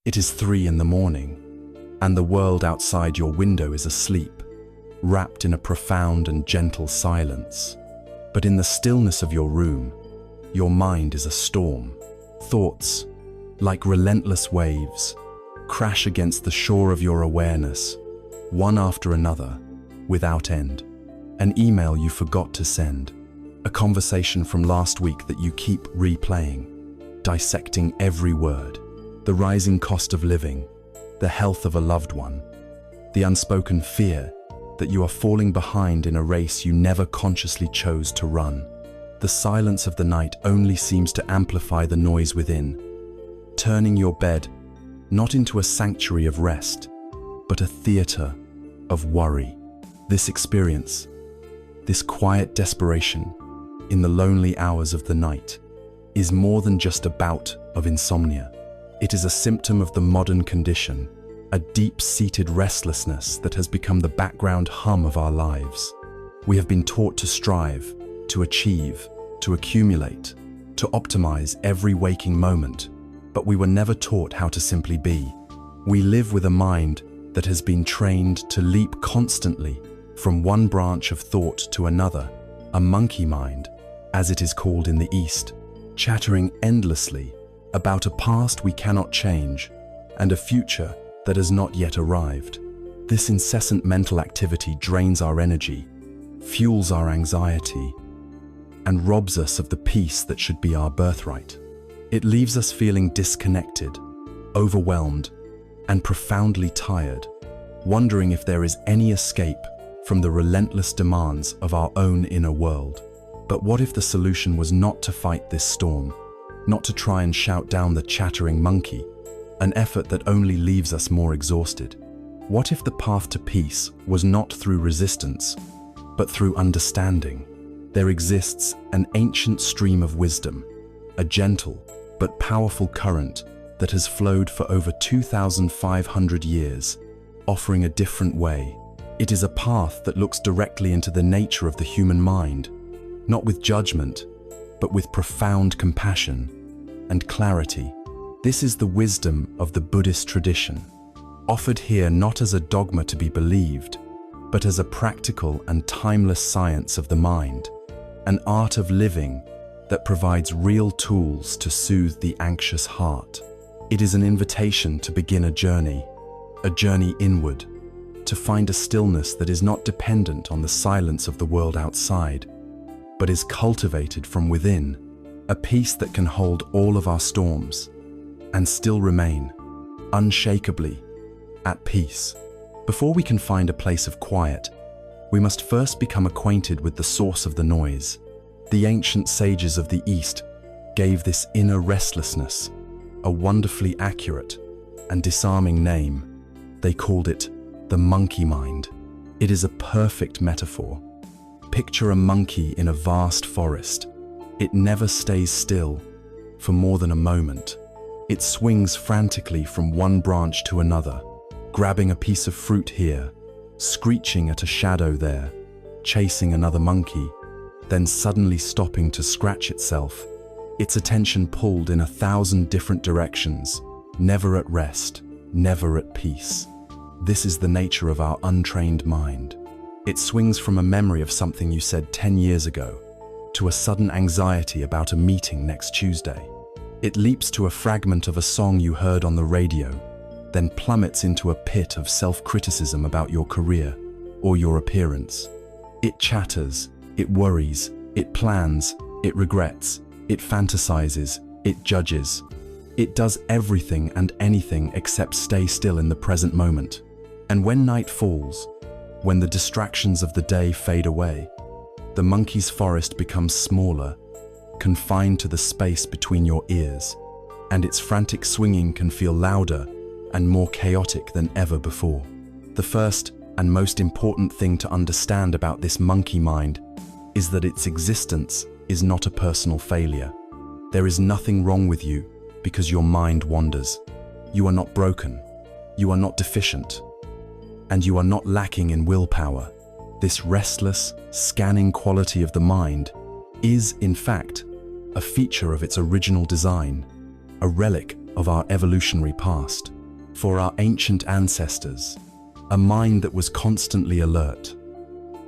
It is 3 in the morning, and the world outside your window is asleep, wrapped in a profound and gentle silence. But in the stillness of your room, your mind is a storm. Thoughts, like relentless waves, crash against the shore of your awareness, one after another, without end. An email you forgot to send, a conversation from last week that you keep replaying, dissecting every word, the rising cost of living, the health of a loved one, the unspoken fear that you are falling behind in a race you never consciously chose to run. The silence of the night only seems to amplify the noise within, turning your bed not into a sanctuary of rest, but a theater of worry. This experience, this quiet desperation in the lonely hours of the night, is more than just a bout of insomnia. It is a symptom of the modern condition, a deep-seated restlessness that has become the background hum of our lives. We have been taught to strive, to achieve, to accumulate, to optimize every waking moment, but we were never taught how to simply be. We live with a mind that has been trained to leap constantly from one branch of thought to another, a monkey mind, as it is called in the East, chattering endlessly about a past we cannot change and a future that has not yet arrived. This incessant mental activity drains our energy, fuels our anxiety, and robs us of the peace that should be our birthright. It leaves us feeling disconnected, overwhelmed, and profoundly tired, wondering if there is any escape from the relentless demands of our own inner world. But what if the solution was not to fight this storm, not to try and shout down the chattering monkey, an effort that only leaves us more exhausted? What if the path to peace was not through resistance, but through understanding? There exists an ancient stream of wisdom, a gentle but powerful current that has flowed for over 2,500 years, offering a different way. It is a path that looks directly into the nature of the human mind, not with judgment, but with profound compassion and clarity. This is the wisdom of the Buddhist tradition, offered here not as a dogma to be believed, but as a practical and timeless science of the mind, an art of living that provides real tools to soothe the anxious heart. It is an invitation to begin a journey inward, to find a stillness that is not dependent on the silence of the world outside, but is cultivated from within, a peace that can hold all of our storms and still remain unshakably at peace. Before we can find a place of quiet, we must first become acquainted with the source of the noise. The ancient sages of the East gave this inner restlessness a wonderfully accurate and disarming name. They called it the monkey mind. It is a perfect metaphor. Picture a monkey in a vast forest. It never stays still for more than a moment. It swings frantically from one branch to another, grabbing a piece of fruit here, screeching at a shadow there, chasing another monkey, then suddenly stopping to scratch itself, its attention pulled in 1,000 different directions, never at rest, never at peace. This is the nature of our untrained mind. It swings from a memory of something you said 10 years ago to a sudden anxiety about a meeting next Tuesday. It leaps to a fragment of a song you heard on the radio, then plummets into a pit of self-criticism about your career or your appearance. It chatters, it worries, it plans, it regrets, it fantasizes, it judges. It does everything and anything except stay still in the present moment. And when night falls, when the distractions of the day fade away, the monkey's forest becomes smaller, confined to the space between your ears, and its frantic swinging can feel louder and more chaotic than ever before. The first and most important thing to understand about this monkey mind is that its existence is not a personal failure. There is nothing wrong with you because your mind wanders. You are not broken, you are not deficient, and you are not lacking in willpower. This restless, scanning quality of the mind is, in fact, a feature of its original design, a relic of our evolutionary past. for our ancient ancestors, a mind that was constantly alert,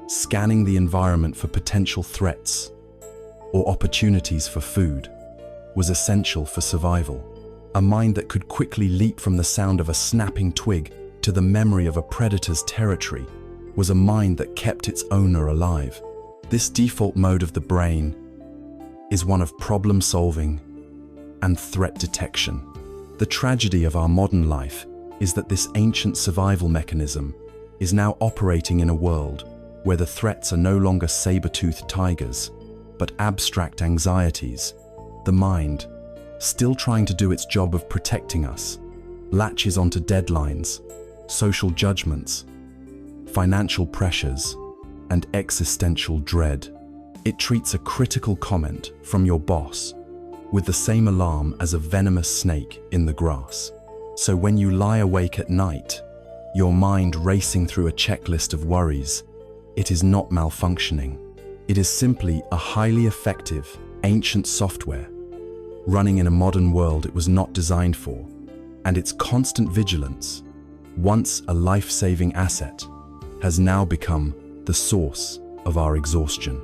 scanning the environment for potential threats or opportunities for food, was essential for survival. A mind that could quickly leap from the sound of a snapping twig to the memory of a predator's territory was a mind that kept its owner alive. This default mode of the brain is one of problem solving and threat detection. The tragedy of our modern life is that this ancient survival mechanism is now operating in a world where the threats are no longer saber-toothed tigers, but abstract anxieties. The mind, still trying to do its job of protecting us, latches onto deadlines, social judgments, financial pressures, and existential dread. It treats a critical comment from your boss with the same alarm as a venomous snake in the grass. So when you lie awake at night, your mind racing through a checklist of worries, it is not malfunctioning. It is simply a highly effective, ancient software running in a modern world it was not designed for, and its constant vigilance, once a life-saving asset, has now become the source of our exhaustion.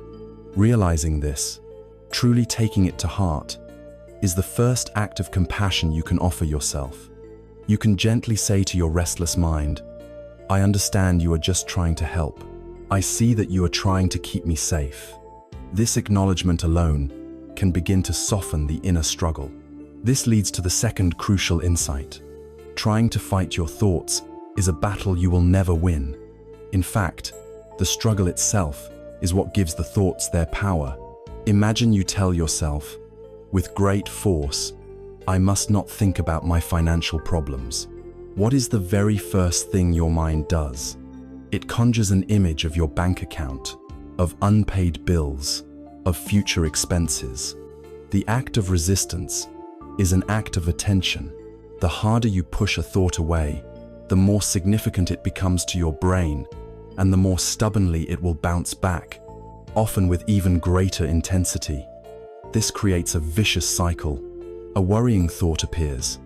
Realizing this, truly taking it to heart, is the first act of compassion you can offer yourself. You can gently say to your restless mind, "I understand you are just trying to help. I see that you are trying to keep me safe." This acknowledgement alone can begin to soften the inner struggle. This leads to the second crucial insight. Trying to fight your thoughts is a battle you will never win. In fact, the struggle itself is what gives the thoughts their power. Imagine you tell yourself, with great force, "I must not think about my financial problems." What is the very first thing your mind does? It conjures an image of your bank account, of unpaid bills, of future expenses. The act of resistance is an act of attention. The harder you push a thought away, the more significant it becomes to your brain, and the more stubbornly it will bounce back, often with even greater intensity. This creates a vicious cycle. A worrying thought appears.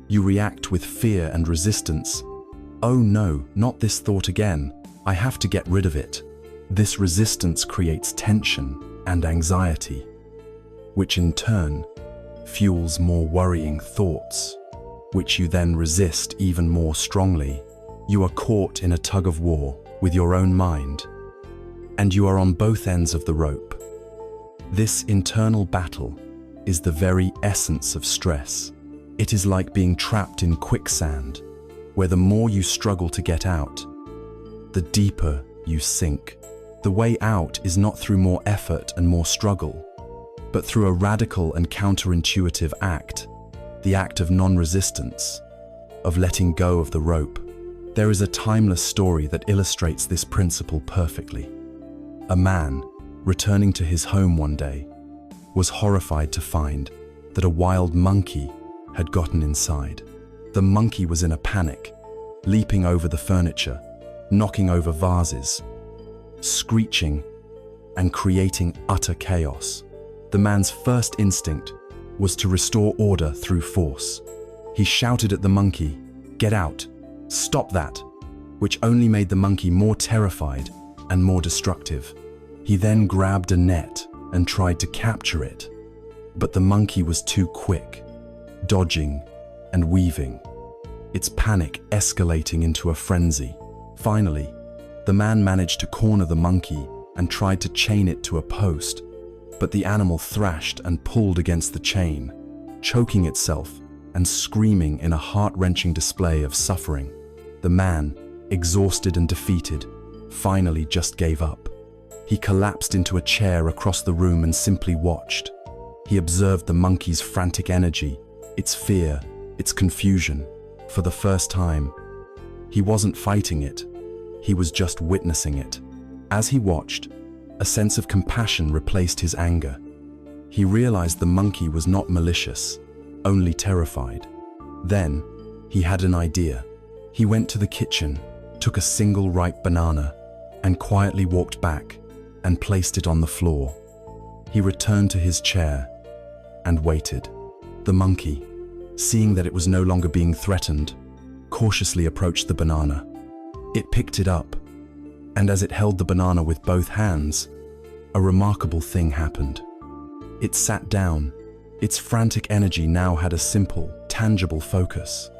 You react with fear and resistance. "Oh no, not this thought again. I have to get rid of it." This resistance creates tension and anxiety, which in turn fuels more worrying thoughts, which you then resist even more strongly. You are caught in a tug of war with your own mind, and you are on both ends of the rope. This internal battle is the very essence of stress. It is like being trapped in quicksand, where the more you struggle to get out, the deeper you sink. The way out is not through more effort and more struggle, but through a radical and counterintuitive act, the act of non-resistance, of letting go of the rope. There is a timeless story that illustrates this principle perfectly. A man, returning to his home one day, was horrified to find that a wild monkey had gotten inside. The monkey was in a panic, leaping over the furniture, knocking over vases, screeching, and creating utter chaos. The man's first instinct was to restore order through force. He shouted at the monkey, "Get out! Stop that!" which only made the monkey more terrified and more destructive. He then grabbed a net and tried to capture it, but the monkey was too quick, dodging and weaving, its panic escalating into a frenzy. Finally, the man managed to corner the monkey and tried to chain it to a post, but the animal thrashed and pulled against the chain, choking itself and screaming in a heart-wrenching display of suffering. The man, exhausted and defeated, finally just gave up. He collapsed into a chair across the room and simply watched. He observed the monkey's frantic energy, its fear, its confusion. For the first time, he wasn't fighting it. He was just witnessing it. As he watched, a sense of compassion replaced his anger. He realized the monkey was not malicious, only terrified. Then, he had an idea. He went to the kitchen, took a single ripe banana, and quietly walked back and placed it on the floor. He returned to his chair and waited. The monkey, seeing that it was no longer being threatened, cautiously approached the banana. It picked it up, and as it held the banana with both hands, a remarkable thing happened. It sat down. Its frantic energy now had a simple, tangible focus.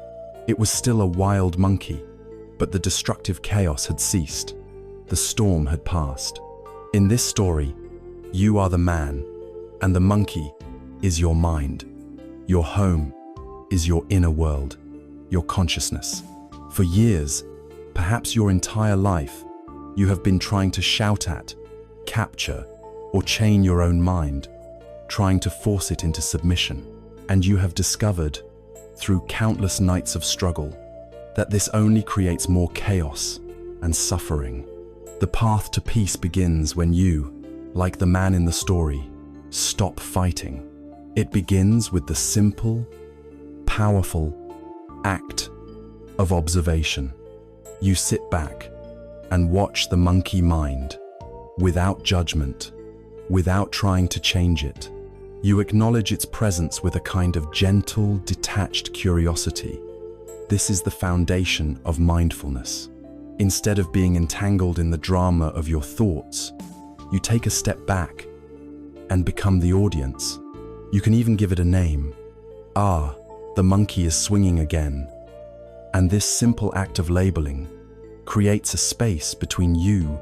It was still a wild monkey, but the destructive chaos had ceased. The storm had passed. In this story, you are the man, and the monkey is your mind. Your home is your inner world, your consciousness. For years, perhaps your entire life, you have been trying to shout at, capture, or chain your own mind, trying to force it into submission. And you have discovered, through countless nights of struggle, that this only creates more chaos and suffering. The path to peace begins when you, like the man in the story, stop fighting. It begins with the simple, powerful act of observation. You sit back and watch the monkey mind, without judgment, without trying to change it. You acknowledge its presence with a kind of gentle, detached curiosity. This is the foundation of mindfulness. Instead of being entangled in the drama of your thoughts, you take a step back and become the audience. You can even give it a name. Ah, the monkey is swinging again. And this simple act of labeling creates a space between you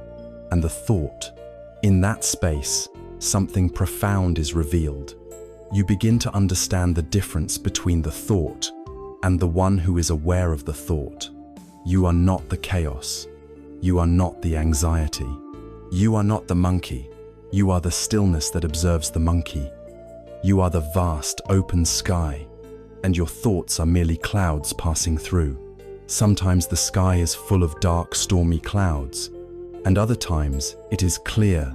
and the thought. In that space, something profound is revealed. You begin to understand the difference between the thought and the one who is aware of the thought. You are not the chaos. You are not the anxiety. You are not the monkey. You are the stillness that observes the monkey. You are the vast, open sky, and your thoughts are merely clouds passing through. Sometimes the sky is full of dark, stormy clouds, and other times it is clear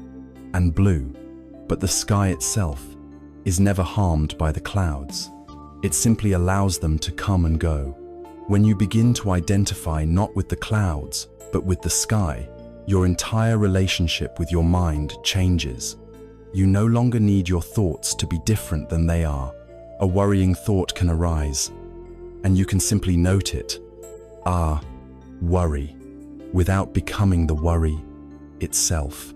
and blue. But the sky itself is never harmed by the clouds. It simply allows them to come and go. When you begin to identify not with the clouds, but with the sky, your entire relationship with your mind changes. You no longer need your thoughts to be different than they are. A worrying thought can arise, and you can simply note it. Ah, worry, without becoming the worry itself.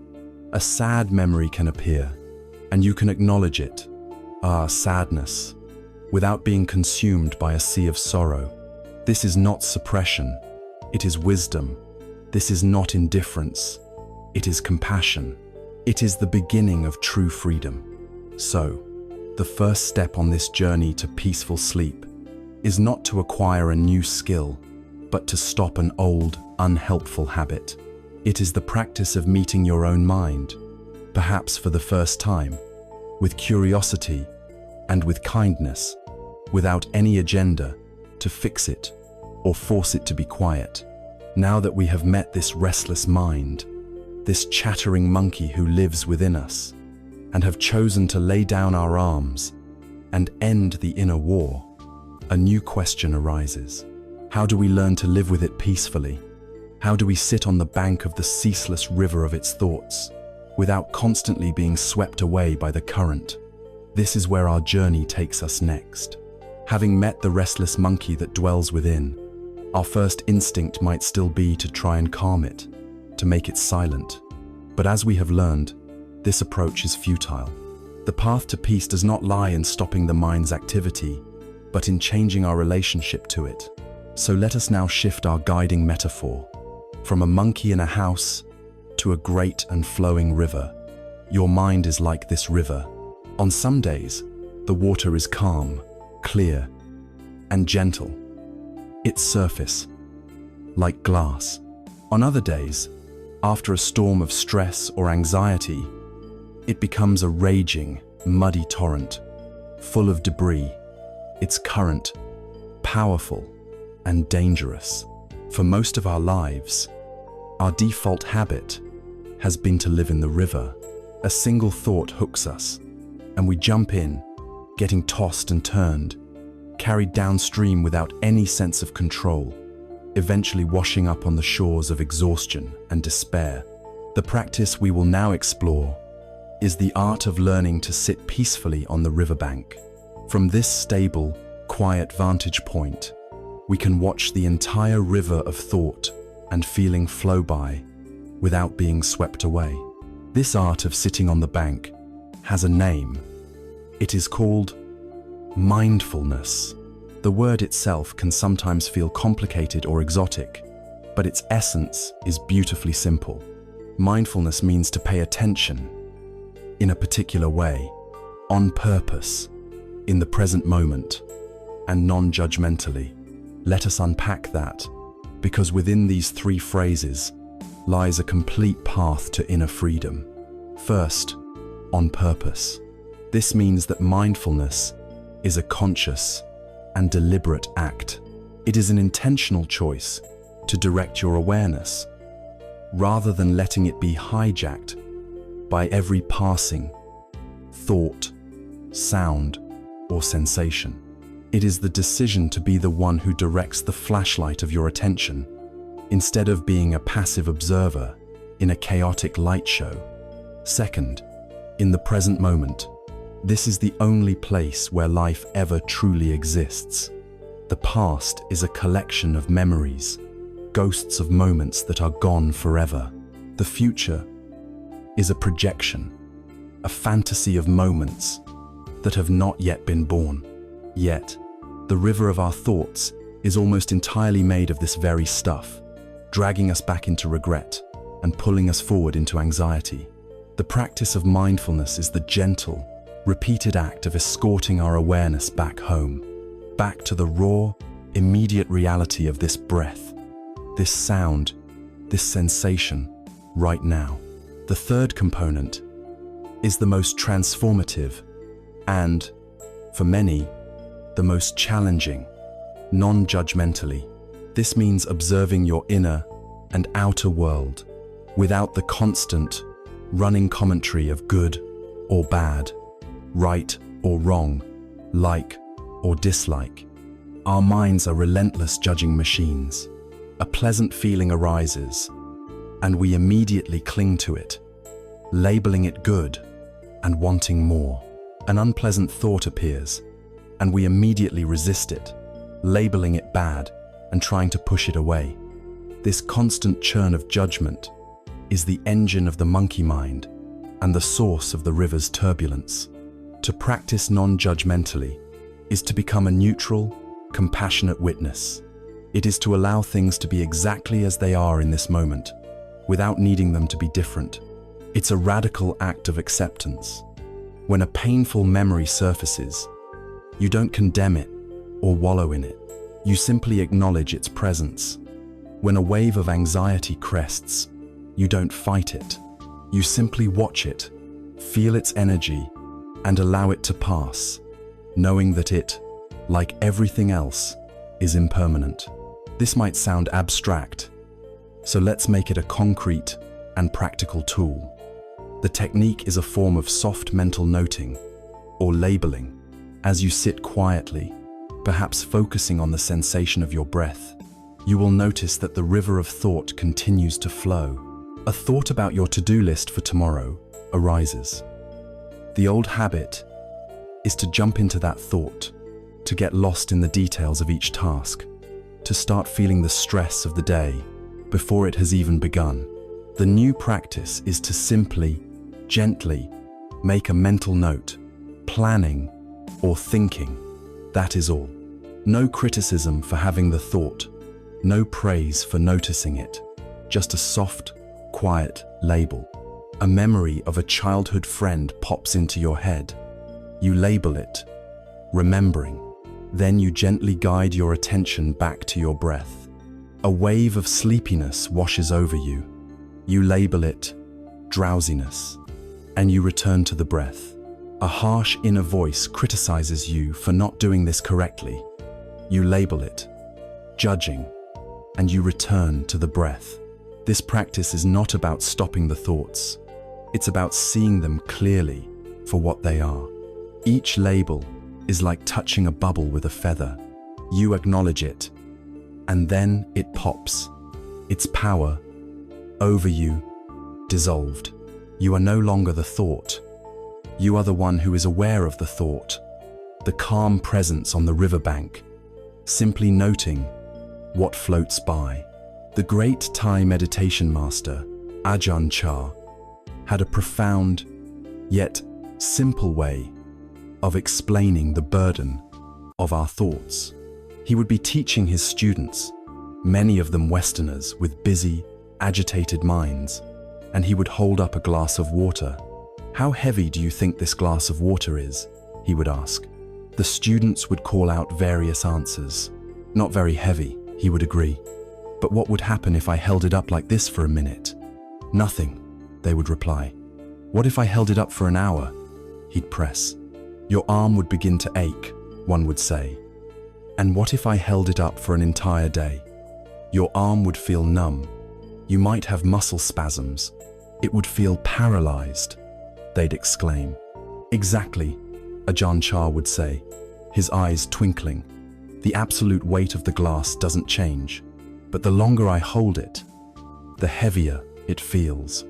A sad memory can appear, and you can acknowledge it. Ah, sadness, without being consumed by a sea of sorrow. This is not suppression, it is wisdom. This is not indifference, it is compassion. It is the beginning of true freedom. So, the first step on this journey to peaceful sleep is not to acquire a new skill, but to stop an old, unhelpful habit. It is the practice of meeting your own mind, perhaps for the first time, with curiosity and with kindness, without any agenda to fix it or force it to be quiet. Now that we have met this restless mind, this chattering monkey who lives within us, and have chosen to lay down our arms and end the inner war, a new question arises. How do we learn to live with it peacefully? How do we sit on the bank of the ceaseless river of its thoughts, without constantly being swept away by the current? This is where our journey takes us next. Having met the restless monkey that dwells within, our first instinct might still be to try and calm it, to make it silent. But as we have learned, this approach is futile. The path to peace does not lie in stopping the mind's activity, but in changing our relationship to it. So let us now shift our guiding metaphor from a monkey in a house to a great and flowing river. Your mind is like this river. On some days, the water is calm, clear, and gentle. Its surface, like glass. On other days, after a storm of stress or anxiety, it becomes a raging, muddy torrent, full of debris, its current powerful and dangerous. For most of our lives, our default habit has been to live in the river. A single thought hooks us, and we jump in, getting tossed and turned, carried downstream without any sense of control, eventually washing up on the shores of exhaustion and despair. The practice we will now explore is the art of learning to sit peacefully on the riverbank. From this stable, quiet vantage point, We can watch the entire river of thought and feeling flow by without being swept away. This art of sitting on the bank has a name. It is called mindfulness. The word itself can sometimes feel complicated or exotic, but its essence is beautifully simple. Mindfulness means to pay attention in a particular way, on purpose, in the present moment, and non-judgmentally. Let us unpack that, because within these three phrases lies a complete path to inner freedom. First, on purpose. This means that mindfulness is a conscious and deliberate act. It is an intentional choice to direct your awareness, rather than letting it be hijacked by every passing thought, sound, or sensation. It is the decision to be the one who directs the flashlight of your attention, instead of being a passive observer in a chaotic light show. Second, in the present moment. This is the only place where life ever truly exists. The past is a collection of memories, ghosts of moments that are gone forever. The future is a projection, a fantasy of moments that have not yet been born. Yet, the river of our thoughts is almost entirely made of this very stuff, dragging us back into regret and pulling us forward into anxiety. The practice of mindfulness is the gentle, repeated act of escorting our awareness back home, back to the raw, immediate reality of this breath, this sound, this sensation, right now. The third component is the most transformative and, for many, the most challenging, non-judgmentally. This means observing your inner and outer world without the constant, running commentary of good or bad, right or wrong, like or dislike. Our minds are relentless judging machines. A pleasant feeling arises, and we immediately cling to it, labeling it good and wanting more. An unpleasant thought appears, and we immediately resist it, labeling it bad and trying to push it away. This constant churn of judgment is the engine of the monkey mind and the source of the river's turbulence. To practice non-judgmentally is to become a neutral, compassionate witness. It is to allow things to be exactly as they are in this moment, without needing them to be different. It's a radical act of acceptance. When a painful memory surfaces, you don't condemn it or wallow in it. You simply acknowledge its presence. When a wave of anxiety crests, you don't fight it. You simply watch it, feel its energy, and allow it to pass, knowing that it, like everything else, is impermanent. This might sound abstract, so let's make it a concrete and practical tool. The technique is a form of soft mental noting or labeling. As you sit quietly, perhaps focusing on the sensation of your breath, you will notice that the river of thought continues to flow. A thought about your to-do list for tomorrow arises. The old habit is to jump into that thought, to get lost in the details of each task, to start feeling the stress of the day before it has even begun. The new practice is to simply, gently make a mental note, planning or thinking. That is all. No criticism for having the thought, no praise for noticing it, just a soft, quiet label. A memory of a childhood friend pops into your head. You label it, remembering. Then you gently guide your attention back to your breath. A wave of sleepiness washes over you. You label it drowsiness, and you return to the breath. A harsh inner voice criticizes you for not doing this correctly. You label it judging, and you return to the breath. This practice is not about stopping the thoughts. It's about seeing them clearly for what they are. Each label is like touching a bubble with a feather. You acknowledge it, and then it pops. Its power over you dissolved. You are no longer the thought. You are the one who is aware of the thought, the calm presence on the riverbank, simply noting what floats by. The great Thai meditation master, Ajahn Chah, had a profound, yet simple way of explaining the burden of our thoughts. He would be teaching his students, many of them Westerners with busy, agitated minds, and he would hold up a glass of water. "How heavy do you think this glass of water is?" he would ask. The students would call out various answers. "Not very heavy," he would agree. "But what would happen if I held it up like this for a minute?" "Nothing," they would reply. "What if I held it up for an hour?" He'd press. "Your arm would begin to ache," one would say. "And what if I held it up for an entire day?" "Your arm would feel numb. You might have muscle spasms. It would feel paralyzed," they'd exclaim. "Exactly," Ajahn Chah would say, his eyes twinkling. "The absolute weight of the glass doesn't change, but the longer I hold it, the heavier it feels."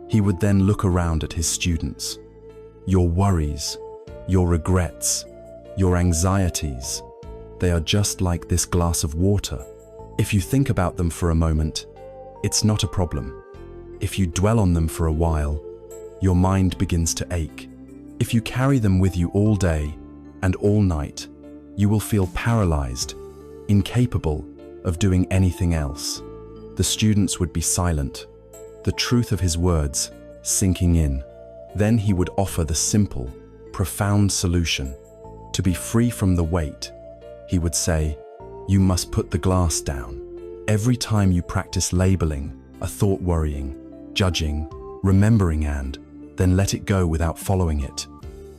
He would then look around at his students. "Your worries, your regrets, your anxieties, they are just like this glass of water. If you think about them for a moment, it's not a problem. If you dwell on them for a while, your mind begins to ache. If you carry them with you all day and all night, you will feel paralyzed, incapable of doing anything else." The students would be silent, the truth of his words sinking in. Then he would offer the simple, profound solution. To be free from the weight, he would say, "You must put the glass down. Every time you practice labeling a thought, worrying, judging, remembering, and then let it go without following it,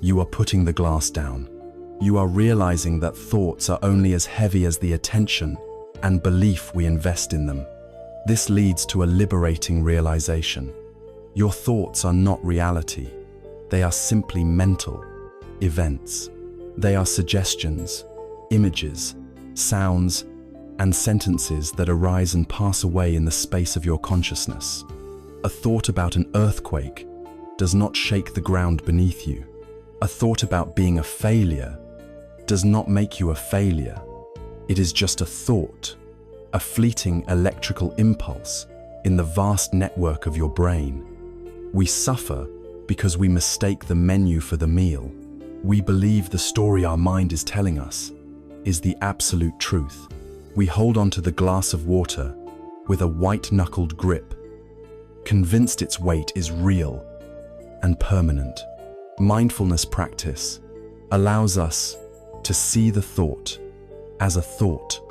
you are putting the glass down. You are realizing that thoughts are only as heavy as the attention and belief we invest in them. This leads to a liberating realization. Your thoughts are not reality. They are simply mental events. They are suggestions, images, sounds, and sentences that arise and pass away in the space of your consciousness. A thought about an earthquake does not shake the ground beneath you. A thought about being a failure does not make you a failure. It is just a thought, a fleeting electrical impulse in the vast network of your brain. We suffer because we mistake the menu for the meal. We believe the story our mind is telling us is the absolute truth. We hold onto the glass of water with a white-knuckled grip, convinced its weight is real and permanent. Mindfulness practice allows us to see the thought as a thought.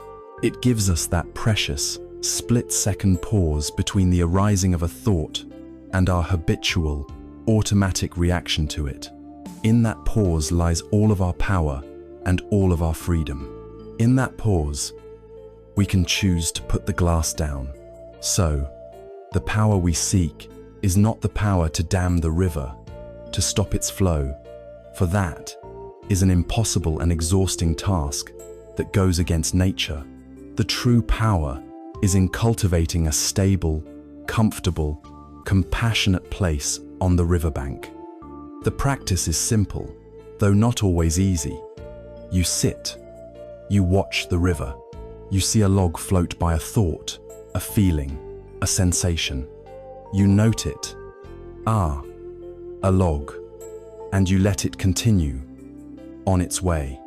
It gives us that precious, split-second pause between the arising of a thought and our habitual, automatic reaction to it. In that pause lies all of our power and all of our freedom. In that pause, we can choose to put the glass down. So, the power we seek is not the power to dam the river, to stop its flow, for that is an impossible and exhausting task that goes against nature. The true power is in cultivating a stable, comfortable, compassionate place on the riverbank. The practice is simple, though not always easy. You sit, you watch the river. You see a log float by, a thought, a feeling, a sensation. You note it. Ah, a log. And you let it continue on its way.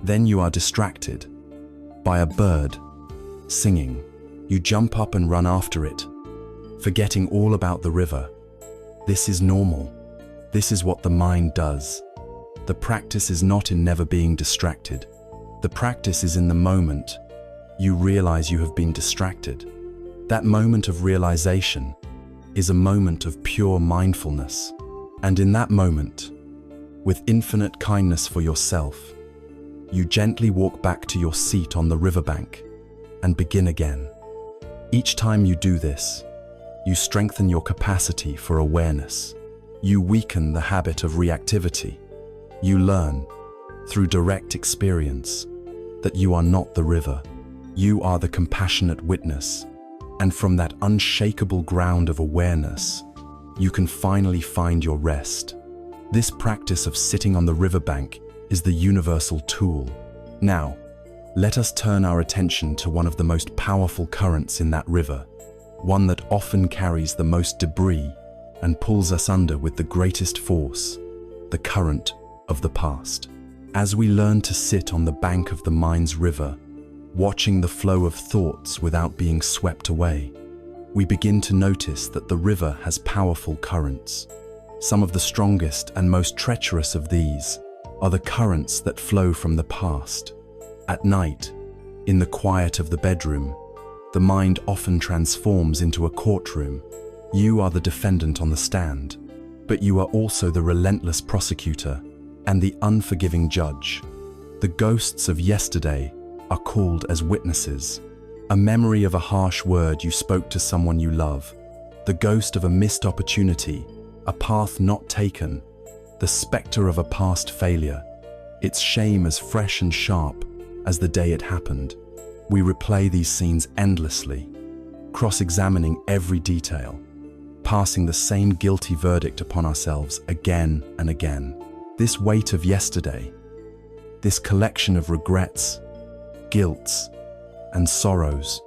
Then you are distracted by a bird singing. You jump up and run after it, forgetting all about the river. This is normal. This is what the mind does. The practice is not in never being distracted. The practice is in the moment you realize you have been distracted. That moment of realization is a moment of pure mindfulness. And in that moment, with infinite kindness for yourself, you gently walk back to your seat on the riverbank and begin again. Each time you do this, you strengthen your capacity for awareness. You weaken the habit of reactivity. You learn, through direct experience, that you are not the river. You are the compassionate witness. And from that unshakable ground of awareness, you can finally find your rest. This practice of sitting on the riverbank is the universal tool. Now, Let us turn our attention to one of the most powerful currents in that river, one that often carries the most debris and pulls us under with the greatest force, the current of the past. As we learn to sit on the bank of the mind's river, watching the flow of thoughts without being swept away, we begin to notice that the river has powerful currents. Some of the strongest and most treacherous of these are the currents that flow from the past. At night, in the quiet of the bedroom, the mind often transforms into a courtroom. You are the defendant on the stand, but you are also the relentless prosecutor and the unforgiving judge. The ghosts of yesterday are called as witnesses. A memory of a harsh word you spoke to someone you love, the ghost of a missed opportunity, a path not taken, the specter of a past failure, its shame as fresh and sharp as the day it happened. We replay these scenes endlessly, cross-examining every detail, passing the same guilty verdict upon ourselves again and again. This weight of yesterday, this collection of regrets, guilts, and sorrows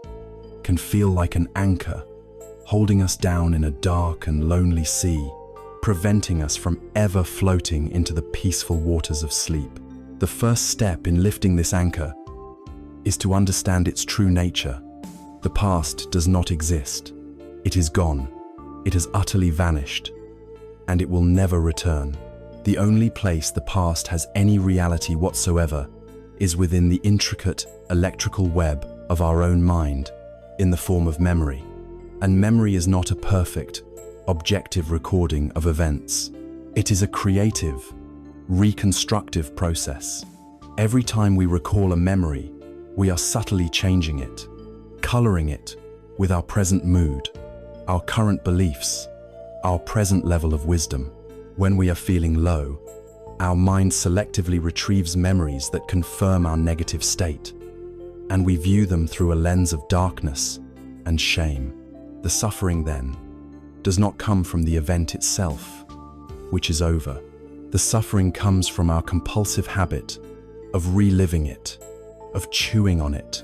can feel like an anchor, holding us down in a dark and lonely sea, preventing us from ever floating into the peaceful waters of sleep. The first step in lifting this anchor is to understand its true nature. The past does not exist. It is gone. It has utterly vanished, and it will never return. The only place the past has any reality whatsoever is within the intricate electrical web of our own mind, in the form of memory. And memory is not a perfect, objective recording of events. It is a creative, reconstructive process. Every time we recall a memory, we are subtly changing it, coloring it with our present mood, our current beliefs, our present level of wisdom. When we are feeling low, our mind selectively retrieves memories that confirm our negative state, and we view them through a lens of darkness and shame. The suffering, then, does not come from the event itself, which is over. The suffering comes from our compulsive habit of reliving it, of chewing on it,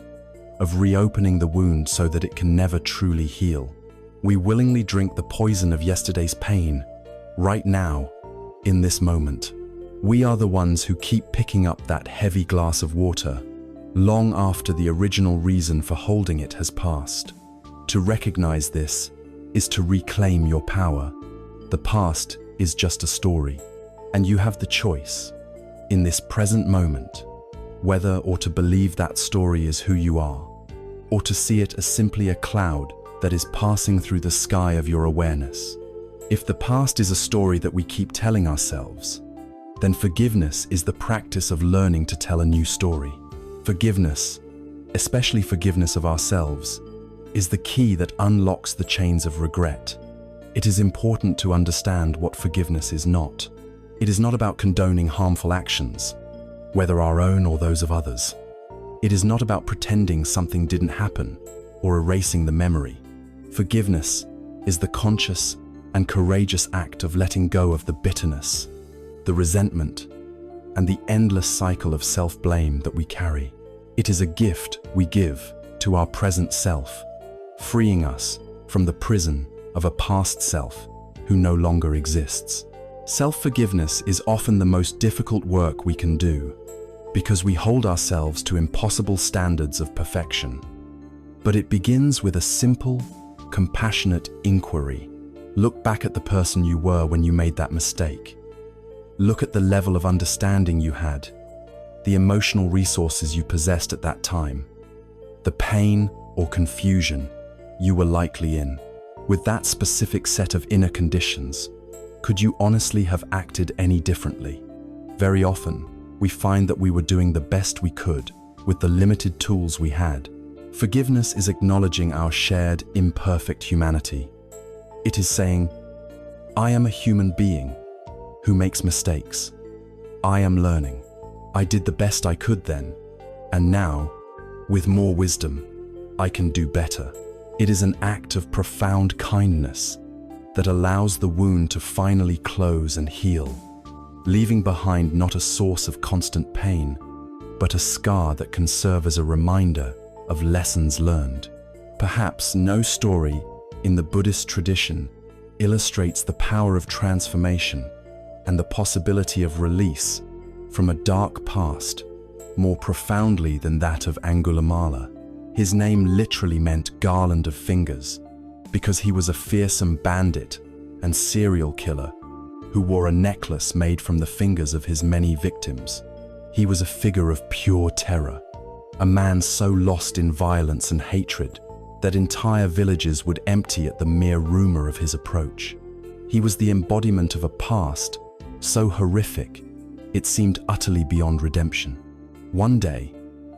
of reopening the wound so that it can never truly heal. We willingly drink the poison of yesterday's pain, right now, in this moment. We are the ones who keep picking up that heavy glass of water, long after the original reason for holding it has passed. To recognize this is to reclaim your power. The past is just a story, and you have the choice, in this present moment, whether or to believe that story is who you are, or to see it as simply a cloud that is passing through the sky of your awareness. If the past is a story that we keep telling ourselves, then forgiveness is the practice of learning to tell a new story. Forgiveness, especially forgiveness of ourselves, is the key that unlocks the chains of regret. It is important to understand what forgiveness is not. It is not about condoning harmful actions, whether our own or those of others. It is not about pretending something didn't happen or erasing the memory. Forgiveness is the conscious and courageous act of letting go of the bitterness, the resentment, and the endless cycle of self-blame that we carry. It is a gift we give to our present self, freeing us from the prison of a past self who no longer exists. Self-forgiveness is often the most difficult work we can do because we hold ourselves to impossible standards of perfection. But it begins with a simple, compassionate inquiry. Look back at the person you were when you made that mistake. Look at the level of understanding you had, the emotional resources you possessed at that time, the pain or confusion you were likely in. With that specific set of inner conditions, could you honestly have acted any differently? Very often, we find that we were doing the best we could with the limited tools we had. Forgiveness is acknowledging our shared, imperfect humanity. It is saying, I am a human being who makes mistakes. I am learning. I did the best I could then, and now, with more wisdom, I can do better. It is an act of profound kindness that allows the wound to finally close and heal, leaving behind not a source of constant pain, but a scar that can serve as a reminder of lessons learned. Perhaps no story in the Buddhist tradition illustrates the power of transformation and the possibility of release from a dark past more profoundly than that of Angulimala. His name literally meant garland of fingers because he was a fearsome bandit and serial killer who wore a necklace made from the fingers of his many victims. He was a figure of pure terror, a man so lost in violence and hatred that entire villages would empty at the mere rumor of his approach. He was the embodiment of a past so horrific it seemed utterly beyond redemption. One day,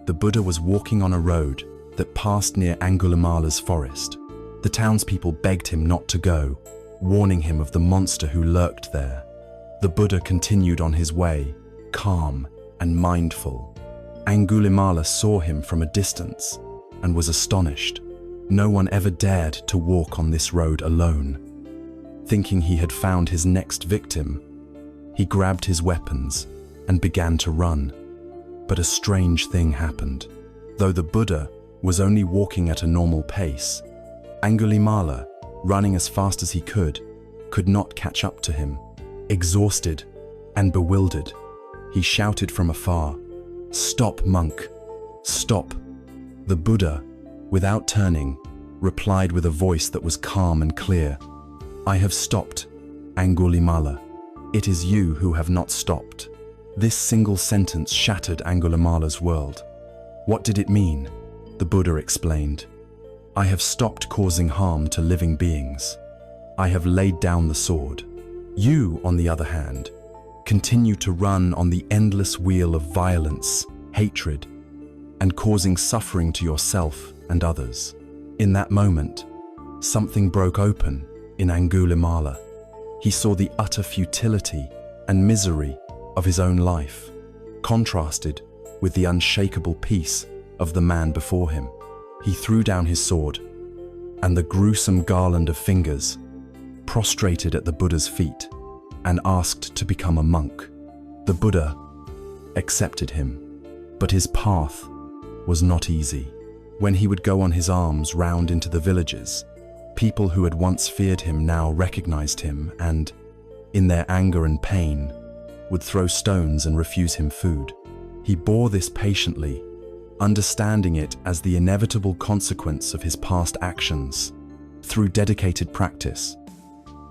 the Buddha was walking on a road that passed near Angulimala's forest. The townspeople begged him not to go, warning him of the monster who lurked there. The Buddha continued on his way, calm and mindful. Angulimala saw him from a distance and was astonished. No one ever dared to walk on this road alone. Thinking he had found his next victim, he grabbed his weapons and began to run. But a strange thing happened. Though the Buddha was only walking at a normal pace, Angulimala, running as fast as he could not catch up to him. Exhausted and bewildered, he shouted from afar, "Stop, monk! Stop!" The Buddha, without turning, replied with a voice that was calm and clear, "I have stopped, Angulimala. It is you who have not stopped." This single sentence shattered Angulimala's world. What did it mean? The Buddha explained, "I have stopped causing harm to living beings. I have laid down the sword. You, on the other hand, continue to run on the endless wheel of violence, hatred, and causing suffering to yourself and others." In that moment, something broke open in Angulimala. He saw the utter futility and misery of his own life, contrasted with the unshakable peace of the man before him. He threw down his sword, and the gruesome garland of fingers prostrated at the Buddha's feet and asked to become a monk. The Buddha accepted him, but his path was not easy. When he would go on his arms round into the villages, people who had once feared him now recognized him and, in their anger and pain, would throw stones and refuse him food. He bore this patiently, understanding it as the inevitable consequence of his past actions. Through dedicated practice,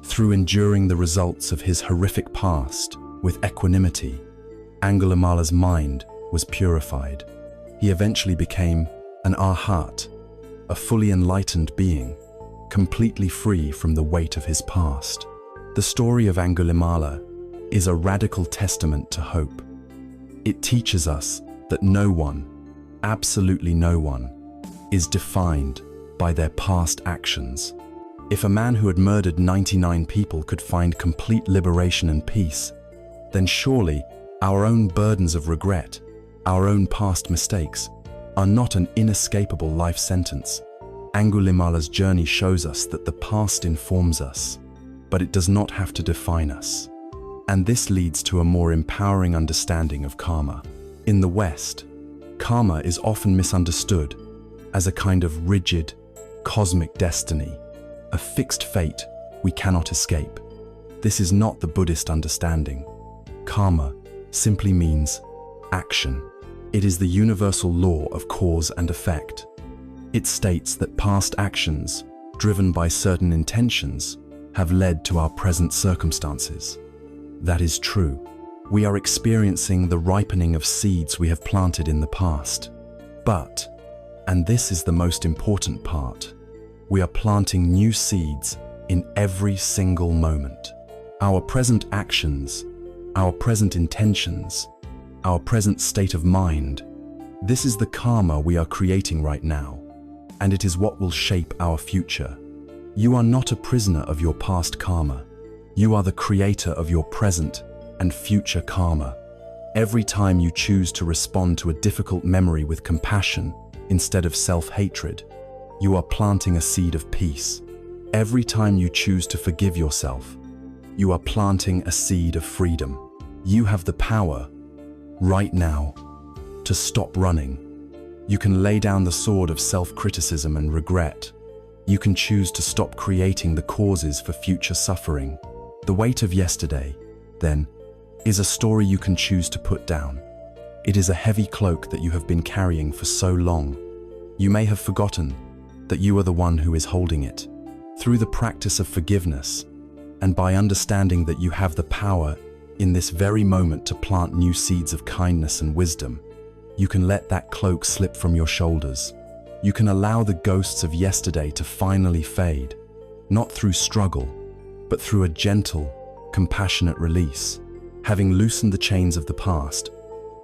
through enduring the results of his horrific past with equanimity, Angulimala's mind was purified. He eventually became an arhat, a fully enlightened being, completely free from the weight of his past. The story of Angulimala is a radical testament to hope. It teaches us that no one, absolutely no one, is defined by their past actions. If a man who had murdered 99 people could find complete liberation and peace, then surely our own burdens of regret, our own past mistakes, are not an inescapable life sentence. Angulimala's journey shows us that the past informs us, but it does not have to define us. And this leads to a more empowering understanding of karma. In the West, karma is often misunderstood as a kind of rigid, cosmic destiny, a fixed fate we cannot escape. This is not the Buddhist understanding. Karma simply means action. It is the universal law of cause and effect. It states that past actions, driven by certain intentions, have led to our present circumstances. That is true. We are experiencing the ripening of seeds we have planted in the past. But, and this is the most important part, we are planting new seeds in every single moment. Our present actions, our present intentions, our present state of mind, this is the karma we are creating right now, and it is what will shape our future. You are not a prisoner of your past karma. You are the creator of your present and future karma. Every time you choose to respond to a difficult memory with compassion instead of self-hatred, you are planting a seed of peace. Every time you choose to forgive yourself, you are planting a seed of freedom. You have the power, right now, to to stop running. You can lay down the sword of self-criticism and regret. You can choose to stop creating the causes for future suffering. The weight of yesterday, then, is a story you can choose to put down. It is a heavy cloak that you have been carrying for so long. You may have forgotten that you are the one who is holding it. Through the practice of forgiveness, and by understanding that you have the power in this very moment to plant new seeds of kindness and wisdom, you can let that cloak slip from your shoulders. You can allow the ghosts of yesterday to finally fade, not through struggle, but through a gentle, compassionate release. Having loosened the chains of the past,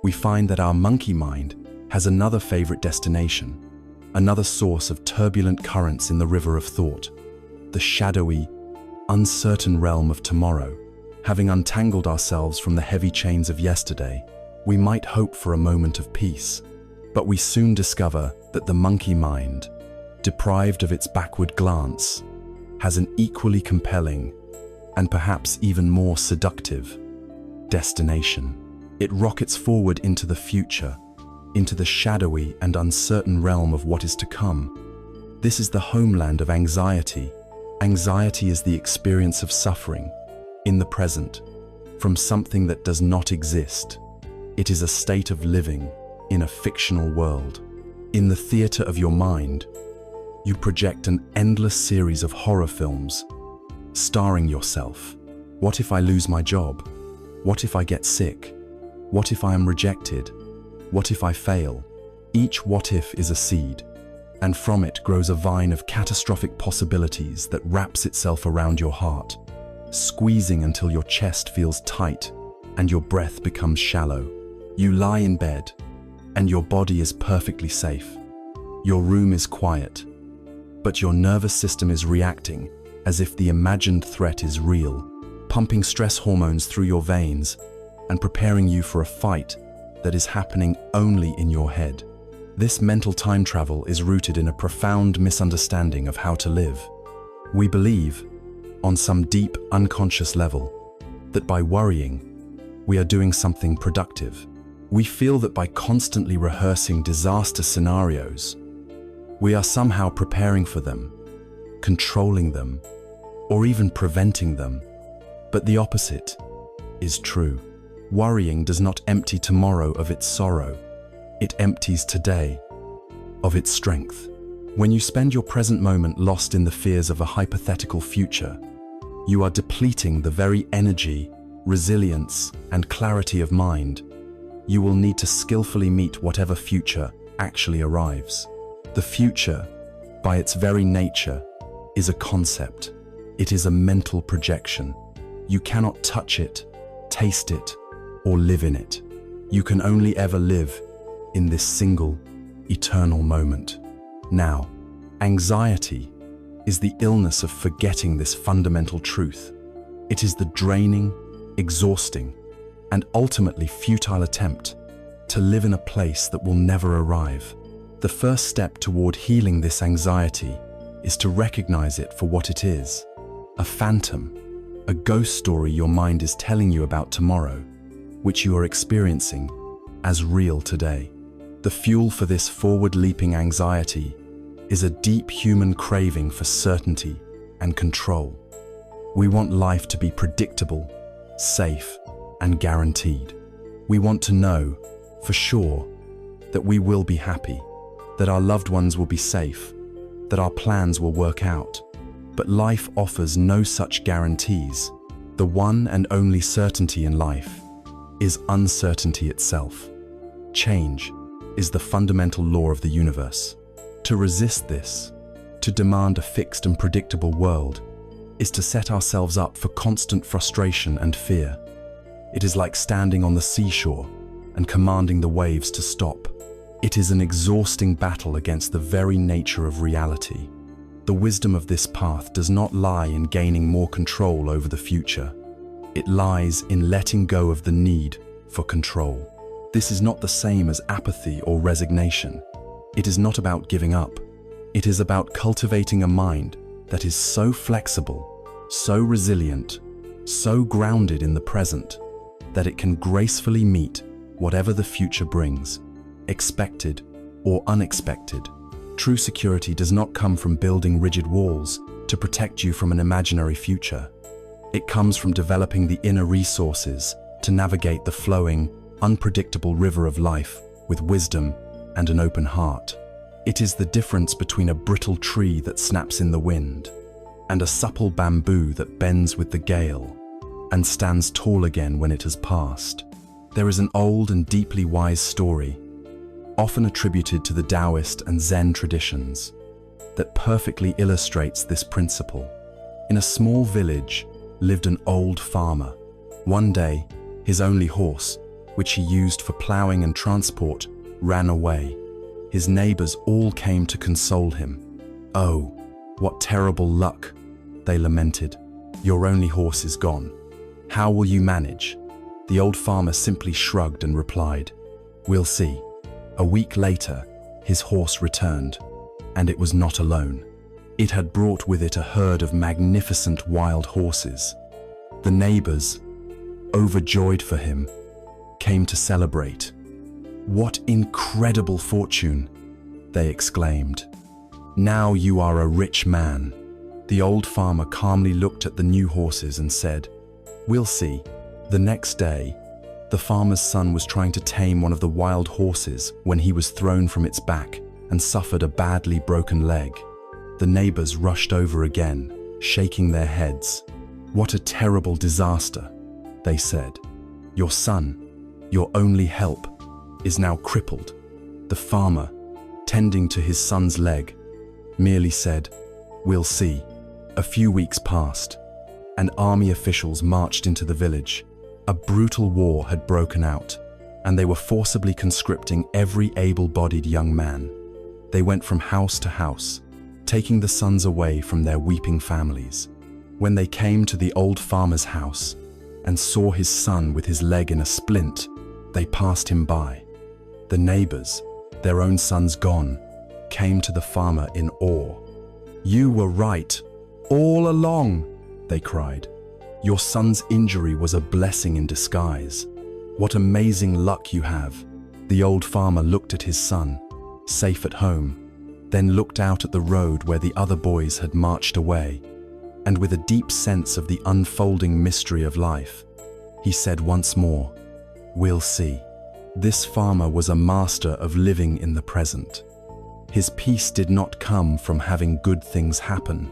we find that our monkey mind has another favorite destination, another source of turbulent currents in the river of thought, the shadowy, uncertain realm of tomorrow. Having untangled ourselves from the heavy chains of yesterday, we might hope for a moment of peace, but we soon discover that the monkey mind, deprived of its backward glance, has an equally compelling and perhaps even more seductive destination. It rockets forward into the future, into the shadowy and uncertain realm of what is to come. This is the homeland of anxiety. Anxiety is the experience of suffering in the present from something that does not exist. It is a state of living in a fictional world. In the theater of your mind, you project an endless series of horror films, starring yourself. What if I lose my job? What if I get sick? What if I am rejected? What if I fail? Each what if is a seed, and from it grows a vine of catastrophic possibilities that wraps itself around your heart, squeezing until your chest feels tight and your breath becomes shallow. You lie in bed, and your body is perfectly safe. Your room is quiet, but your nervous system is reacting as if the imagined threat is real, pumping stress hormones through your veins and preparing you for a fight that is happening only in your head. This mental time travel is rooted in a profound misunderstanding of how to live. We believe, on some deep unconscious level, that by worrying, we are doing something productive. We feel that by constantly rehearsing disaster scenarios, we are somehow preparing for them, controlling them, or even preventing them. But the opposite is true. Worrying does not empty tomorrow of its sorrow. It empties today of its strength. When you spend your present moment lost in the fears of a hypothetical future, you are depleting the very energy, resilience, and clarity of mind you will need to skillfully meet whatever future actually arrives. The future, by its very nature, is a concept. It is a mental projection. You cannot touch it, taste it, or live in it. You can only ever live in this single, eternal moment. Now, anxiety is the illness of forgetting this fundamental truth. It is the draining, exhausting, and ultimately futile attempt to live in a place that will never arrive. The first step toward healing this anxiety is to recognize it for what it is: a phantom, a ghost story your mind is telling you about tomorrow, which you are experiencing as real today. The fuel for this forward-leaping anxiety is a deep human craving for certainty and control. We want life to be predictable, safe, and guaranteed. We want to know, for sure, that we will be happy, that our loved ones will be safe, that our plans will work out. But life offers no such guarantees. The one and only certainty in life is uncertainty itself. Change is the fundamental law of the universe. To resist this, to demand a fixed and predictable world, is to set ourselves up for constant frustration and fear. It is like standing on the seashore and commanding the waves to stop. It is an exhausting battle against the very nature of reality. The wisdom of this path does not lie in gaining more control over the future. It lies in letting go of the need for control. This is not the same as apathy or resignation. It is not about giving up. It is about cultivating a mind that is so flexible, so resilient, so grounded in the present, that it can gracefully meet whatever the future brings. expected, or unexpected. True security does not come from building rigid walls to protect you from an imaginary future. It comes from developing the inner resources to navigate the flowing, unpredictable river of life with wisdom and an open heart. It is the difference between a brittle tree that snaps in the wind and a supple bamboo that bends with the gale and stands tall again when it has passed. There is an old and deeply wise story, often attributed to the Taoist and Zen traditions, that perfectly illustrates this principle. In a small village lived an old farmer. One day, his only horse, which he used for ploughing and transport, ran away. His neighbors all came to console him. "Oh, what terrible luck," they lamented. "Your only horse is gone. How will you manage?" The old farmer simply shrugged and replied, "We'll see." A week later, his horse returned, and it was not alone. It had brought with it a herd of magnificent wild horses. The neighbors, overjoyed for him, came to celebrate. "What incredible fortune!" they exclaimed. "Now you are a rich man." The old farmer calmly looked at the new horses and said, "We'll see." The next day, the farmer's son was trying to tame one of the wild horses when he was thrown from its back and suffered a badly broken leg. The neighbors rushed over again, shaking their heads. "What a terrible disaster," they said. "Your son, your only help, is now crippled." The farmer, tending to his son's leg, merely said, "We'll see." A few weeks passed, and army officials marched into the village. A brutal war had broken out, and they were forcibly conscripting every able-bodied young man. They went from house to house, taking the sons away from their weeping families. When they came to the old farmer's house and saw his son with his leg in a splint, they passed him by. The neighbors, their own sons gone, came to the farmer in awe. "You were right, all along," they cried. "Your son's injury was a blessing in disguise. What amazing luck you have." The old farmer looked at his son, safe at home, then looked out at the road where the other boys had marched away, and with a deep sense of the unfolding mystery of life, he said once more, "We'll see." This farmer was a master of living in the present. His peace did not come from having good things happen,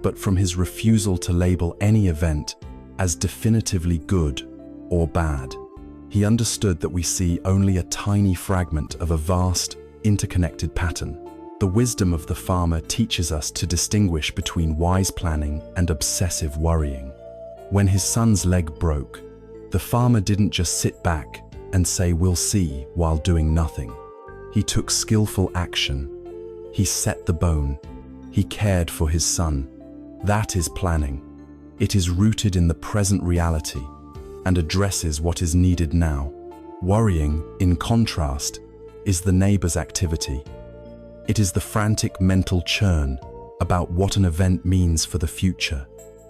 but from his refusal to label any event as definitively good or bad. He understood that we see only a tiny fragment of a vast, interconnected pattern. The wisdom of the farmer teaches us to distinguish between wise planning and obsessive worrying. When his son's leg broke, the farmer didn't just sit back and say, "We'll see," while doing nothing. He took skillful action. He set the bone. He cared for his son. That is planning. It is rooted in the present reality and addresses what is needed now. Worrying, in contrast, is the neighbor's activity. It is the frantic mental churn about what an event means for the future.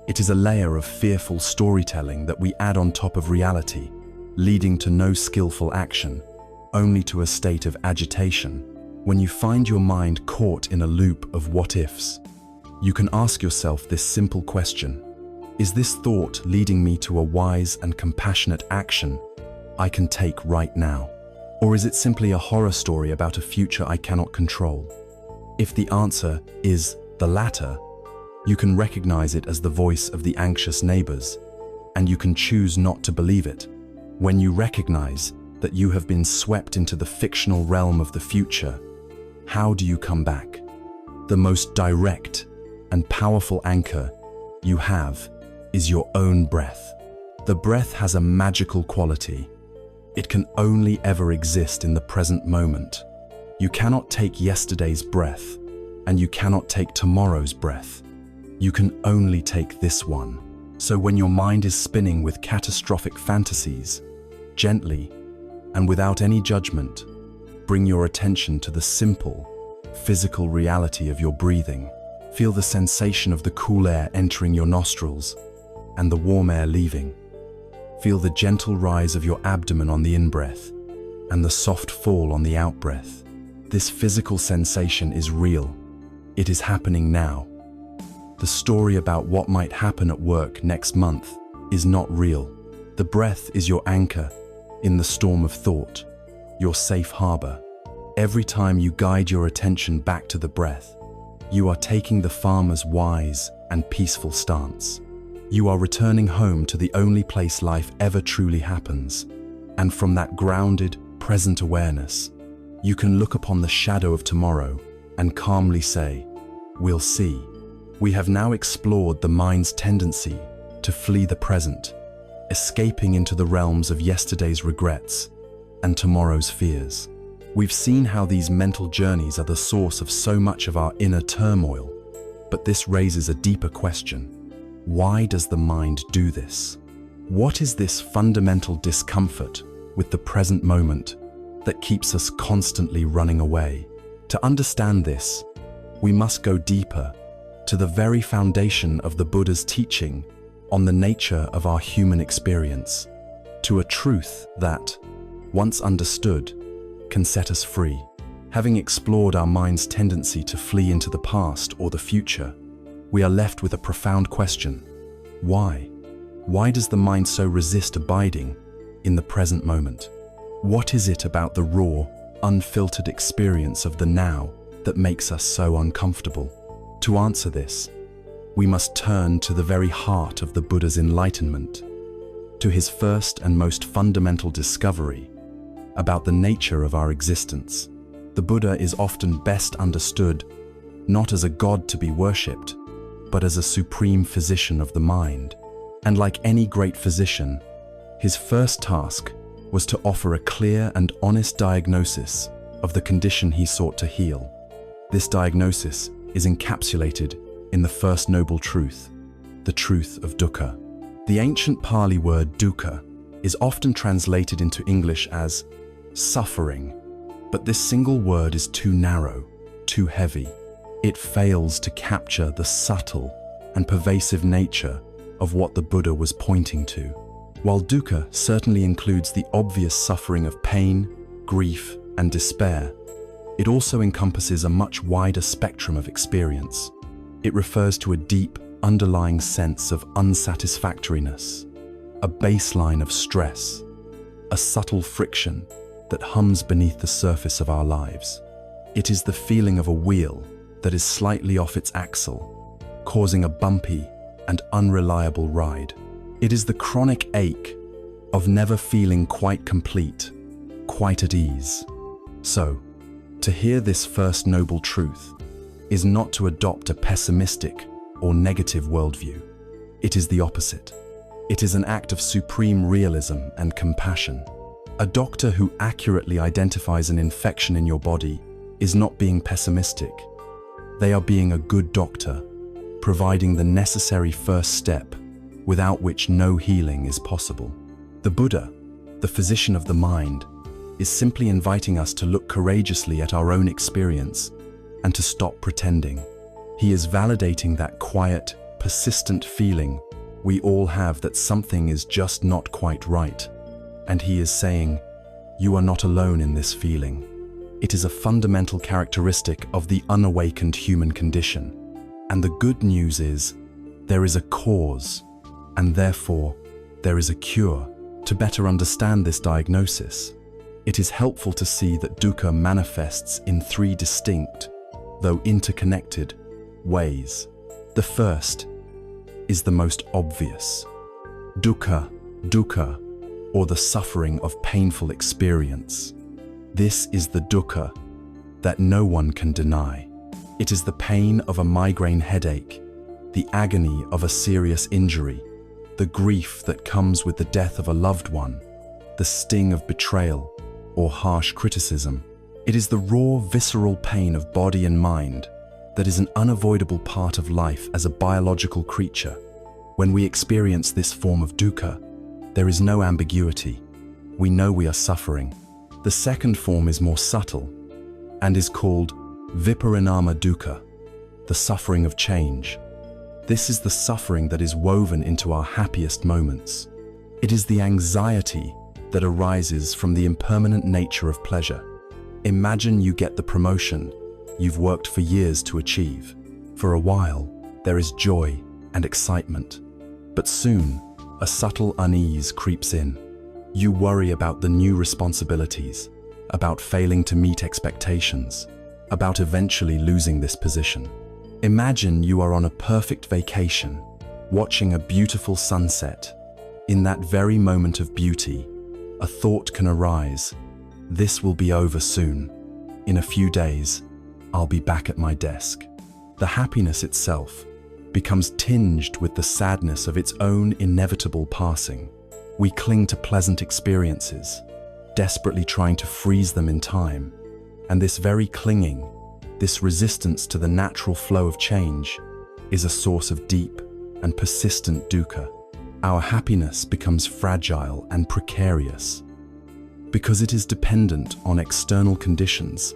It is a layer of fearful storytelling that we add on top of reality, leading to no skillful action, only to a state of agitation. When you find your mind caught in a loop of what-ifs, you can ask yourself this simple question: is this thought leading me to a wise and compassionate action I can take right now? Or is it simply a horror story about a future I cannot control? If the answer is the latter, you can recognize it as the voice of the anxious neighbors, and you can choose not to believe it. When you recognize that you have been swept into the fictional realm of the future, how do you come back? The most direct and powerful anchor you have is your own breath. The breath has a magical quality. It can only ever exist in the present moment. You cannot take yesterday's breath, and you cannot take tomorrow's breath. You can only take this one. So when your mind is spinning with catastrophic fantasies, gently and without any judgment, bring your attention to the simple, physical reality of your breathing. Feel the sensation of the cool air entering your nostrils and the warm air leaving. Feel the gentle rise of your abdomen on the in-breath and the soft fall on the out-breath. This physical sensation is real. It is happening now. The story about what might happen at work next month is not real. The breath is your anchor in the storm of thought, your safe harbor. Every time you guide your attention back to the breath, you are taking the farmer's wise and peaceful stance. You are returning home to the only place life ever truly happens. And from that grounded, present awareness, you can look upon the shadow of tomorrow and calmly say, "We'll see." We have now explored the mind's tendency to flee the present, escaping into the realms of yesterday's regrets and tomorrow's fears. We've seen how these mental journeys are the source of so much of our inner turmoil, but this raises a deeper question. Why does the mind do this? What is this fundamental discomfort with the present moment that keeps us constantly running away? To understand this, we must go deeper to the very foundation of the Buddha's teaching on the nature of our human experience, to a truth that, once understood, can set us free. Having explored our mind's tendency to flee into the past or the future, we are left with a profound question. Why? Why does the mind so resist abiding in the present moment? What is it about the raw, unfiltered experience of the now that makes us so uncomfortable? To answer this, we must turn to the very heart of the Buddha's enlightenment, to his first and most fundamental discovery about the nature of our existence. The Buddha is often best understood not as a god to be worshipped, but as a supreme physician of the mind. And like any great physician, his first task was to offer a clear and honest diagnosis of the condition he sought to heal. This diagnosis is encapsulated in the first noble truth, the truth of dukkha. The ancient Pali word dukkha is often translated into English as suffering, but this single word is too narrow, too heavy. It fails to capture the subtle and pervasive nature of what the Buddha was pointing to. While dukkha certainly includes the obvious suffering of pain, grief, and despair, it also encompasses a much wider spectrum of experience. It refers to a deep, underlying sense of unsatisfactoriness, a baseline of stress, a subtle friction that hums beneath the surface of our lives. It is the feeling of a wheel that is slightly off its axle, causing a bumpy and unreliable ride. It is the chronic ache of never feeling quite complete, quite at ease. So, to hear this first noble truth is not to adopt a pessimistic or negative worldview. It is the opposite. It is an act of supreme realism and compassion. A doctor who accurately identifies an infection in your body is not being pessimistic. They are being a good doctor, providing the necessary first step without which no healing is possible. The Buddha, the physician of the mind, is simply inviting us to look courageously at our own experience and to stop pretending. He is validating that quiet, persistent feeling we all have that something is just not quite right. And he is saying, you are not alone in this feeling. It is a fundamental characteristic of the unawakened human condition. And the good news is, there is a cause, and therefore, there is a cure. To better understand this diagnosis, it is helpful to see that dukkha manifests in three distinct, though interconnected, ways. The first is the most obvious. Dukkha, or the suffering of painful experience. This is the dukkha that no one can deny. It is the pain of a migraine headache, the agony of a serious injury, the grief that comes with the death of a loved one, the sting of betrayal or harsh criticism. It is the raw, visceral pain of body and mind that is an unavoidable part of life as a biological creature. When we experience this form of dukkha, there is no ambiguity. We know we are suffering. The second form is more subtle and is called viparinama dukkha, the suffering of change. This is the suffering that is woven into our happiest moments. It is the anxiety that arises from the impermanent nature of pleasure. Imagine you get the promotion you've worked for years to achieve. For a while, there is joy and excitement. But soon, a subtle unease creeps in. You worry about the new responsibilities, about failing to meet expectations, about eventually losing this position. Imagine you are on a perfect vacation, watching a beautiful sunset. In that very moment of beauty, a thought can arise. This will be over soon. In a few days, I'll be back at my desk. The happiness itself becomes tinged with the sadness of its own inevitable passing. We cling to pleasant experiences, desperately trying to freeze them in time. And this very clinging, this resistance to the natural flow of change, is a source of deep and persistent dukkha. Our happiness becomes fragile and precarious because it is dependent on external conditions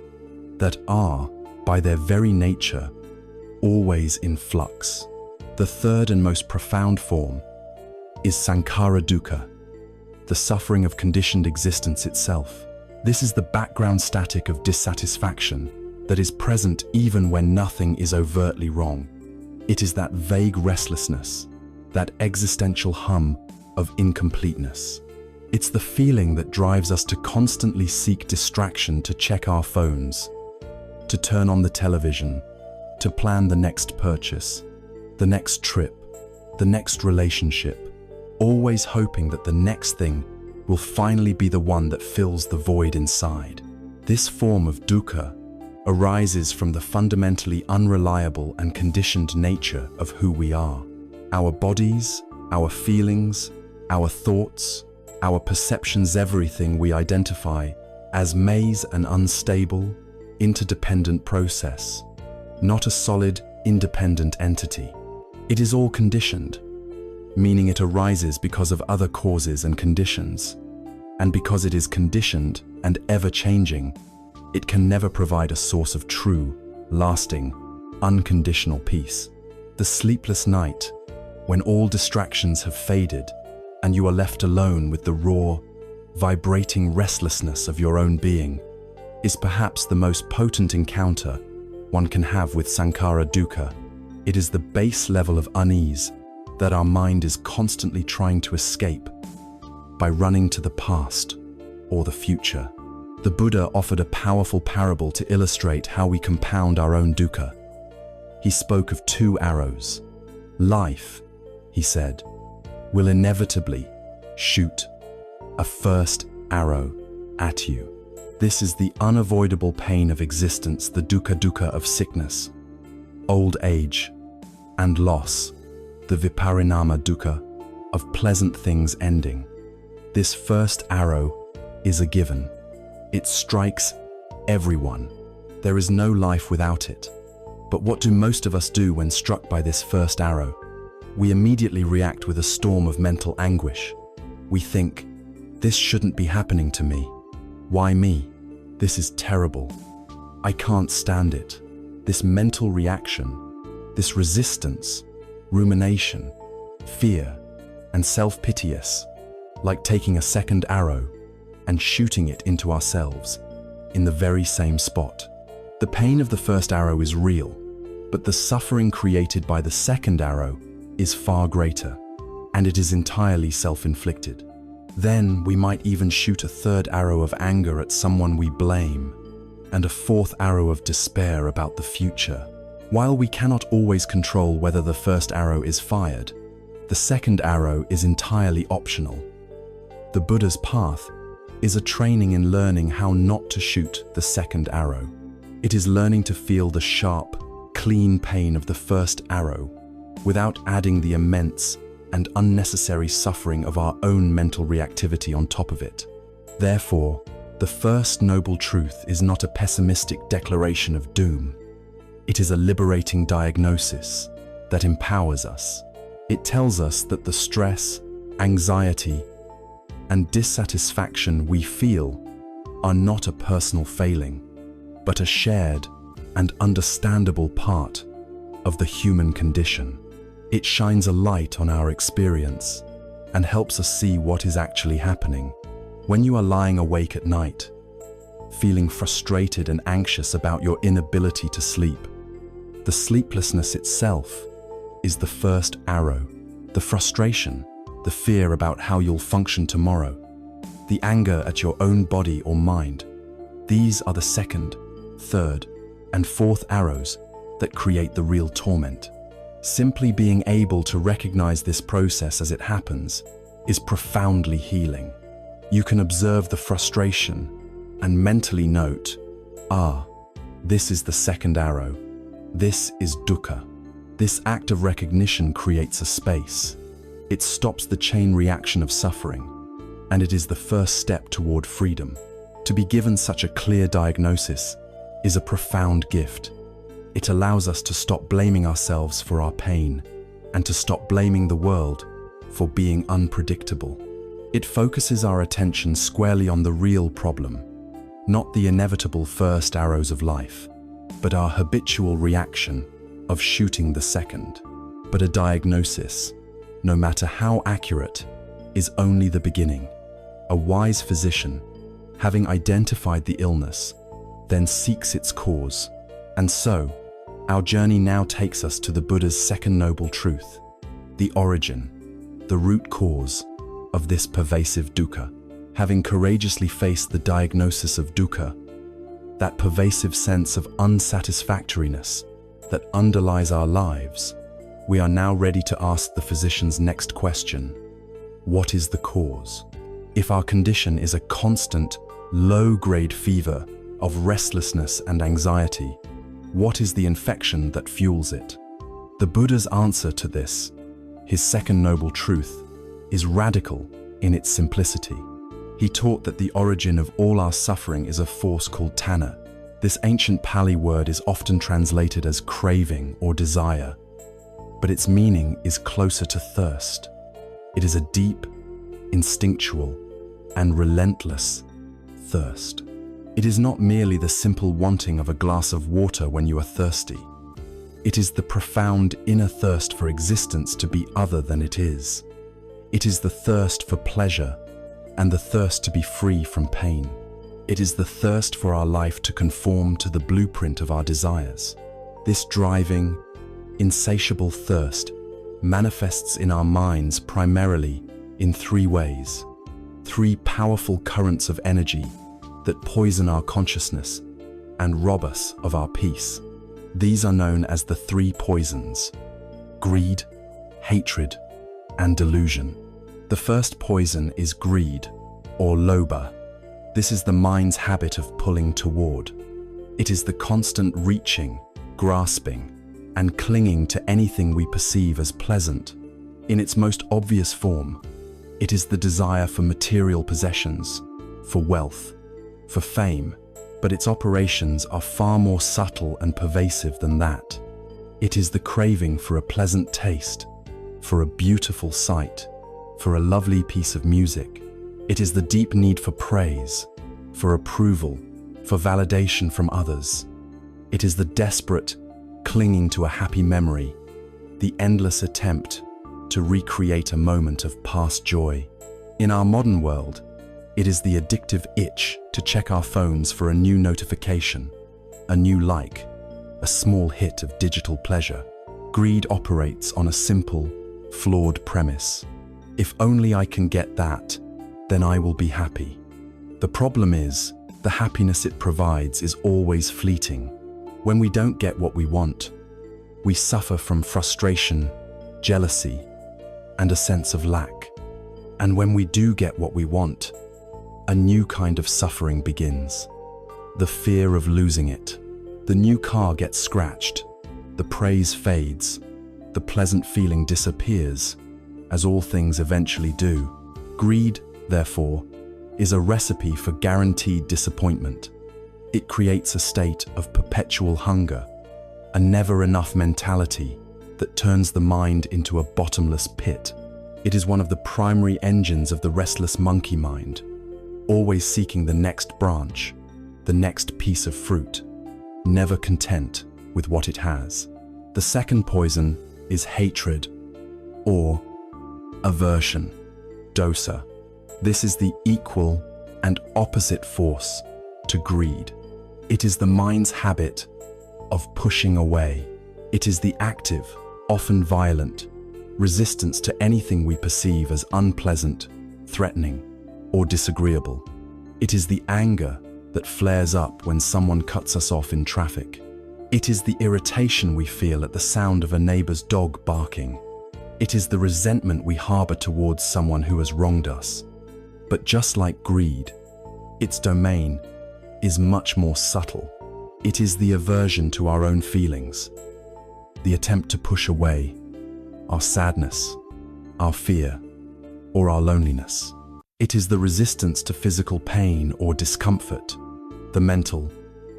that are, by their very nature, always in flux. The third and most profound form is sankhara dukkha, the suffering of conditioned existence itself. This is the background static of dissatisfaction that is present even when nothing is overtly wrong. It is that vague restlessness, that existential hum of incompleteness. It's the feeling that drives us to constantly seek distraction, to check our phones, to turn on the television, to plan the next purchase, the next trip, the next relationship, always hoping that the next thing will finally be the one that fills the void inside. This form of dukkha arises from the fundamentally unreliable and conditioned nature of who we are. Our bodies, our feelings, our thoughts, our perceptions, everything we identify as maze and unstable, interdependent process, not a solid, independent entity. It is all conditioned, meaning it arises because of other causes and conditions. And because it is conditioned and ever-changing, it can never provide a source of true, lasting, unconditional peace. The sleepless night, when all distractions have faded and you are left alone with the raw, vibrating restlessness of your own being, is perhaps the most potent encounter one can have with sankhara dukkha. It is the base level of unease that our mind is constantly trying to escape by running to the past or the future. The Buddha offered a powerful parable to illustrate how we compound our own dukkha. He spoke of two arrows. Life, he said, will inevitably shoot a first arrow at you. This is the unavoidable pain of existence, the dukkha of sickness, old age, and loss, the viparinama dukkha of pleasant things ending. This first arrow is a given. It strikes everyone. There is no life without it. But what do most of us do when struck by this first arrow? We immediately react with a storm of mental anguish. We think, this shouldn't be happening to me. Why me? This is terrible. I can't stand it. This mental reaction, this resistance, rumination, fear, and self-pity is like taking a second arrow and shooting it into ourselves in the very same spot. The pain of the first arrow is real, but the suffering created by the second arrow is far greater, and it is entirely self-inflicted. Then we might even shoot a third arrow of anger at someone we blame, and a fourth arrow of despair about the future. While we cannot always control whether the first arrow is fired, the second arrow is entirely optional. The Buddha's path is a training in learning how not to shoot the second arrow. It is learning to feel the sharp, clean pain of the first arrow without adding the immense and unnecessary suffering of our own mental reactivity on top of it. Therefore, the first noble truth is not a pessimistic declaration of doom. It is a liberating diagnosis that empowers us. It tells us that the stress, anxiety, and dissatisfaction we feel are not a personal failing, but a shared and understandable part of the human condition. It shines a light on our experience and helps us see what is actually happening. When you are lying awake at night, feeling frustrated and anxious about your inability to sleep, the sleeplessness itself is the first arrow. The frustration, the fear about how you'll function tomorrow, the anger at your own body or mind, these are the second, third, and fourth arrows that create the real torment. Simply being able to recognize this process as it happens is profoundly healing. You can observe the frustration and mentally note, this is the second arrow. This is dukkha. This act of recognition creates a space. It stops the chain reaction of suffering, and it is the first step toward freedom. To be given such a clear diagnosis is a profound gift. It allows us to stop blaming ourselves for our pain and to stop blaming the world for being unpredictable. It focuses our attention squarely on the real problem, not the inevitable first arrows of life, but our habitual reaction of shooting the second. But a diagnosis, no matter how accurate, is only the beginning. A wise physician, having identified the illness, then seeks its cause. And so, our journey now takes us to the Buddha's second noble truth, the origin, the root cause of this pervasive dukkha. Having courageously faced the diagnosis of dukkha, that pervasive sense of unsatisfactoriness that underlies our lives, we are now ready to ask the physician's next question: what is the cause? If our condition is a constant, low-grade fever of restlessness and anxiety, what is the infection that fuels it? The Buddha's answer to this, his second noble truth, is radical in its simplicity. He taught that the origin of all our suffering is a force called tanha. This ancient Pali word is often translated as craving or desire, but its meaning is closer to thirst. It is a deep, instinctual, and relentless thirst. It is not merely the simple wanting of a glass of water when you are thirsty. It is the profound inner thirst for existence to be other than it is. It is the thirst for pleasure and the thirst to be free from pain. It is the thirst for our life to conform to the blueprint of our desires. This driving, insatiable thirst manifests in our minds primarily in three ways. Three powerful currents of energy that poison our consciousness and rob us of our peace. These are known as the three poisons: greed, hatred, and delusion. The first poison is greed, or lobha. This is the mind's habit of pulling toward. It is the constant reaching, grasping, and clinging to anything we perceive as pleasant. In its most obvious form, it is the desire for material possessions, for wealth, for fame, but its operations are far more subtle and pervasive than that. It is the craving for a pleasant taste, for a beautiful sight, for a lovely piece of music. It is the deep need for praise, for approval, for validation from others. It is the desperate clinging to a happy memory, the endless attempt to recreate a moment of past joy. In our modern world, it is the addictive itch to check our phones for a new notification, a new like, a small hit of digital pleasure. Greed operates on a simple, flawed premise. If only I can get that, then I will be happy. The problem is, the happiness it provides is always fleeting. When we don't get what we want, we suffer from frustration, jealousy, and a sense of lack. And when we do get what we want, a new kind of suffering begins. The fear of losing it. The new car gets scratched, the praise fades, the pleasant feeling disappears, as all things eventually do. Greed, therefore, is a recipe for guaranteed disappointment. It creates a state of perpetual hunger, a never-enough mentality that turns the mind into a bottomless pit. It is one of the primary engines of the restless monkey mind, always seeking the next branch, the next piece of fruit, never content with what it has. The second poison is hatred, or aversion, dosa. This is the equal, and opposite force to greed. It is the mind's habit of pushing away. It is the active, often violent, resistance to anything we perceive as unpleasant, threatening, or disagreeable. It is the anger that flares up when someone cuts us off in traffic. It is the irritation we feel at the sound of a neighbor's dog barking. It is the resentment we harbor towards someone who has wronged us. But just like greed, its domain is much more subtle. It is the aversion to our own feelings, the attempt to push away our sadness, our fear, or our loneliness. It is the resistance to physical pain or discomfort, the mental,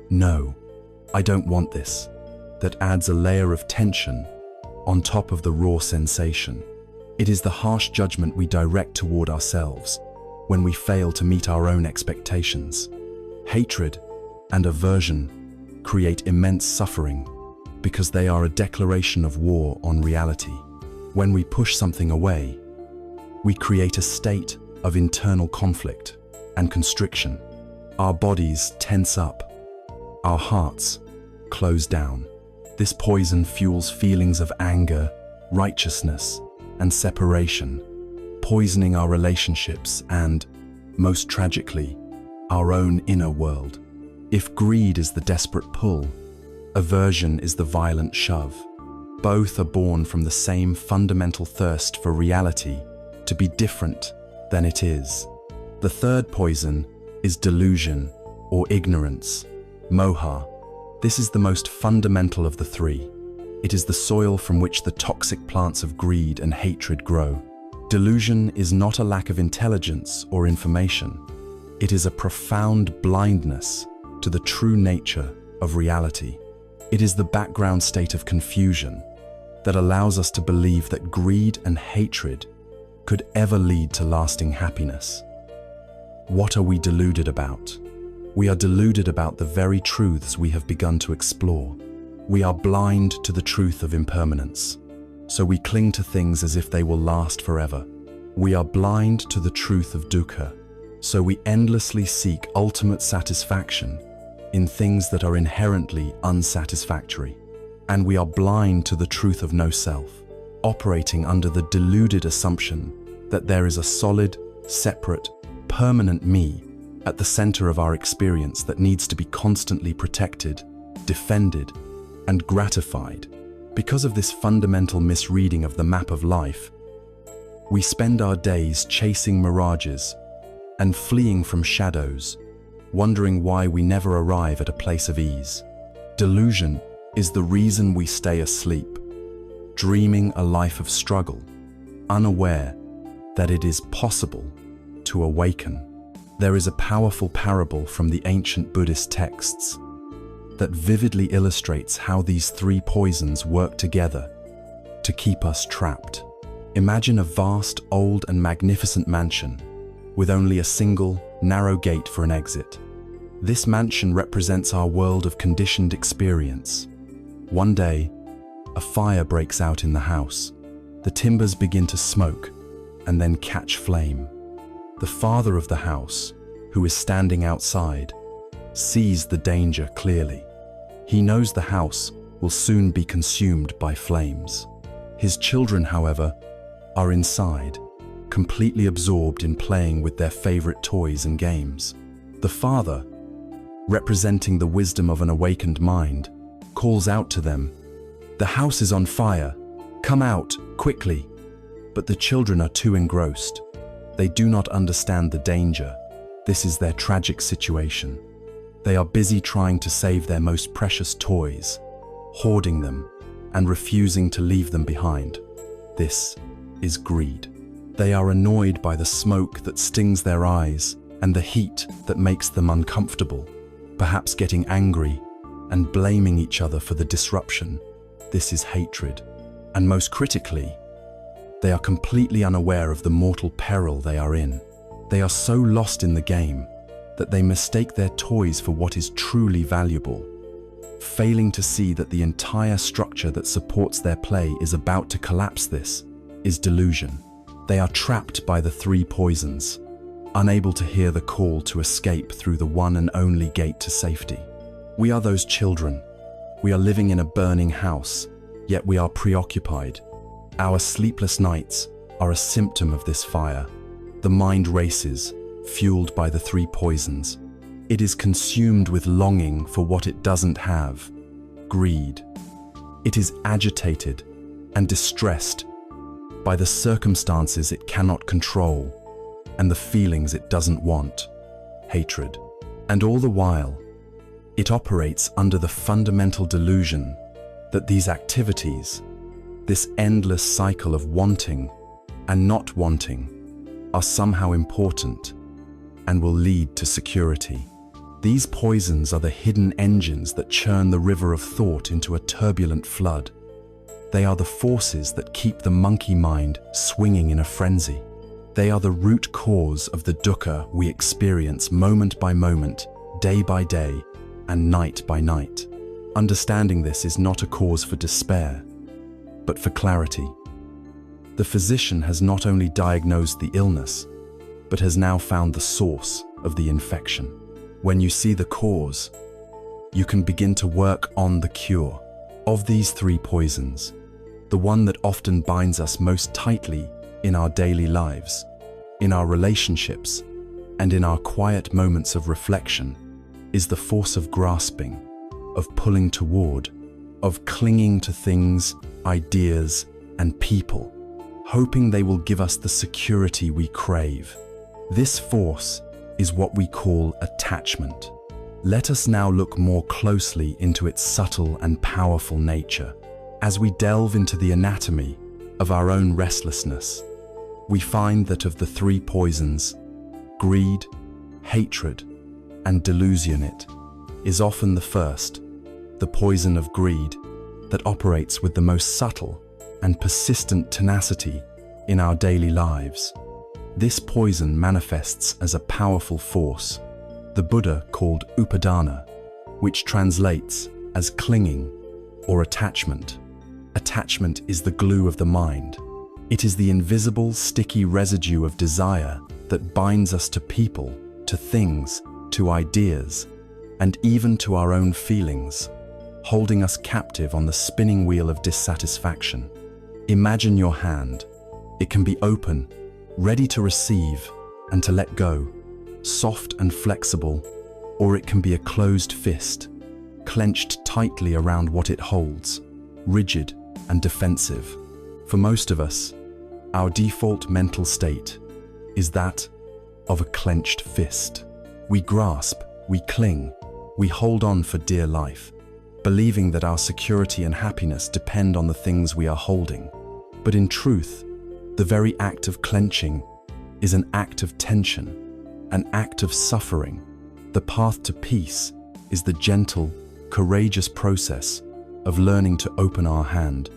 "No, I don't want this," that adds a layer of tension on top of the raw sensation. It is the harsh judgment we direct toward ourselves when we fail to meet our own expectations. Hatred and aversion create immense suffering because they are a declaration of war on reality. When we push something away, we create a state of internal conflict and constriction. Our bodies tense up, our hearts close down. This poison fuels feelings of anger, righteousness, and separation, poisoning our relationships and, most tragically, our own inner world. If greed is the desperate pull, aversion is the violent shove. Both are born from the same fundamental thirst for reality to be different than it is. The third poison is delusion or ignorance, moha. This is the most fundamental of the three. It is the soil from which the toxic plants of greed and hatred grow. Delusion is not a lack of intelligence or information. It is a profound blindness to the true nature of reality. It is the background state of confusion that allows us to believe that greed and hatred could ever lead to lasting happiness. What are we deluded about? We are deluded about the very truths we have begun to explore. We are blind to the truth of impermanence, so we cling to things as if they will last forever. We are blind to the truth of dukkha, so we endlessly seek ultimate satisfaction in things that are inherently unsatisfactory. And we are blind to the truth of no self, operating under the deluded assumption that there is a solid, separate, permanent me at the center of our experience that needs to be constantly protected, defended, and gratified. Because of this fundamental misreading of the map of life, we spend our days chasing mirages and fleeing from shadows, wondering why we never arrive at a place of ease. Delusion is the reason we stay asleep, dreaming a life of struggle, unaware that it is possible to awaken. There is a powerful parable from the ancient Buddhist texts that vividly illustrates how these three poisons work together to keep us trapped. Imagine a vast, old, and magnificent mansion with only a single, narrow gate for an exit. This mansion represents our world of conditioned experience. One day, a fire breaks out in the house. The timbers begin to smoke and then catch flame. The father of the house, who is standing outside, sees the danger clearly. He knows the house will soon be consumed by flames. His children, however, are inside, completely absorbed in playing with their favorite toys and games. The father, representing the wisdom of an awakened mind, calls out to them, "The house is on fire. Come out, quickly." But the children are too engrossed. They do not understand the danger. This is their tragic situation. They are busy trying to save their most precious toys, hoarding them, and refusing to leave them behind. This is greed. They are annoyed by the smoke that stings their eyes and the heat that makes them uncomfortable, perhaps getting angry and blaming each other for the disruption. This is hatred. And most critically, they are completely unaware of the mortal peril they are in. They are so lost in the game that they mistake their toys for what is truly valuable, failing to see that the entire structure that supports their play is about to collapse. This is delusion. They are trapped by the three poisons, unable to hear the call to escape through the one and only gate to safety. We are those children. We are living in a burning house, yet we are preoccupied. Our sleepless nights are a symptom of this fire. The mind races, fueled by the three poisons. It is consumed with longing for what it doesn't have, greed. It is agitated and distressed by the circumstances it cannot control and the feelings it doesn't want, hatred. And all the while, it operates under the fundamental delusion that these activities, this endless cycle of wanting and not wanting, are somehow important and will lead to security. These poisons are the hidden engines that churn the river of thought into a turbulent flood. They are the forces that keep the monkey mind swinging in a frenzy. They are the root cause of the dukkha we experience moment by moment, day by day, and night by night. Understanding this is not a cause for despair, but for clarity. The physician has not only diagnosed the illness, but has now found the source of the infection. When you see the cause, you can begin to work on the cure. Of these three poisons, the one that often binds us most tightly in our daily lives, in our relationships, and in our quiet moments of reflection, is the force of grasping, of pulling toward, of clinging to things, ideas, and people, hoping they will give us the security we crave. This force is what we call attachment. Let us now look more closely into its subtle and powerful nature. As we delve into the anatomy of our own restlessness, we find that of the three poisons, greed, hatred, and delusion, it is often the first, the poison of greed, that operates with the most subtle and persistent tenacity in our daily lives. This poison manifests as a powerful force the Buddha called upadana, which translates as clinging or attachment. Attachment is the glue of the mind. It is the invisible, sticky residue of desire that binds us to people, to things, to ideas, and even to our own feelings, holding us captive on the spinning wheel of dissatisfaction. Imagine your hand. It can be open, ready to receive and to let go, soft and flexible, or it can be a closed fist, clenched tightly around what it holds, rigid and defensive. For most of us, our default mental state is that of a clenched fist. We grasp, we cling, we hold on for dear life, believing that our security and happiness depend on the things we are holding. But in truth, the very act of clenching is an act of tension, an act of suffering. The path to peace is the gentle, courageous process of learning to open our hand.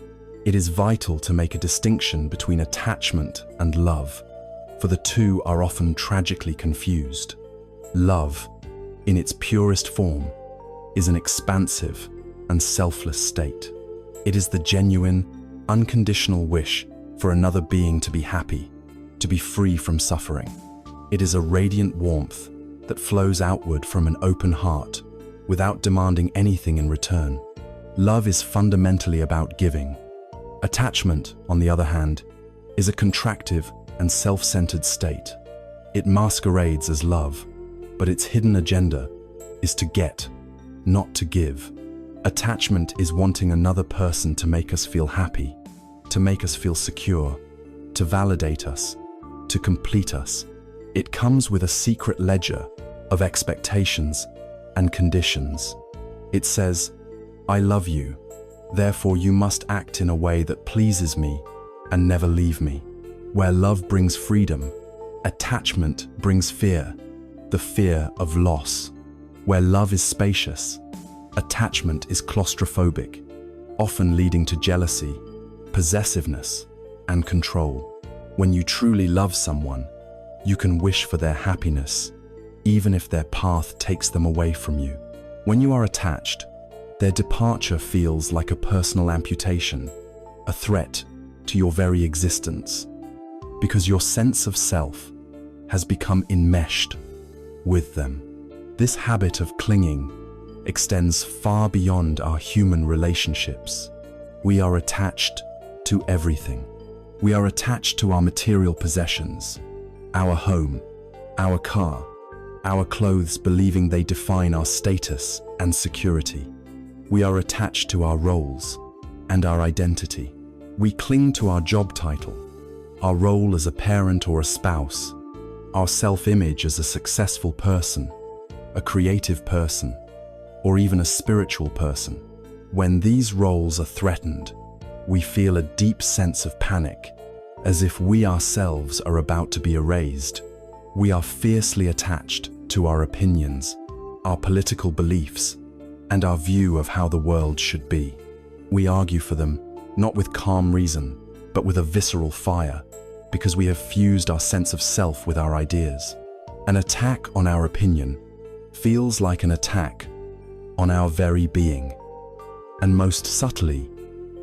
It is vital to make a distinction between attachment and love, for the two are often tragically confused. Love, in its purest form, is an expansive and selfless state. It is the genuine, unconditional wish for another being to be happy, to be free from suffering. It is a radiant warmth that flows outward from an open heart without demanding anything in return. Love is fundamentally about giving. Attachment, on the other hand, is a contractive and self-centered state. It masquerades as love, but its hidden agenda is to get, not to give. Attachment is wanting another person to make us feel happy, to make us feel secure, to validate us, to complete us. It comes with a secret ledger of expectations and conditions. It says, "I love you, therefore you must act in a way that pleases me and never leave me." Where love brings freedom, attachment brings fear, the fear of loss. Where love is spacious, attachment is claustrophobic, often leading to jealousy, possessiveness, and control. When you truly love someone, you can wish for their happiness, even if their path takes them away from you. When you are attached, their departure feels like a personal amputation, a threat to your very existence, because your sense of self has become enmeshed with them. This habit of clinging extends far beyond our human relationships. We are attached to everything. We are attached to our material possessions, our home, our car, our clothes, believing they define our status and security. We are attached to our roles and our identity. We cling to our job title, our role as a parent or a spouse, our self-image as a successful person, a creative person, or even a spiritual person. When these roles are threatened, we feel a deep sense of panic, as if we ourselves are about to be erased. We are fiercely attached to our opinions, our political beliefs, and our view of how the world should be. We argue for them, not with calm reason, but with a visceral fire, because we have fused our sense of self with our ideas. An attack on our opinion feels like an attack on our very being. And most subtly,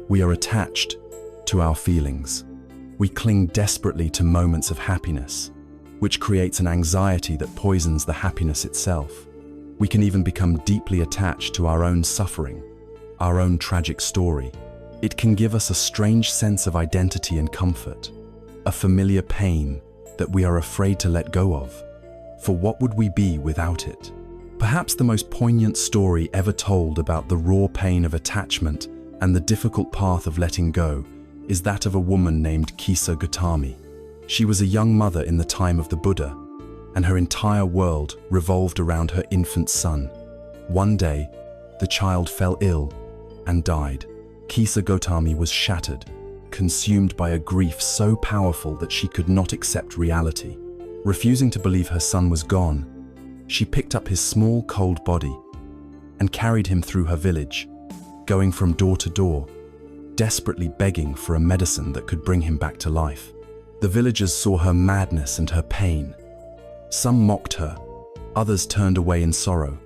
we are attached to our feelings. We cling desperately to moments of happiness, which creates an anxiety that poisons the happiness itself. We can even become deeply attached to our own suffering, our own tragic story. It can give us a strange sense of identity and comfort, a familiar pain that we are afraid to let go of. For what would we be without it? Perhaps the most poignant story ever told about the raw pain of attachment and the difficult path of letting go is that of a woman named Kisa Gautami. She was a young mother in the time of the Buddha, and her entire world revolved around her infant son. One day, the child fell ill and died. Kisa Gautami was shattered, consumed by a grief so powerful that she could not accept reality. Refusing to believe her son was gone, she picked up his small, cold body and carried him through her village, going from door to door, desperately begging for a medicine that could bring him back to life. The villagers saw her madness and her pain. Some mocked her, others turned away in sorrow,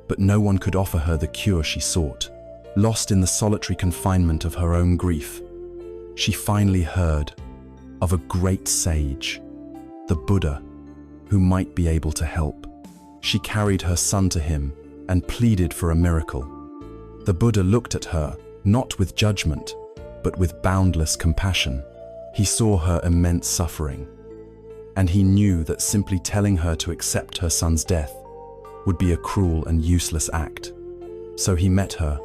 but no one could offer her the cure she sought. Lost in the solitary confinement of her own grief, she finally heard of a great sage, the Buddha, who might be able to help. She carried her son to him and pleaded for a miracle. The Buddha looked at her, not with judgment, but with boundless compassion. He saw her immense suffering, and he knew that simply telling her to accept her son's death would be a cruel and useless act. So he met her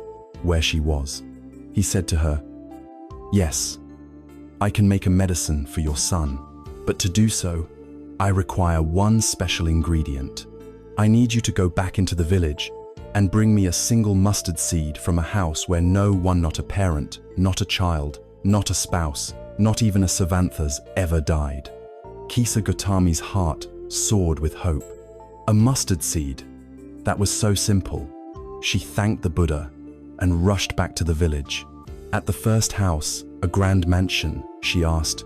where she was. He said to her, "Yes, I can make a medicine for your son, but to do so, I require one special ingredient. I need you to go back into the village and bring me a single mustard seed from a house where no one, not a parent, not a child, not a spouse, not even a Savantha's, ever died." Kisa Gautami's heart soared with hope. A mustard seed. That was so simple. She thanked the Buddha and rushed back to the village. At the first house, a grand mansion, she asked,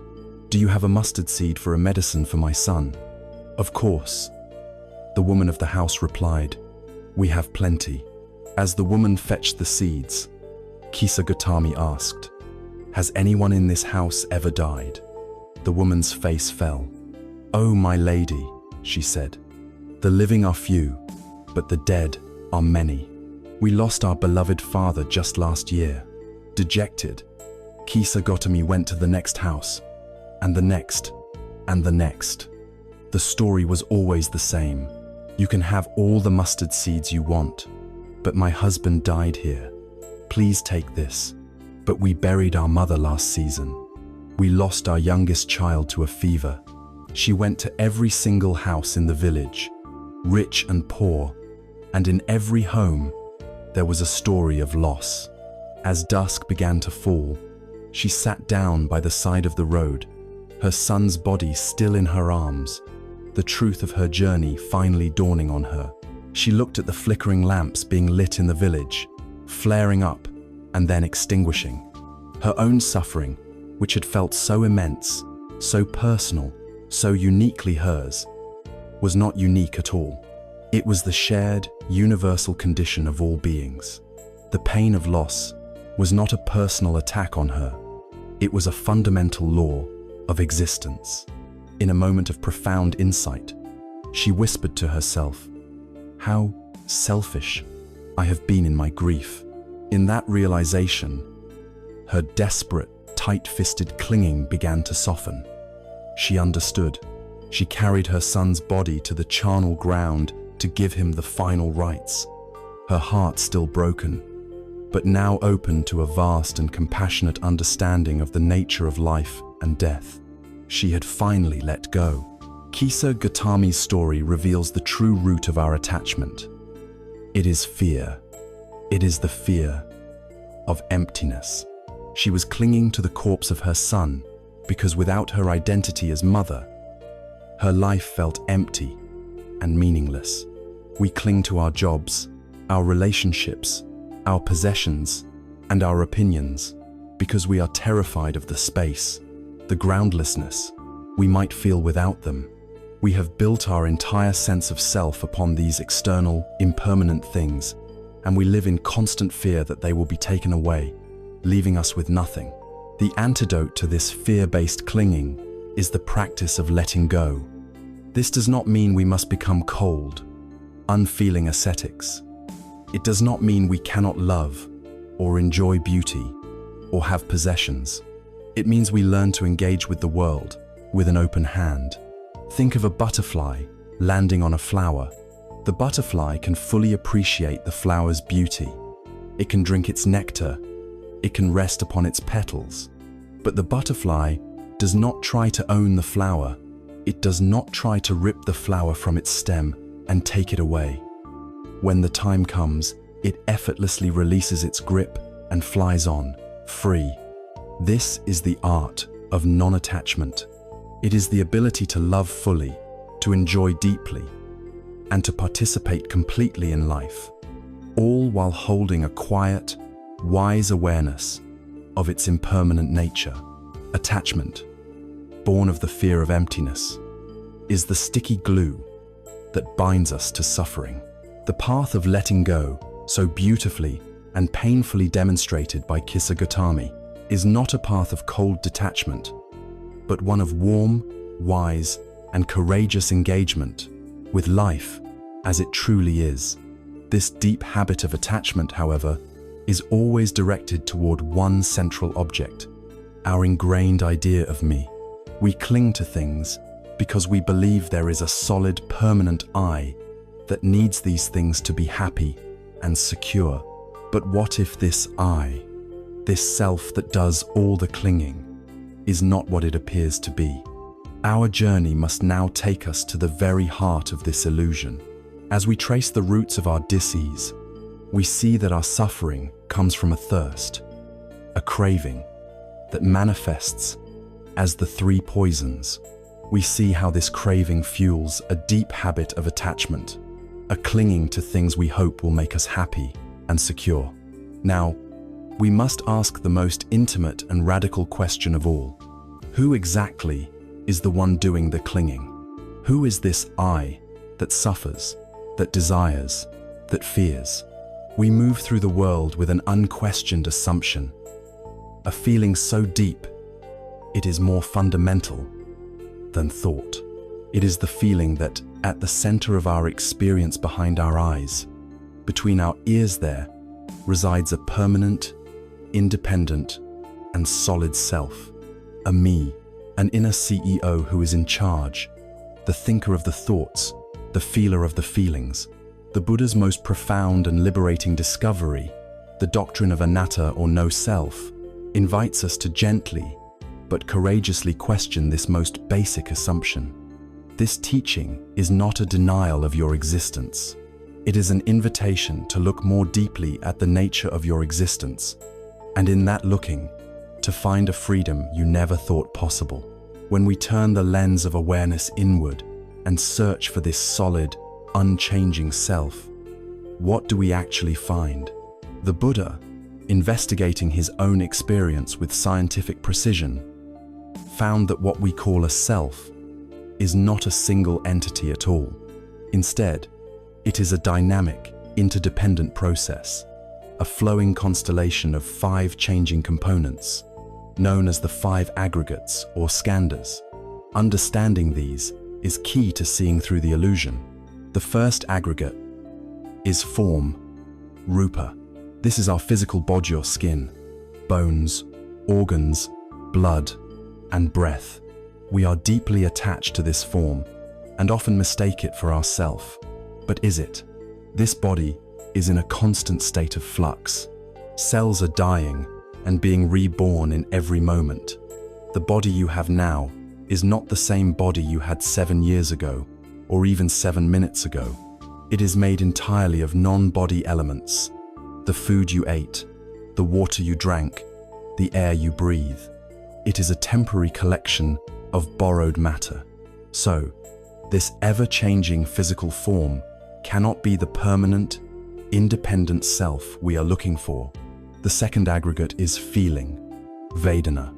"Do you have a mustard seed for a medicine for my son?" "Of course," the woman of the house replied, "We have plenty." As the woman fetched the seeds, Kisa Gautami asked, "Has anyone in this house ever died?" The woman's face fell. "Oh, my lady," she said, "the living are few, but the dead are many. We lost our beloved father just last year." Dejected, Kisa Gautami went to the next house, and the next, and the next. The story was always the same. "You can have all the mustard seeds you want, but my husband died here. Please take this. But we buried our mother last season. We lost our youngest child to a fever." She went to every single house in the village, rich and poor, and in every home, there was a story of loss. As dusk began to fall, she sat down by the side of the road, her son's body still in her arms, the truth of her journey finally dawning on her. She looked at the flickering lamps being lit in the village, flaring up and then extinguishing. Her own suffering, which had felt so immense, so personal, so uniquely hers, was not unique at all. It was the shared, universal condition of all beings. The pain of loss was not a personal attack on her. It was a fundamental law of existence. In a moment of profound insight, she whispered to herself, "How selfish I have been in my grief." In that realization, her desperate, tight-fisted clinging began to soften. She understood. She carried her son's body to the charnel ground to give him the final rites. Her heart still broken, but now open to a vast and compassionate understanding of the nature of life and death. She had finally let go. Kisa Gautami's story reveals the true root of our attachment. It is fear. It is the fear of emptiness. She was clinging to the corpse of her son because without her identity as mother, her life felt empty and meaningless. We cling to our jobs, our relationships, our possessions, and our opinions because we are terrified of the space, the groundlessness we might feel without them. We have built our entire sense of self upon these external, impermanent things, and we live in constant fear that they will be taken away, leaving us with nothing. The antidote to this fear-based clinging is the practice of letting go. This does not mean we must become cold, unfeeling ascetics. It does not mean we cannot love or enjoy beauty or have possessions. It means we learn to engage with the world with an open hand. Think of a butterfly landing on a flower. The butterfly can fully appreciate the flower's beauty. It can drink its nectar. It can rest upon its petals. But the butterfly does not try to own the flower. It does not try to rip the flower from its stem and take it away. When the time comes, it effortlessly releases its grip and flies on, free. This is the art of non-attachment. It is the ability to love fully, to enjoy deeply, and to participate completely in life, all while holding a quiet, wise awareness of its impermanent nature. Attachment, born of the fear of emptiness, is the sticky glue that binds us to suffering. The path of letting go, so beautifully and painfully demonstrated by Kisa Gautami, is not a path of cold detachment, but one of warm, wise, and courageous engagement with life as it truly is. This deep habit of attachment, however, is always directed toward one central object, our ingrained idea of me. We cling to things because we believe there is a solid, permanent I that needs these things to be happy and secure. But what if this I, this self that does all the clinging, is not what it appears to be? Our journey must now take us to the very heart of this illusion. As we trace the roots of our dis-ease, we see that our suffering comes from a thirst, a craving that manifests as the three poisons. We see how this craving fuels a deep habit of attachment, a clinging to things we hope will make us happy and secure. Now, we must ask the most intimate and radical question of all. Who exactly is the one doing the clinging? Who is this I that suffers, that desires, that fears? We move through the world with an unquestioned assumption, a feeling so deep, it is more fundamental than thought. It is the feeling that at the center of our experience, behind our eyes, between our ears there, resides a permanent, independent, and solid self, a me, an inner CEO who is in charge, the thinker of the thoughts, the feeler of the feelings. The Buddha's most profound and liberating discovery, the doctrine of anatta or no self, invites us to gently but courageously question this most basic assumption. This teaching is not a denial of your existence. It is an invitation to look more deeply at the nature of your existence, and in that looking, to find a freedom you never thought possible. When we turn the lens of awareness inward and search for this solid, unchanging self, what do we actually find? The Buddha, investigating his own experience with scientific precision, found that what we call a self is not a single entity at all. Instead, it is a dynamic, interdependent process, a flowing constellation of 5 changing components, known as the 5 aggregates or skandhas. Understanding these is key to seeing through the illusion. The first aggregate is form, rupa. This is our physical body or skin, bones, organs, blood, and breath. We are deeply attached to this form and often mistake it for ourself. But is it? This body is in a constant state of flux. Cells are dying and being reborn in every moment. The body you have now is not the same body you had 7 years ago, or even 7 minutes ago. It is made entirely of non-body elements: the food you ate, the water you drank, the air you breathe. It is a temporary collection of borrowed matter. So, this ever-changing physical form cannot be the permanent, independent self we are looking for. The second aggregate is feeling, Vedana.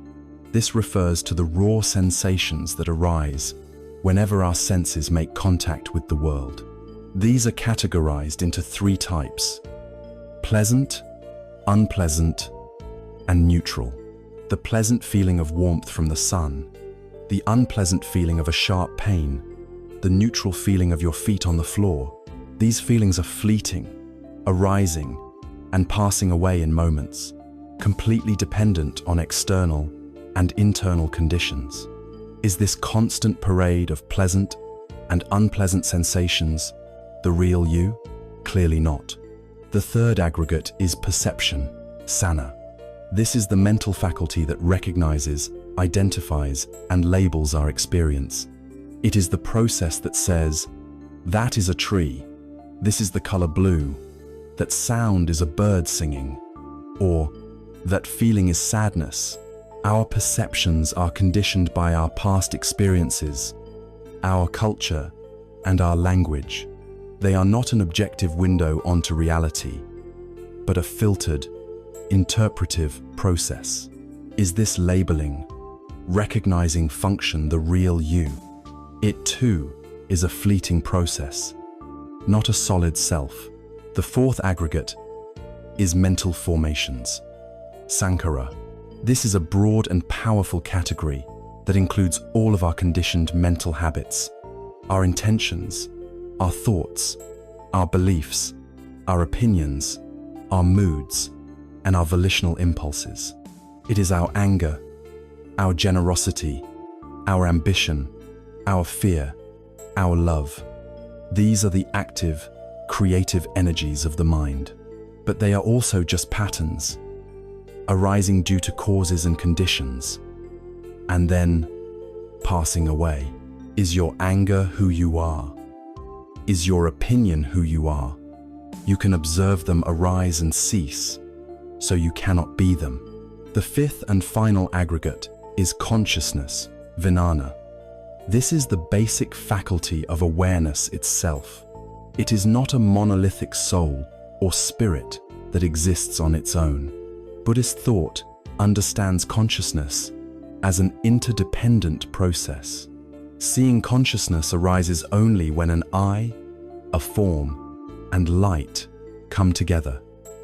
This refers to the raw sensations that arise whenever our senses make contact with the world. These are categorized into 3 types: pleasant, unpleasant, and neutral. The pleasant feeling of warmth from the sun, the unpleasant feeling of a sharp pain, the neutral feeling of your feet on the floor. These feelings are fleeting, arising, and passing away in moments, completely dependent on external and internal conditions. Is this constant parade of pleasant and unpleasant sensations the real you? Clearly not. The third aggregate is perception, sana. This is the mental faculty that recognizes, identifies, and labels our experience. It is the process that says, that is a tree, this is the color blue, that sound is a bird singing, or that feeling is sadness. Our perceptions are conditioned by our past experiences, our culture, and our language. They are not an objective window onto reality, but a filtered, interpretive process. Is this labeling, recognizing function the real you? It too is a fleeting process, not a solid self. The fourth aggregate is mental formations, sankhara. This is a broad and powerful category that includes all of our conditioned mental habits, our intentions, our thoughts, our beliefs, our opinions, our moods, and our volitional impulses. It is our anger, our generosity, our ambition, our fear, our love. These are the active, creative energies of the mind. But they are also just patterns, arising due to causes and conditions, and then passing away. Is your anger who you are? Is your opinion who you are? You can observe them arise and cease, so you cannot be them. The fifth and final aggregate is consciousness, vijnana. This is the basic faculty of awareness itself. It is not a monolithic soul or spirit that exists on its own. Buddhist thought understands consciousness as an interdependent process. Seeing consciousness arises only when an I, a form, and light come together.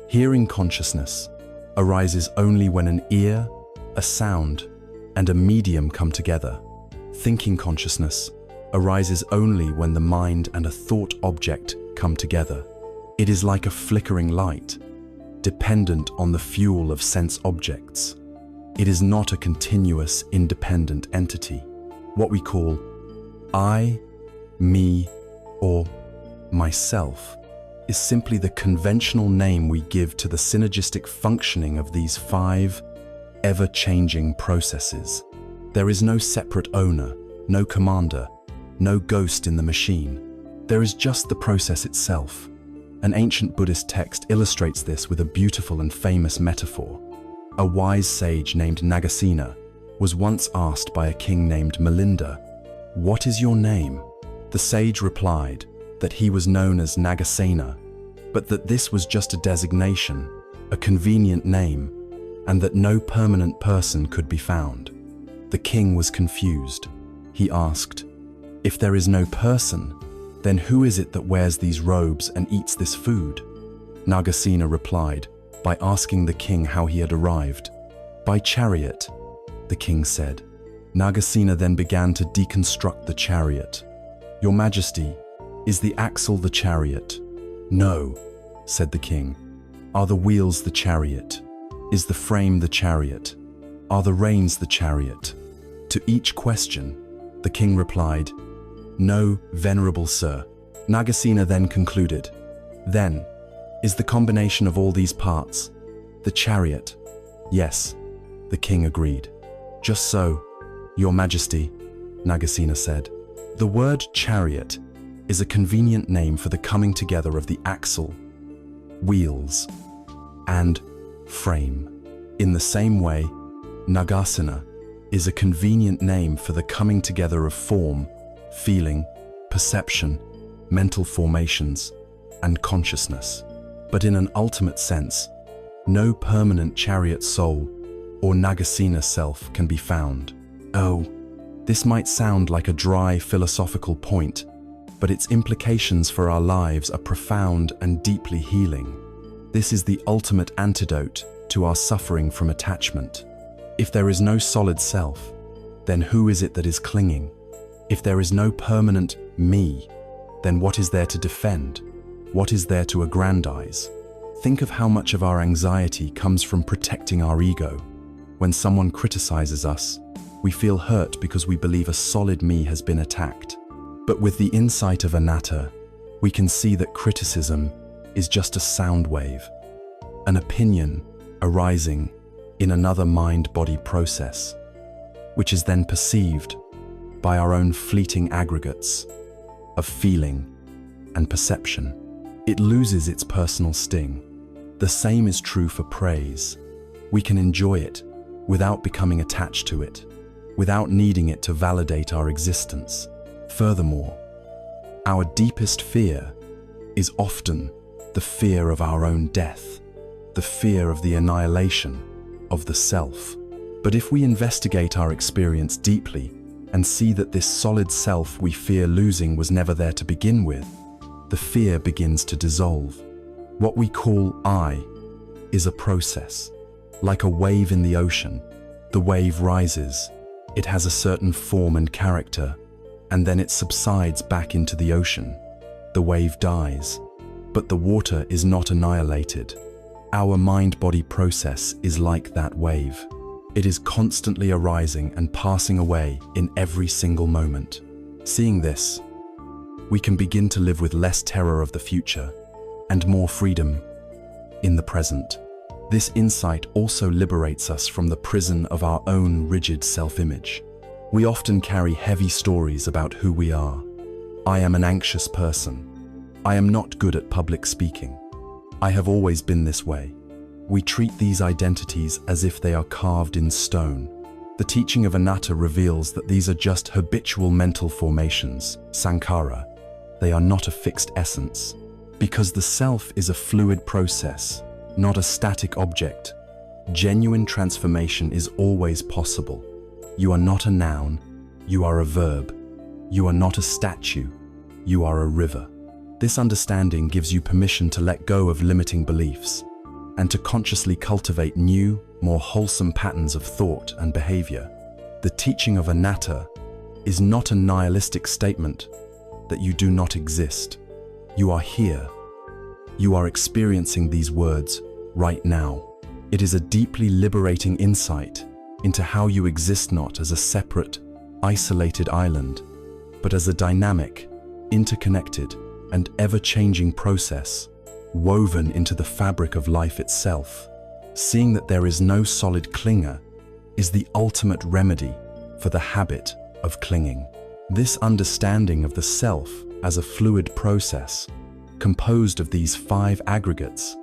Hearing consciousness arises only when an ear, a sound, and a medium come together. Thinking consciousness arises only when the mind and a thought object come together. It is like a flickering light, dependent on the fuel of sense objects. It is not a continuous, independent entity. What we call I, me, or myself is simply the conventional name we give to the synergistic functioning of these 5 ever-changing processes. There is no separate owner, no commander, no ghost in the machine. There is just the process itself. An ancient Buddhist text illustrates this with a beautiful and famous metaphor. A wise sage named Nagasena was once asked by a king named Milinda, "What is your name?" The sage replied that he was known as Nagasena, but that this was just a designation, a convenient name, and that no permanent person could be found. The king was confused. He asked, "If there is no person, then who is it that wears these robes and eats this food?" Nagasena replied by asking the king how he had arrived. "By chariot," the king said. Nagasena then began to deconstruct the chariot. "Your Majesty, is the axle the chariot?" "No," said the king. "Are the wheels the chariot? Is the frame the chariot? Are the reins the chariot?" To each question, the king replied, "No, venerable sir." Nagasena then concluded, "Then, is the combination of all these parts the chariot?" "Yes," the king agreed. "Just so, Your Majesty," Nagasena said. The word chariot is a convenient name for the coming together of the axle, wheels, and frame. In the same way, Nagasena is a convenient name for the coming together of form, feeling, perception, mental formations, and consciousness. But in an ultimate sense, no permanent chariot soul or Nagasena self can be found. Oh, this might sound like a dry philosophical point, but its implications for our lives are profound and deeply healing. This is the ultimate antidote to our suffering from attachment. If there is no solid self, then who is it that is clinging? If there is no permanent me, then what is there to defend? What is there to aggrandize? Think of how much of our anxiety comes from protecting our ego. When someone criticizes us, we feel hurt because we believe a solid me has been attacked. But with the insight of anatta, we can see that criticism is just a sound wave, an opinion arising in another mind-body process, which is then perceived by our own fleeting aggregates of feeling and perception. It loses its personal sting. The same is true for praise. We can enjoy it without becoming attached to it, without needing it to validate our existence. Furthermore, our deepest fear is often the fear of our own death, the fear of the annihilation of the self. But if we investigate our experience deeply and see that this solid self we fear losing was never there to begin with, the fear begins to dissolve. What we call I is a process. Like a wave in the ocean, the wave rises, it has a certain form and character, and then it subsides back into the ocean. The wave dies, but the water is not annihilated. Our mind-body process is like that wave. It is constantly arising and passing away in every single moment. Seeing this, we can begin to live with less terror of the future and more freedom in the present. This insight also liberates us from the prison of our own rigid self-image. We often carry heavy stories about who we are. I am an anxious person. I am not good at public speaking. I have always been this way. We treat these identities as if they are carved in stone. The teaching of anatta reveals that these are just habitual mental formations, sankhara. They are not a fixed essence. Because the self is a fluid process, not a static object, genuine transformation is always possible. You are not a noun, you are a verb. You are not a statue, you are a river. This understanding gives you permission to let go of limiting beliefs and to consciously cultivate new, more wholesome patterns of thought and behavior. The teaching of anatta is not a nihilistic statement that you do not exist. You are here. You are experiencing these words right now. It is a deeply liberating insight into how you exist not as a separate, isolated island, but as a dynamic, interconnected, and ever-changing process woven into the fabric of life itself. Seeing that there is no solid clinger is the ultimate remedy for the habit of clinging. This understanding of the self as a fluid process composed of these 5 aggregates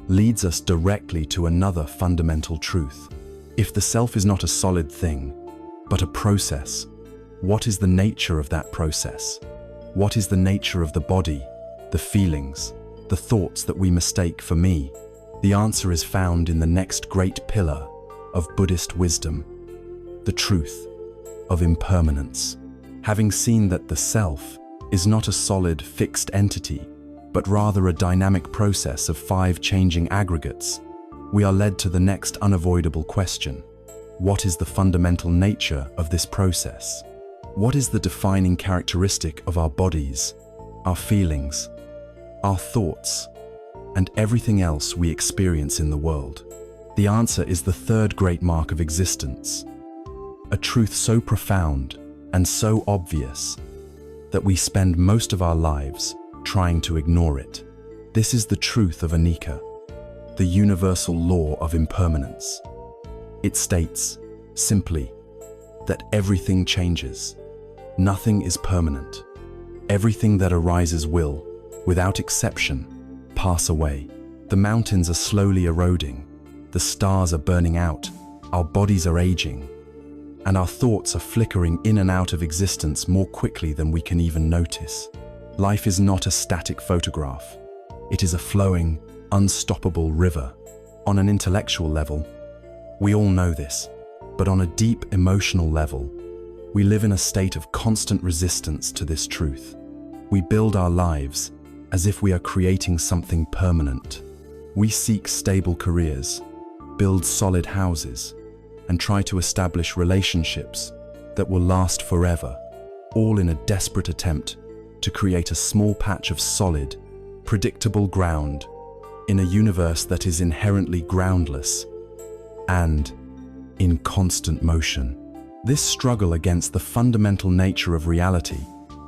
leads us directly to another fundamental truth. If the self is not a solid thing, but a process, what is the nature of that process? What is the nature of the body, the feelings, the thoughts that we mistake for me? The answer is found in the next great pillar of Buddhist wisdom, the truth of impermanence. Having seen that the self is not a solid, fixed entity, but rather a dynamic process of 5 changing aggregates, we are led to the next unavoidable question. What is the fundamental nature of this process? What is the defining characteristic of our bodies, our feelings, our thoughts, and everything else we experience in the world? The answer is the third great mark of existence, a truth so profound and so obvious that we spend most of our lives trying to ignore it. This is the truth of anicca, the universal law of impermanence. It states, simply, that everything changes. Nothing is permanent. Everything that arises will, without exception, pass away. The mountains are slowly eroding, the stars are burning out, our bodies are aging, and our thoughts are flickering in and out of existence more quickly than we can even notice. Life is not a static photograph. It is a flowing, unstoppable river. On an intellectual level, we all know this, but on a deep emotional level, we live in a state of constant resistance to this truth. We build our lives as if we are creating something permanent. We seek stable careers, build solid houses, and try to establish relationships that will last forever, all in a desperate attempt to create a small patch of solid, predictable ground in a universe that is inherently groundless and in constant motion. This struggle against the fundamental nature of reality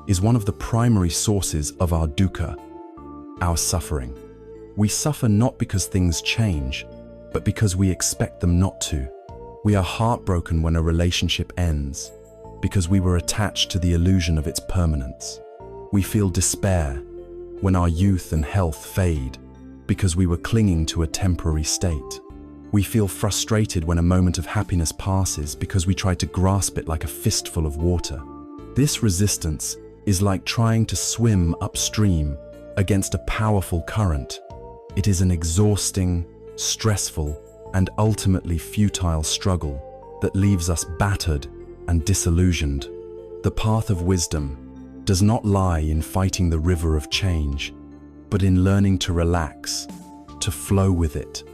is one of the primary sources of our dukkha, our suffering. We suffer not because things change, but because we expect them not to. We are heartbroken when a relationship ends, because we were attached to the illusion of its permanence. We feel despair when our youth and health fade, because we were clinging to a temporary state. We feel frustrated when a moment of happiness passes because we try to grasp it like a fistful of water. This resistance is like trying to swim upstream against a powerful current. It is an exhausting, stressful, and ultimately futile struggle that leaves us battered and disillusioned. The path of wisdom does not lie in fighting the river of change, but in learning to relax, to flow with it,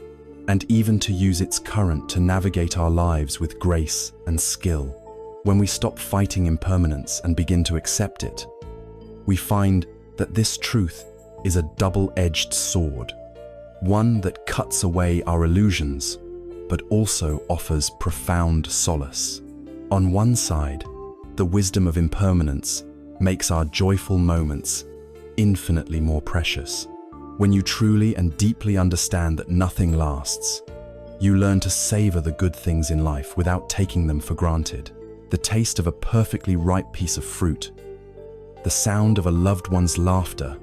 and even to use its current to navigate our lives with grace and skill. When we stop fighting impermanence and begin to accept it, we find that this truth is a double-edged sword, one that cuts away our illusions, but also offers profound solace. On one side, the wisdom of impermanence makes our joyful moments infinitely more precious. When you truly and deeply understand that nothing lasts, you learn to savor the good things in life without taking them for granted. The taste of a perfectly ripe piece of fruit, the sound of a loved one's laughter,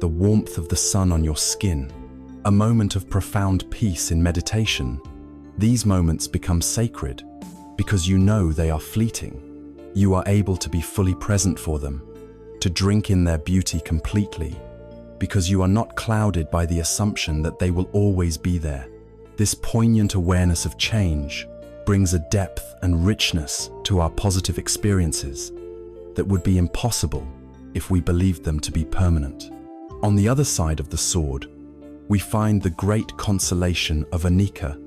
the warmth of the sun on your skin, a moment of profound peace in meditation. These moments become sacred because you know they are fleeting. You are able to be fully present for them, to drink in their beauty completely, because you are not clouded by the assumption that they will always be there. This poignant awareness of change brings a depth and richness to our positive experiences that would be impossible if we believed them to be permanent. On the other side of the sword, we find the great consolation of anicca.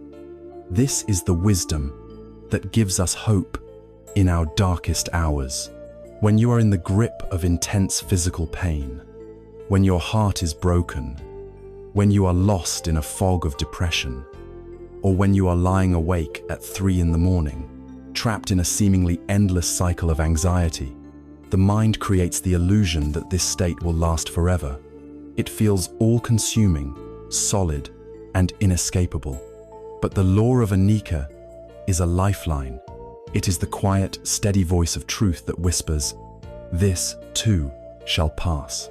This is the wisdom that gives us hope in our darkest hours. When you are in the grip of intense physical pain, when your heart is broken, when you are lost in a fog of depression, or when you are lying awake at 3 in the morning, trapped in a seemingly endless cycle of anxiety, the mind creates the illusion that this state will last forever. It feels all-consuming, solid, and inescapable. But the law of anicca is a lifeline. It is the quiet, steady voice of truth that whispers, "This, too, shall pass."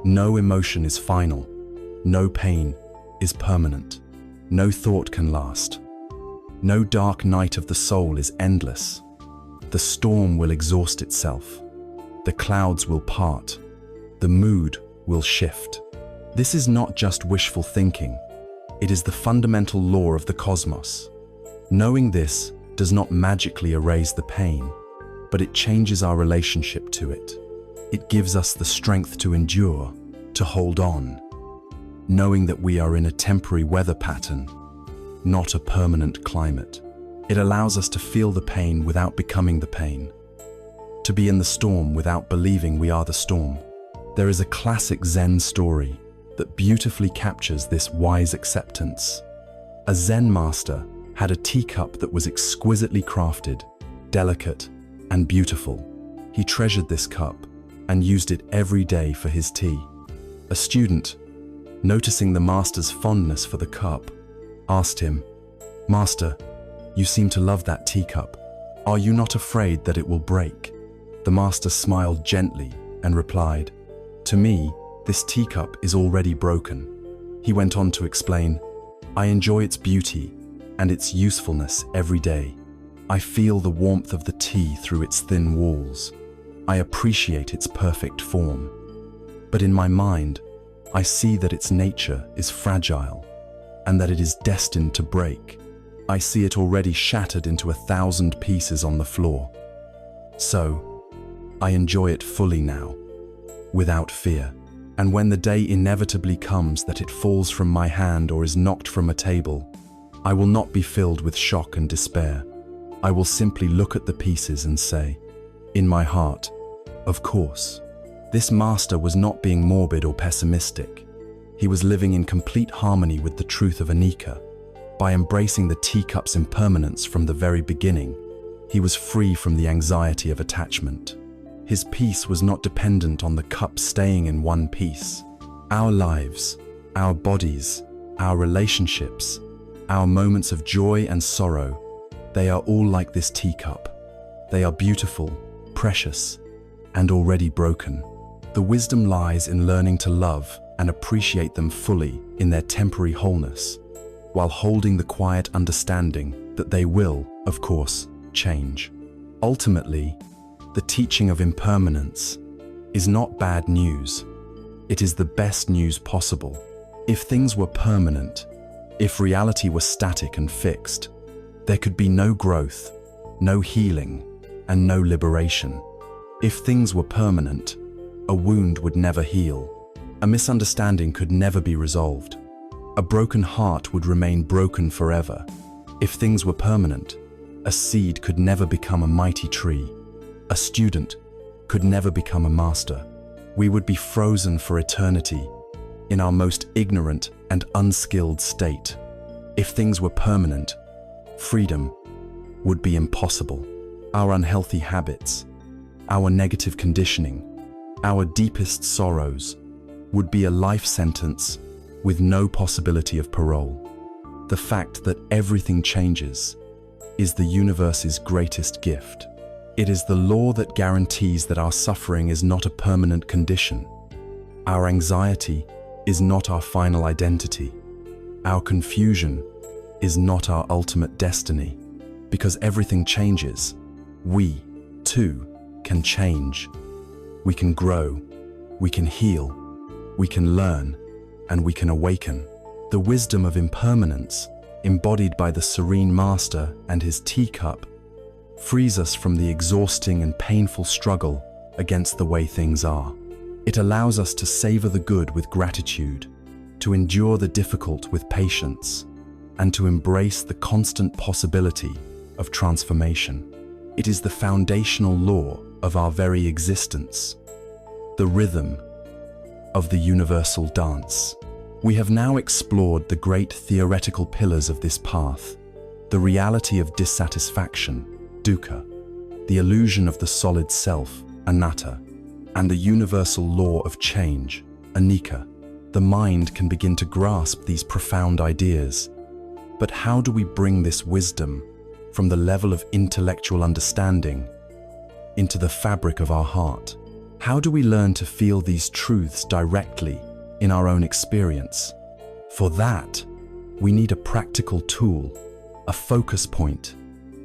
No emotion is final. No pain is permanent. No thought can last. No dark night of the soul is endless. The storm will exhaust itself. The clouds will part. The mood will shift. This is not just wishful thinking. It is the fundamental law of the cosmos. Knowing this does not magically erase the pain, but it changes our relationship to it. It gives us the strength to endure, to hold on, knowing that we are in a temporary weather pattern, not a permanent climate. It allows us to feel the pain without becoming the pain, to be in the storm without believing we are the storm. There is a classic Zen story that beautifully captures this wise acceptance. A Zen master had a teacup that was exquisitely crafted, delicate, and beautiful. He treasured this cup and used it every day for his tea. A student, noticing the master's fondness for the cup, asked him, "Master, you seem to love that teacup. Are you not afraid that it will break?" The master smiled gently and replied, "To me, this teacup is already broken." He went on to explain, "I enjoy its beauty and its usefulness every day. I feel the warmth of the tea through its thin walls. I appreciate its perfect form. But in my mind, I see that its nature is fragile and that it is destined to break. I see it already shattered into 1,000 pieces on the floor. So, I enjoy it fully now, without fear. And when the day inevitably comes that it falls from my hand or is knocked from a table, I will not be filled with shock and despair. I will simply look at the pieces and say, in my heart, of course." This master was not being morbid or pessimistic. He was living in complete harmony with the truth of anicca. By embracing the teacup's impermanence from the very beginning, he was free from the anxiety of attachment. His peace was not dependent on the cup staying in one piece. Our lives, our bodies, our relationships, our moments of joy and sorrow, they are all like this teacup. They are beautiful, precious, and already broken. The wisdom lies in learning to love and appreciate them fully in their temporary wholeness, while holding the quiet understanding that they will, of course, change. Ultimately, the teaching of impermanence is not bad news. It is the best news possible. If things were permanent, if reality were static and fixed, there could be no growth, no healing, and no liberation. If things were permanent, a wound would never heal. A misunderstanding could never be resolved. A broken heart would remain broken forever. If things were permanent, a seed could never become a mighty tree. A student could never become a master. We would be frozen for eternity in our most ignorant and unskilled state. If things were permanent, freedom would be impossible. Our unhealthy habits, our negative conditioning, our deepest sorrows would be a life sentence with no possibility of parole. The fact that everything changes is the universe's greatest gift. It is the law that guarantees that our suffering is not a permanent condition. Our anxiety is not our final identity. Our confusion is not our ultimate destiny. Because everything changes, we, too, can change. We can grow, we can heal, we can learn, and we can awaken. The wisdom of impermanence, embodied by the serene master and his teacup, frees us from the exhausting and painful struggle against the way things are. It allows us to savor the good with gratitude, to endure the difficult with patience, and to embrace the constant possibility of transformation. It is the foundational law of our very existence, the rhythm of the universal dance. We have now explored the great theoretical pillars of this path, the reality of dissatisfaction, Dukkha, the illusion of the solid self, Anatta, and the universal law of change, Anicca. The mind can begin to grasp these profound ideas. But how do we bring this wisdom from the level of intellectual understanding into the fabric of our heart? How do we learn to feel these truths directly in our own experience? For that, we need a practical tool, a focus point,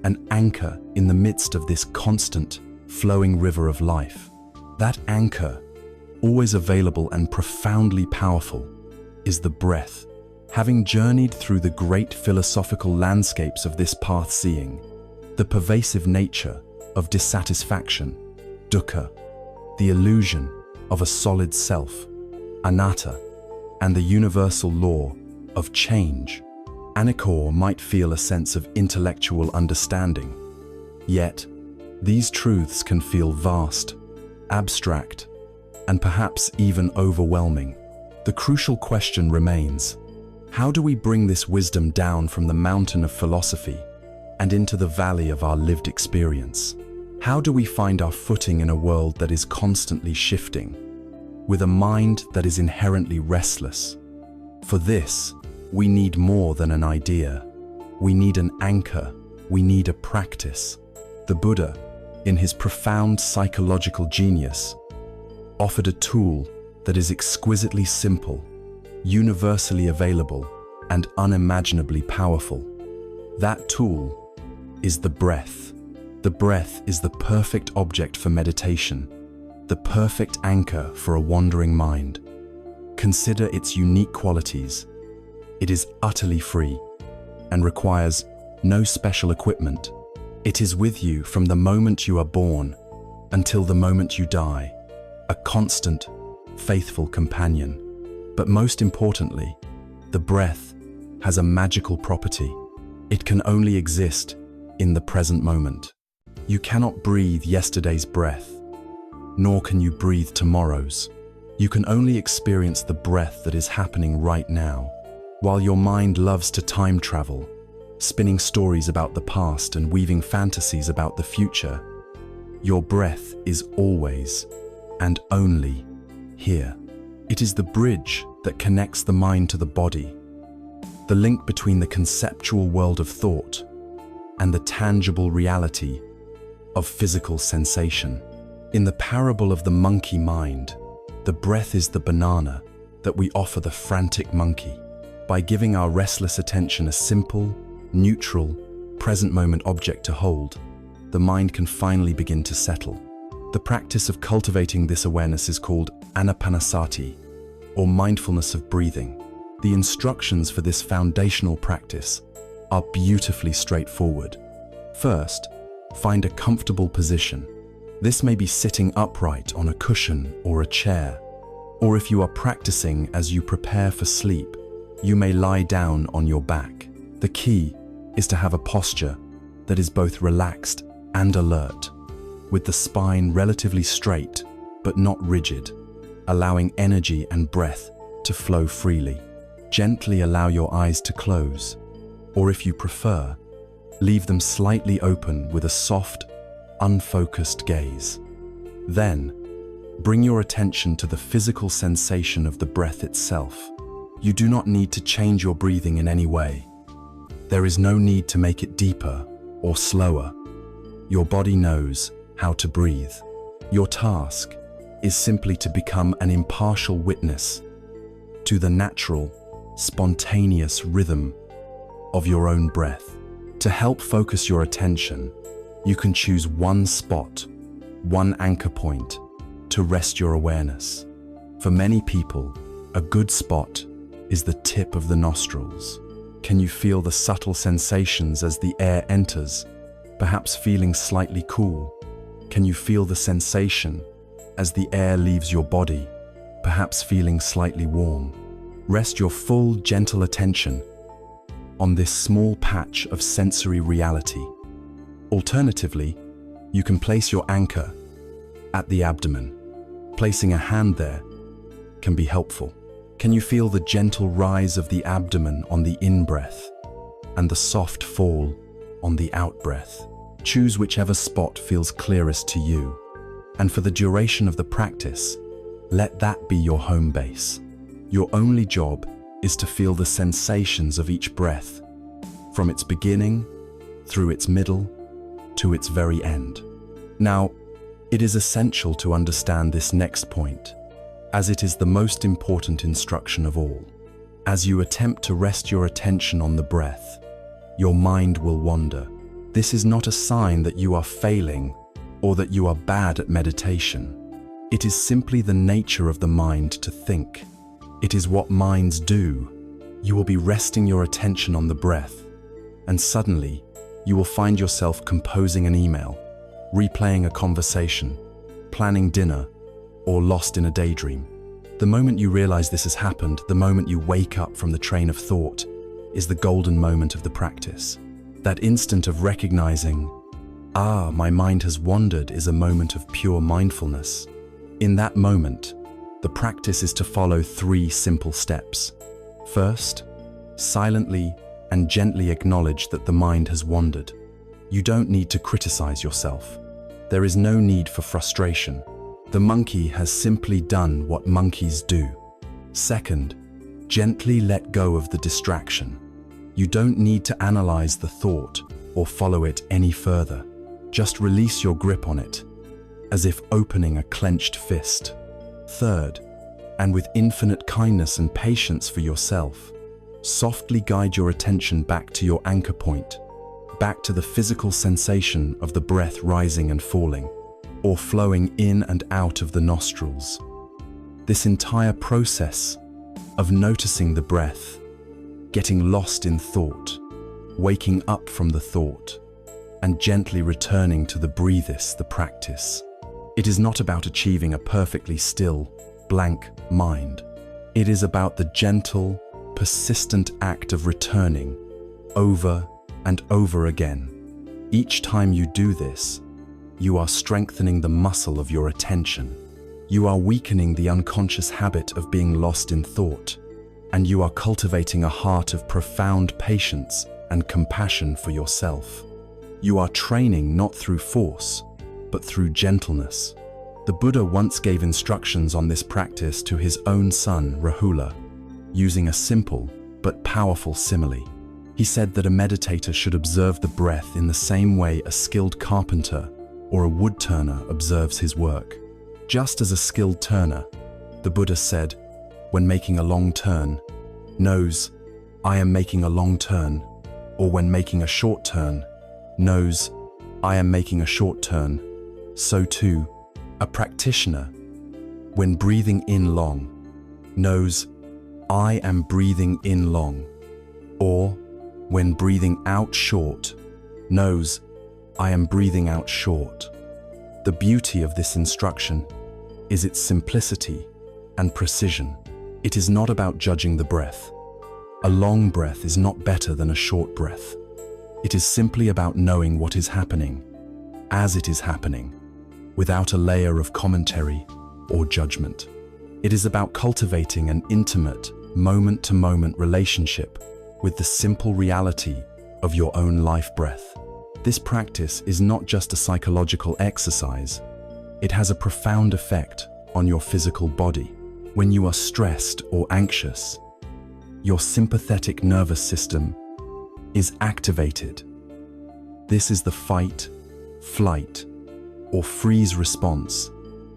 an anchor in the midst of this constant, flowing river of life. That anchor, always available and profoundly powerful, is the breath. Having journeyed through the great philosophical landscapes of this path, seeing the pervasive nature of dissatisfaction, Dukkha, the illusion of a solid self, Anatta, and the universal law of change, Anakor might feel a sense of intellectual understanding. Yet, these truths can feel vast, abstract, and perhaps even overwhelming. The crucial question remains: how do we bring this wisdom down from the mountain of philosophy and into the valley of our lived experience? How do we find our footing in a world that is constantly shifting, with a mind that is inherently restless? For this, we need more than an idea. We need an anchor. We need a practice. The Buddha, in his profound psychological genius, offered a tool that is exquisitely simple, universally available, and unimaginably powerful. That tool is the breath. The breath is the perfect object for meditation, the perfect anchor for a wandering mind. Consider its unique qualities. It is utterly free and requires no special equipment. It is with you from the moment you are born until the moment you die, a constant, faithful companion. But most importantly, the breath has a magical property. It can only exist in the present moment. You cannot breathe yesterday's breath, nor can you breathe tomorrow's. You can only experience the breath that is happening right now. While your mind loves to time travel, spinning stories about the past and weaving fantasies about the future, your breath is always and only here. It is the bridge that connects the mind to the body, the link between the conceptual world of thought and the tangible reality of physical sensation. In the parable of the monkey mind, the breath is the banana that we offer the frantic monkey. By giving our restless attention a simple, neutral, present moment object to hold, the mind can finally begin to settle. The practice of cultivating this awareness is called anapanasati, or mindfulness of breathing. The instructions for this foundational practice are beautifully straightforward. First, find a comfortable position. This may be sitting upright on a cushion or a chair, or if you are practicing as you prepare for sleep, you may lie down on your back. The key is to have a posture that is both relaxed and alert, with the spine relatively straight but not rigid, allowing energy and breath to flow freely. Gently allow your eyes to close, or if you prefer, leave them slightly open with a soft, unfocused gaze. Then, bring your attention to the physical sensation of the breath itself. You do not need to change your breathing in any way. There is no need to make it deeper or slower. Your body knows how to breathe. Your task is simply to become an impartial witness to the natural, spontaneous rhythm of your own breath. To help focus your attention, you can choose one spot, one anchor point, to rest your awareness. For many people, a good spot is the tip of the nostrils. Can you feel the subtle sensations as the air enters, perhaps feeling slightly cool? Can you feel the sensation as the air leaves your body, perhaps feeling slightly warm? Rest your full, gentle attention on this small patch of sensory reality. Alternatively, you can place your anchor at the abdomen. Placing a hand there can be helpful. Can you feel the gentle rise of the abdomen on the in-breath and the soft fall on the out-breath? Choose whichever spot feels clearest to you. And for the duration of the practice, let that be your home base. Your only job is to feel the sensations of each breath, from its beginning, through its middle, to its very end. Now, it is essential to understand this next point, as it is the most important instruction of all. As you attempt to rest your attention on the breath, your mind will wander. This is not a sign that you are failing or that you are bad at meditation. It is simply the nature of the mind to think. It is what minds do. You will be resting your attention on the breath, and suddenly, you will find yourself composing an email, replaying a conversation, planning dinner, or lost in a daydream. The moment you realize this has happened, the moment you wake up from the train of thought, is the golden moment of the practice. That instant of recognizing, my mind has wandered, is a moment of pure mindfulness. In that moment, the practice is to follow 3 simple steps. First, silently and gently acknowledge that the mind has wandered. You don't need to criticize yourself. There is no need for frustration. The monkey has simply done what monkeys do. Second, gently let go of the distraction. You don't need to analyze the thought or follow it any further. Just release your grip on it, as if opening a clenched fist. Third, and with infinite kindness and patience for yourself, softly guide your attention back to your anchor point, back to the physical sensation of the breath rising and falling, or flowing in and out of the nostrils. This entire process of noticing the breath, getting lost in thought, waking up from the thought, and gently returning to the breath is the practice. It is not about achieving a perfectly still, blank mind. It is about the gentle, persistent act of returning over and over again. Each time you do this, you are strengthening the muscle of your attention. You are weakening the unconscious habit of being lost in thought, and you are cultivating a heart of profound patience and compassion for yourself. You are training not through force, but through gentleness. The Buddha once gave instructions on this practice to his own son, Rahula, using a simple but powerful simile. He said that a meditator should observe the breath in the same way a skilled carpenter or a wood turner observes his work. Just as a skilled turner, the Buddha said, when making a long turn, knows, I am making a long turn, or when making a short turn, knows, I am making a short turn. So too, a practitioner, when breathing in long, knows, I am breathing in long, or when breathing out short, knows, I am breathing out short. The beauty of this instruction is its simplicity and precision. It is not about judging the breath. A long breath is not better than a short breath. It is simply about knowing what is happening, as it is happening, without a layer of commentary or judgment. It is about cultivating an intimate, moment-to-moment relationship with the simple reality of your own life breath. This practice is not just a psychological exercise. It has a profound effect on your physical body. When you are stressed or anxious, your sympathetic nervous system is activated. This is the fight, flight, or freeze response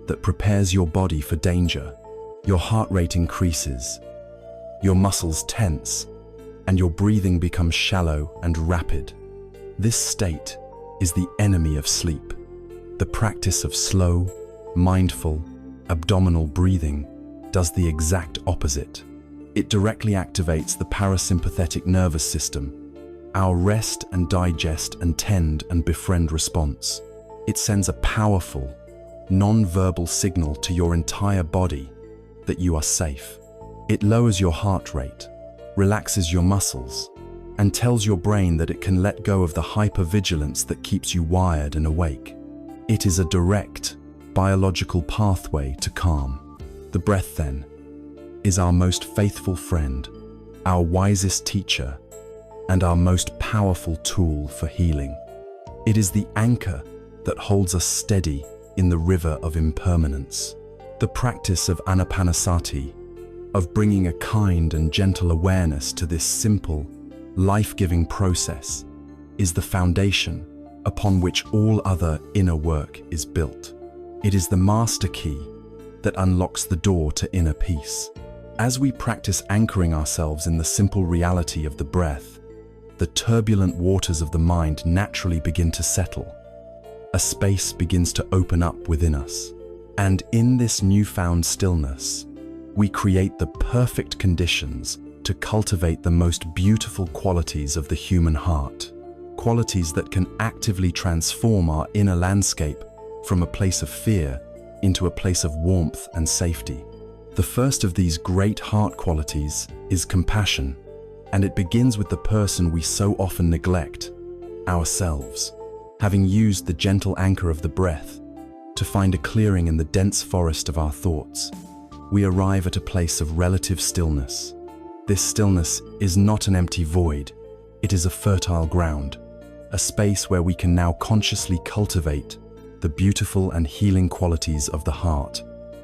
that prepares your body for danger. Your heart rate increases, your muscles tense, and your breathing becomes shallow and rapid. This state is the enemy of sleep. The practice of slow, mindful, abdominal breathing does the exact opposite. It directly activates the parasympathetic nervous system, our rest and digest and tend and befriend response. It sends a powerful, non-verbal signal to your entire body that you are safe. It lowers your heart rate, relaxes your muscles, and tells your brain that it can let go of the hypervigilance that keeps you wired and awake. It is a direct, biological pathway to calm. The breath, then, is our most faithful friend, our wisest teacher, and our most powerful tool for healing. It is the anchor that holds us steady in the river of impermanence. The practice of anapanasati, of bringing a kind and gentle awareness to this simple, life-giving process, is the foundation upon which all other inner work is built. It is the master key that unlocks the door to inner peace. As we practice anchoring ourselves in the simple reality of the breath, the turbulent waters of the mind naturally begin to settle. A space begins to open up within us. And in this newfound stillness, we create the perfect conditions to cultivate the most beautiful qualities of the human heart, qualities that can actively transform our inner landscape from a place of fear into a place of warmth and safety. The first of these great heart qualities is compassion. And it begins with the person we so often neglect, ourselves. Having used the gentle anchor of the breath to find a clearing in the dense forest of our thoughts, we arrive at a place of relative stillness. This stillness is not an empty void, it is a fertile ground, a space where we can now consciously cultivate the beautiful and healing qualities of the heart.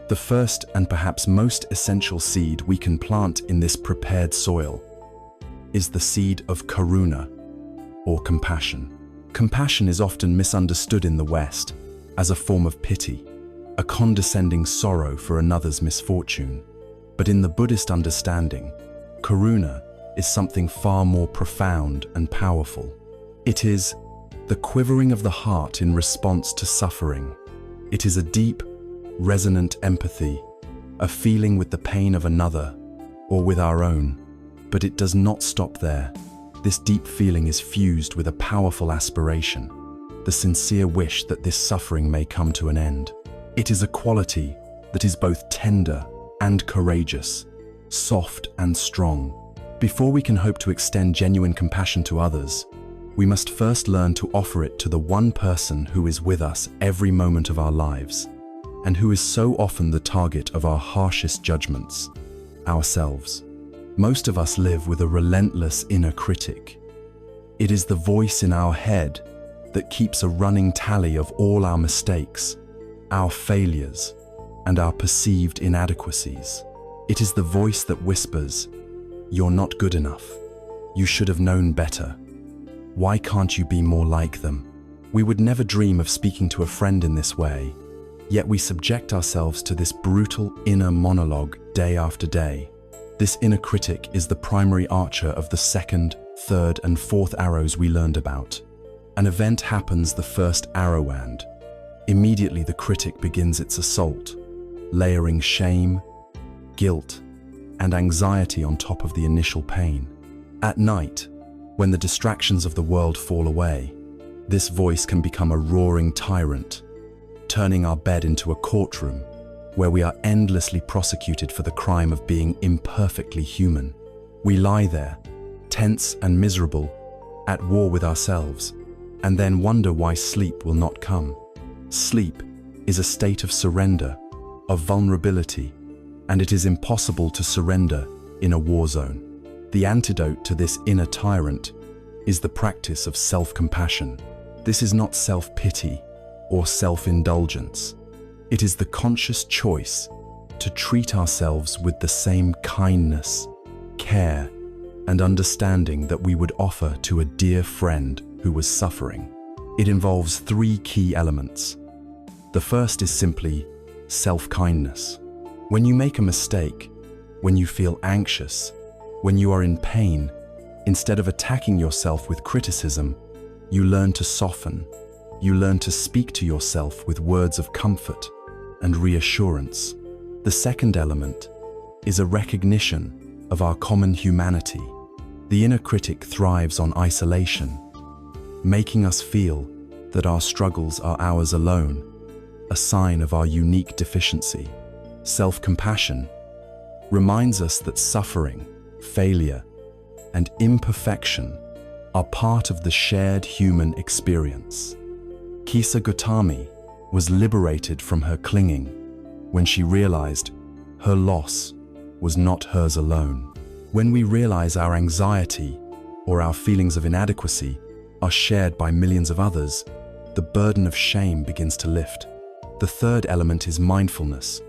The first and perhaps most essential seed we can plant in this prepared soil is the seed of karuna, or compassion. Compassion is often misunderstood in the West as a form of pity, a condescending sorrow for another's misfortune. But in the Buddhist understanding, karuna is something far more profound and powerful. It is the quivering of the heart in response to suffering. It is a deep, resonant empathy, a feeling with the pain of another or with our own. But it does not stop there. This deep feeling is fused with a powerful aspiration, the sincere wish that this suffering may come to an end. It is a quality that is both tender and courageous, soft and strong. Before we can hope to extend genuine compassion to others, we must first learn to offer it to the one person who is with us every moment of our lives, and who is so often the target of our harshest judgments, ourselves. Most of us live with a relentless inner critic. It is the voice in our head that keeps a running tally of all our mistakes, our failures, and our perceived inadequacies. It is the voice that whispers, "You're not good enough. You should have known better. Why can't you be more like them?" We would never dream of speaking to a friend in this way, yet we subject ourselves to this brutal inner monologue day after day. This inner critic is the primary archer of the second, third, and fourth arrows we learned about. An event happens the first arrow and immediately the critic begins its assault, layering shame, guilt, and anxiety on top of the initial pain. At night, when the distractions of the world fall away, this voice can become a roaring tyrant, turning our bed into a courtroom where we are endlessly prosecuted for the crime of being imperfectly human. We lie there, tense and miserable, at war with ourselves, and then wonder why sleep will not come. Sleep is a state of surrender, of vulnerability, and it is impossible to surrender in a war zone. The antidote to this inner tyrant is the practice of self-compassion. This is not self-pity or self-indulgence. It is the conscious choice to treat ourselves with the same kindness, care, and understanding that we would offer to a dear friend who was suffering. It involves three key elements. The first is simply self-kindness. When you make a mistake, when you feel anxious, when you are in pain, instead of attacking yourself with criticism, you learn to soften. You learn to speak to yourself with words of comfort and reassurance. The second element is a recognition of our common humanity. The inner critic thrives on isolation, making us feel that our struggles are ours alone, a sign of our unique deficiency. Self-compassion reminds us that suffering, failure, and imperfection are part of the shared human experience. Kisa Gautami was liberated from her clinging when she realized her loss was not hers alone. When we realize our anxiety or our feelings of inadequacy are shared by millions of others, the burden of shame begins to lift. The third element is mindfulness,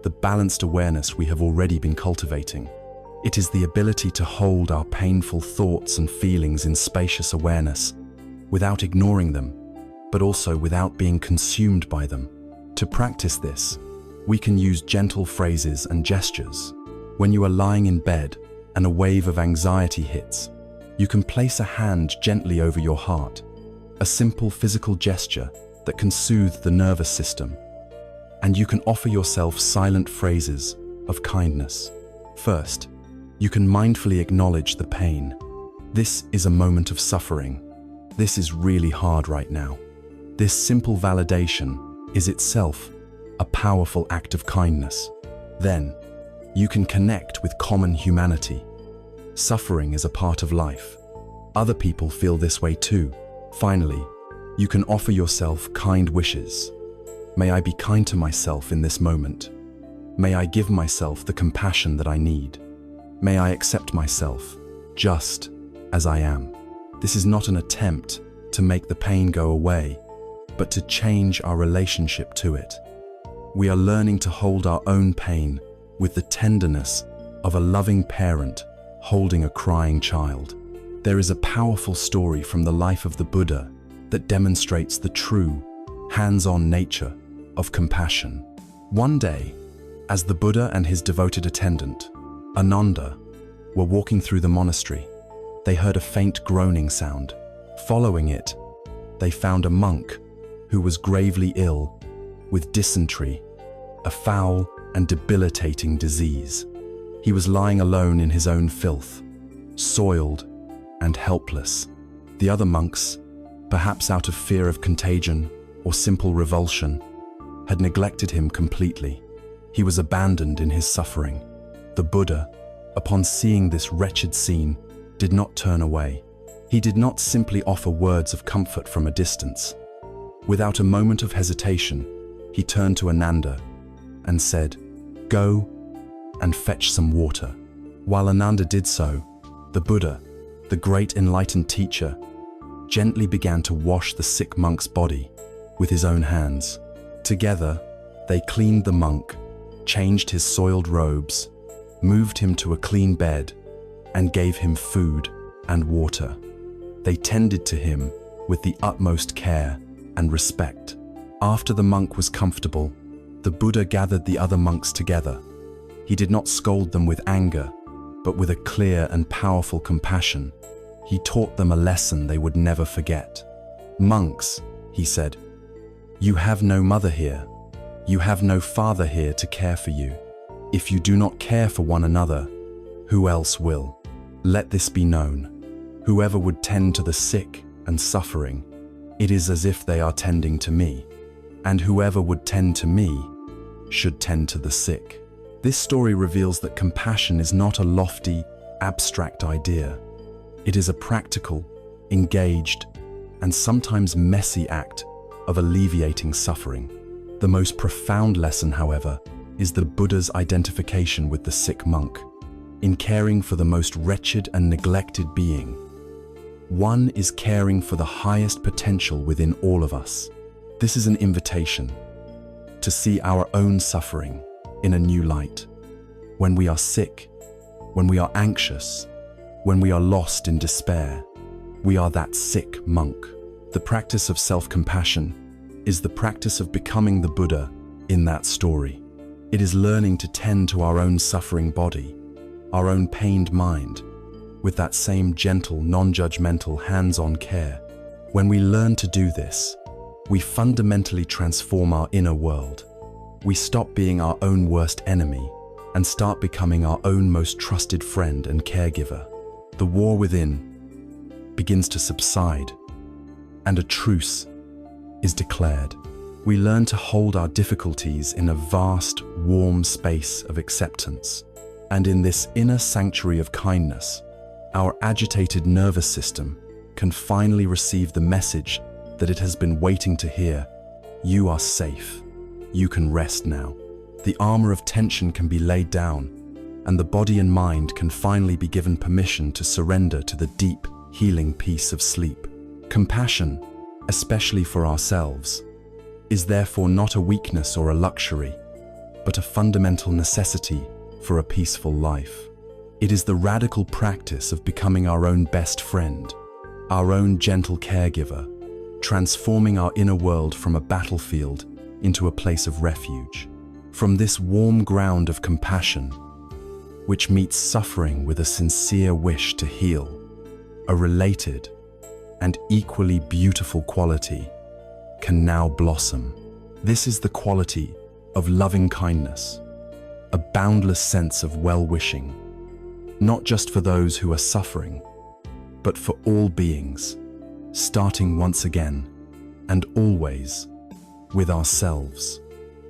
the balanced awareness we have already been cultivating. It is the ability to hold our painful thoughts and feelings in spacious awareness, without ignoring them, but also without being consumed by them. To practice this, we can use gentle phrases and gestures. When you are lying in bed and a wave of anxiety hits, you can place a hand gently over your heart, a simple physical gesture that can soothe the nervous system. And you can offer yourself silent phrases of kindness. First, you can mindfully acknowledge the pain. This is a moment of suffering. This is really hard right now. This simple validation is itself a powerful act of kindness. Then, you can connect with common humanity. Suffering is a part of life. Other people feel this way too. Finally, you can offer yourself kind wishes. May I be kind to myself in this moment. May I give myself the compassion that I need. May I accept myself just as I am. This is not an attempt to make the pain go away, but to change our relationship to it. We are learning to hold our own pain with the tenderness of a loving parent holding a crying child. There is a powerful story from the life of the Buddha that demonstrates the true, hands-on nature of compassion. One day, as the Buddha and his devoted attendant, Ananda, were walking through the monastery, they heard a faint groaning sound. Following it, they found a monk who was gravely ill with dysentery, a foul and debilitating disease. He was lying alone in his own filth, soiled and helpless. The other monks, perhaps out of fear of contagion or simple revulsion, had neglected him completely. He was abandoned in his suffering. The Buddha, upon seeing this wretched scene, did not turn away. He did not simply offer words of comfort from a distance. Without a moment of hesitation, he turned to Ananda and said, "Go and fetch some water." While Ananda did so, the Buddha, the great enlightened teacher, gently began to wash the sick monk's body with his own hands. Together, they cleaned the monk, changed his soiled robes, moved him to a clean bed, and gave him food and water. They tended to him with the utmost care and respect. After the monk was comfortable, the Buddha gathered the other monks together. He did not scold them with anger, but with a clear and powerful compassion. He taught them a lesson they would never forget. "Monks," he said, "you have no mother here. You have no father here to care for you. If you do not care for one another, who else will? Let this be known. Whoever would tend to the sick and suffering, it is as if they are tending to me. And whoever would tend to me should tend to the sick." This story reveals that compassion is not a lofty, abstract idea. It is a practical, engaged, and sometimes messy act of alleviating suffering. The most profound lesson, however, is the Buddha's identification with the sick monk. In caring for the most wretched and neglected being, one is caring for the highest potential within all of us. This is an invitation to see our own suffering in a new light. When we are sick, when we are anxious, when we are lost in despair, we are that sick monk. The practice of self-compassion is the practice of becoming the Buddha in that story. It is learning to tend to our own suffering body, our own pained mind, with that same gentle, non-judgmental, hands-on care. When we learn to do this, we fundamentally transform our inner world. We stop being our own worst enemy and start becoming our own most trusted friend and caregiver. The war within begins to subside, and a truce is declared. We learn to hold our difficulties in a vast, warm space of acceptance. And in this inner sanctuary of kindness, our agitated nervous system can finally receive the message that it has been waiting to hear. You are safe. You can rest now. The armor of tension can be laid down, and the body and mind can finally be given permission to surrender to the deep, healing peace of sleep. Compassion, especially for ourselves, is therefore not a weakness or a luxury, but a fundamental necessity for a peaceful life. It is the radical practice of becoming our own best friend, our own gentle caregiver, transforming our inner world from a battlefield into a place of refuge. From this warm ground of compassion, which meets suffering with a sincere wish to heal, a related and equally beautiful quality can now blossom. This is the quality of loving kindness, a boundless sense of well-wishing, not just for those who are suffering, but for all beings, starting once again and always with ourselves.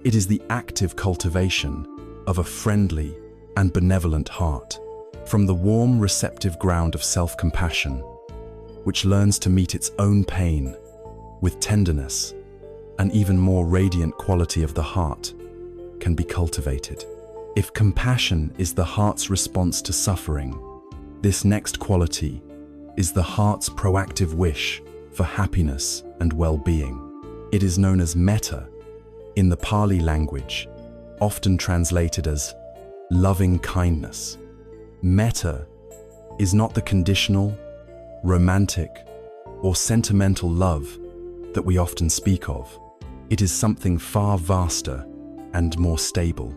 It is the active cultivation of a friendly and benevolent heart. From the warm, receptive ground of self-compassion, which learns to meet its own pain with tenderness, an even more radiant quality of the heart can be cultivated. If compassion is the heart's response to suffering, this next quality is the heart's proactive wish for happiness and well-being. It is known as Metta in the Pali language, often translated as loving kindness. Metta is not the conditional, romantic, or sentimental love that we often speak of. It is something far vaster and more stable.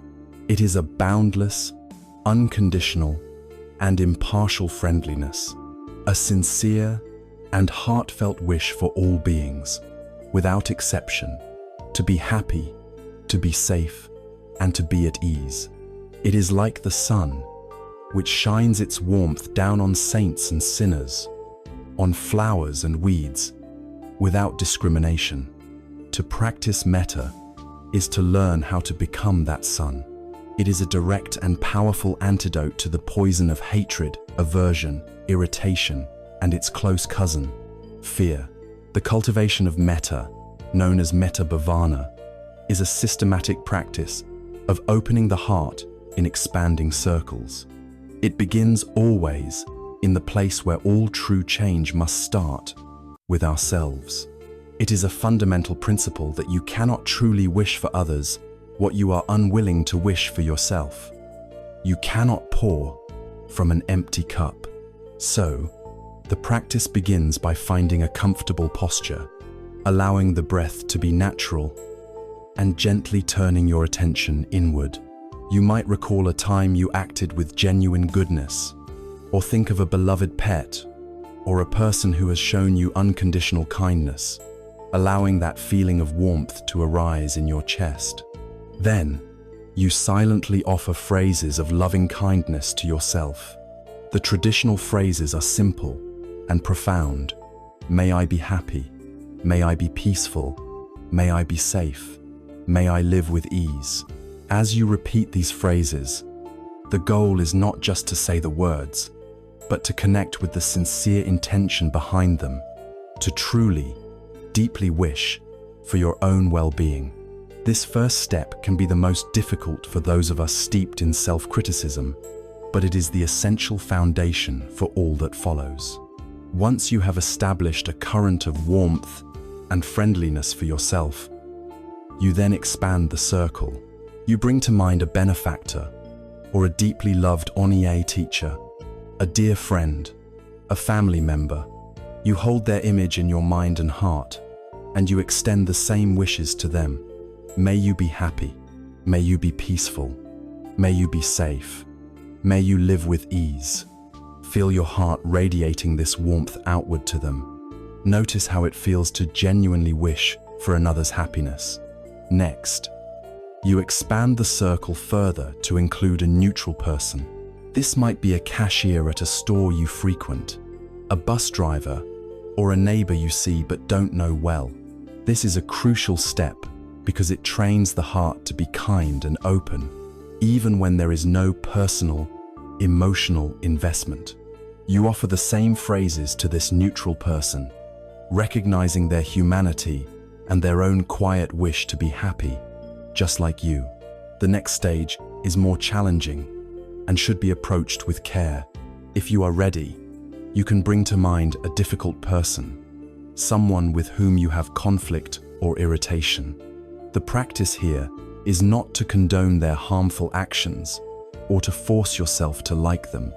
It is a boundless, unconditional, and impartial friendliness, a sincere and heartfelt wish for all beings, without exception, to be happy, to be safe, and to be at ease. It is like the sun, which shines its warmth down on saints and sinners, on flowers and weeds, without discrimination. To practice metta is to learn how to become that sun. It is a direct and powerful antidote to the poison of hatred, aversion, irritation, and its close cousin, fear. The cultivation of metta, known as metta bhavana, is a systematic practice of opening the heart in expanding circles. It begins always in the place where all true change must start, with ourselves. It is a fundamental principle that you cannot truly wish for others what you are unwilling to wish for yourself. You cannot pour from an empty cup. So, the practice begins by finding a comfortable posture, allowing the breath to be natural, and gently turning your attention inward. You might recall a time you acted with genuine goodness, or think of a beloved pet, or a person who has shown you unconditional kindness, allowing that feeling of warmth to arise in your chest. Then, you silently offer phrases of loving kindness to yourself. The traditional phrases are simple and profound. May I be happy. May I be peaceful. May I be safe. May I live with ease. As you repeat these phrases, the goal is not just to say the words, but to connect with the sincere intention behind them, to truly, deeply wish for your own well-being. This first step can be the most difficult for those of us steeped in self-criticism, but it is the essential foundation for all that follows. Once you have established a current of warmth and friendliness for yourself, you then expand the circle. You bring to mind a benefactor or a deeply loved Onye teacher, a dear friend, a family member. You hold their image in your mind and heart, and you extend the same wishes to them. May you be happy. May you be peaceful. May you be safe. May you live with ease. Feel your heart radiating this warmth outward to them. Notice how it feels to genuinely wish for another's happiness. Next, you expand the circle further to include a neutral person. This might be a cashier at a store you frequent, a bus driver, or a neighbor you see but don't know well. This is a crucial step because it trains the heart to be kind and open, even when there is no personal, emotional investment. You offer the same phrases to this neutral person, recognizing their humanity and their own quiet wish to be happy, just like you. The next stage is more challenging and should be approached with care. If you are ready, you can bring to mind a difficult person, someone with whom you have conflict or irritation. The practice here is not to condone their harmful actions or to force yourself to like them.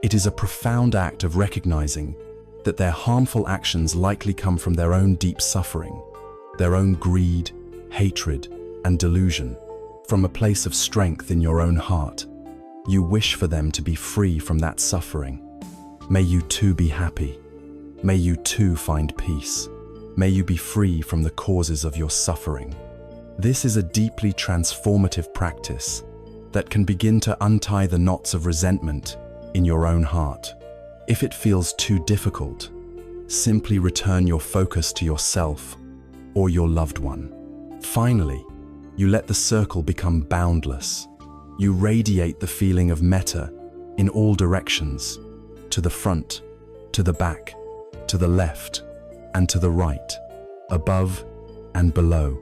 It is a profound act of recognizing that their harmful actions likely come from their own deep suffering, their own greed, hatred, and delusion. From a place of strength in your own heart, you wish for them to be free from that suffering. May you too be happy. May you too find peace. May you be free from the causes of your suffering. This is a deeply transformative practice that can begin to untie the knots of resentment in your own heart. If it feels too difficult, simply return your focus to yourself or your loved one. Finally, you let the circle become boundless. You radiate the feeling of metta in all directions, to the front, to the back, to the left, and to the right, above and below.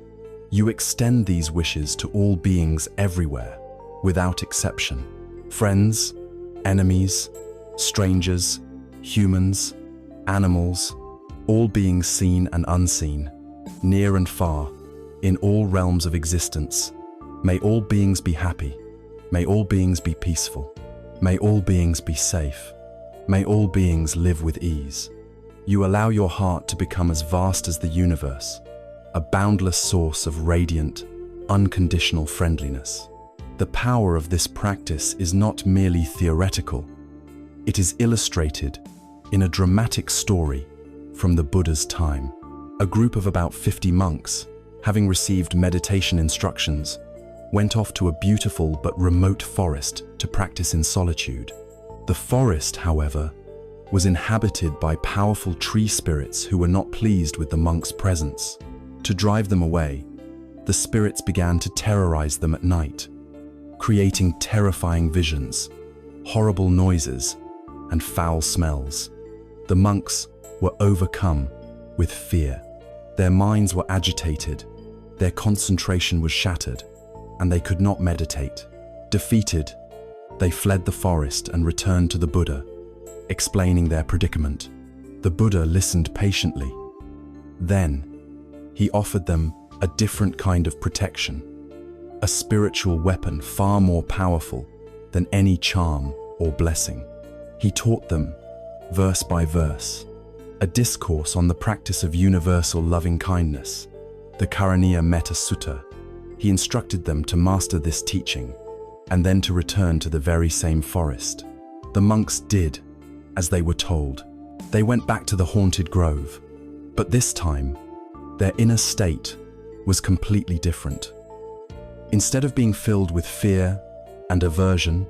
You extend these wishes to all beings everywhere, without exception. Friends, enemies, strangers, humans, animals, all beings seen and unseen, near and far, in all realms of existence. May all beings be happy. May all beings be peaceful. May all beings be safe. May all beings live with ease. You allow your heart to become as vast as the universe, a boundless source of radiant, unconditional friendliness. The power of this practice is not merely theoretical. It is illustrated in a dramatic story from the Buddha's time. A group of about 50 monks, having received meditation instructions, went off to a beautiful but remote forest to practice in solitude. The forest, however, was inhabited by powerful tree spirits who were not pleased with the monks' presence. To drive them away, the spirits began to terrorize them at night, creating terrifying visions, horrible noises, and foul smells. The monks were overcome with fear. Their minds were agitated, their concentration was shattered, and they could not meditate. Defeated, they fled the forest and returned to the Buddha, explaining their predicament. The Buddha listened patiently. Then, he offered them a different kind of protection, a spiritual weapon far more powerful than any charm or blessing. He taught them, verse by verse, a discourse on the practice of universal loving-kindness, the Karaniya Metta Sutta. He instructed them to master this teaching and then to return to the very same forest. The monks did as they were told. They went back to the haunted grove, but this time, their inner state was completely different. Instead of being filled with fear and aversion,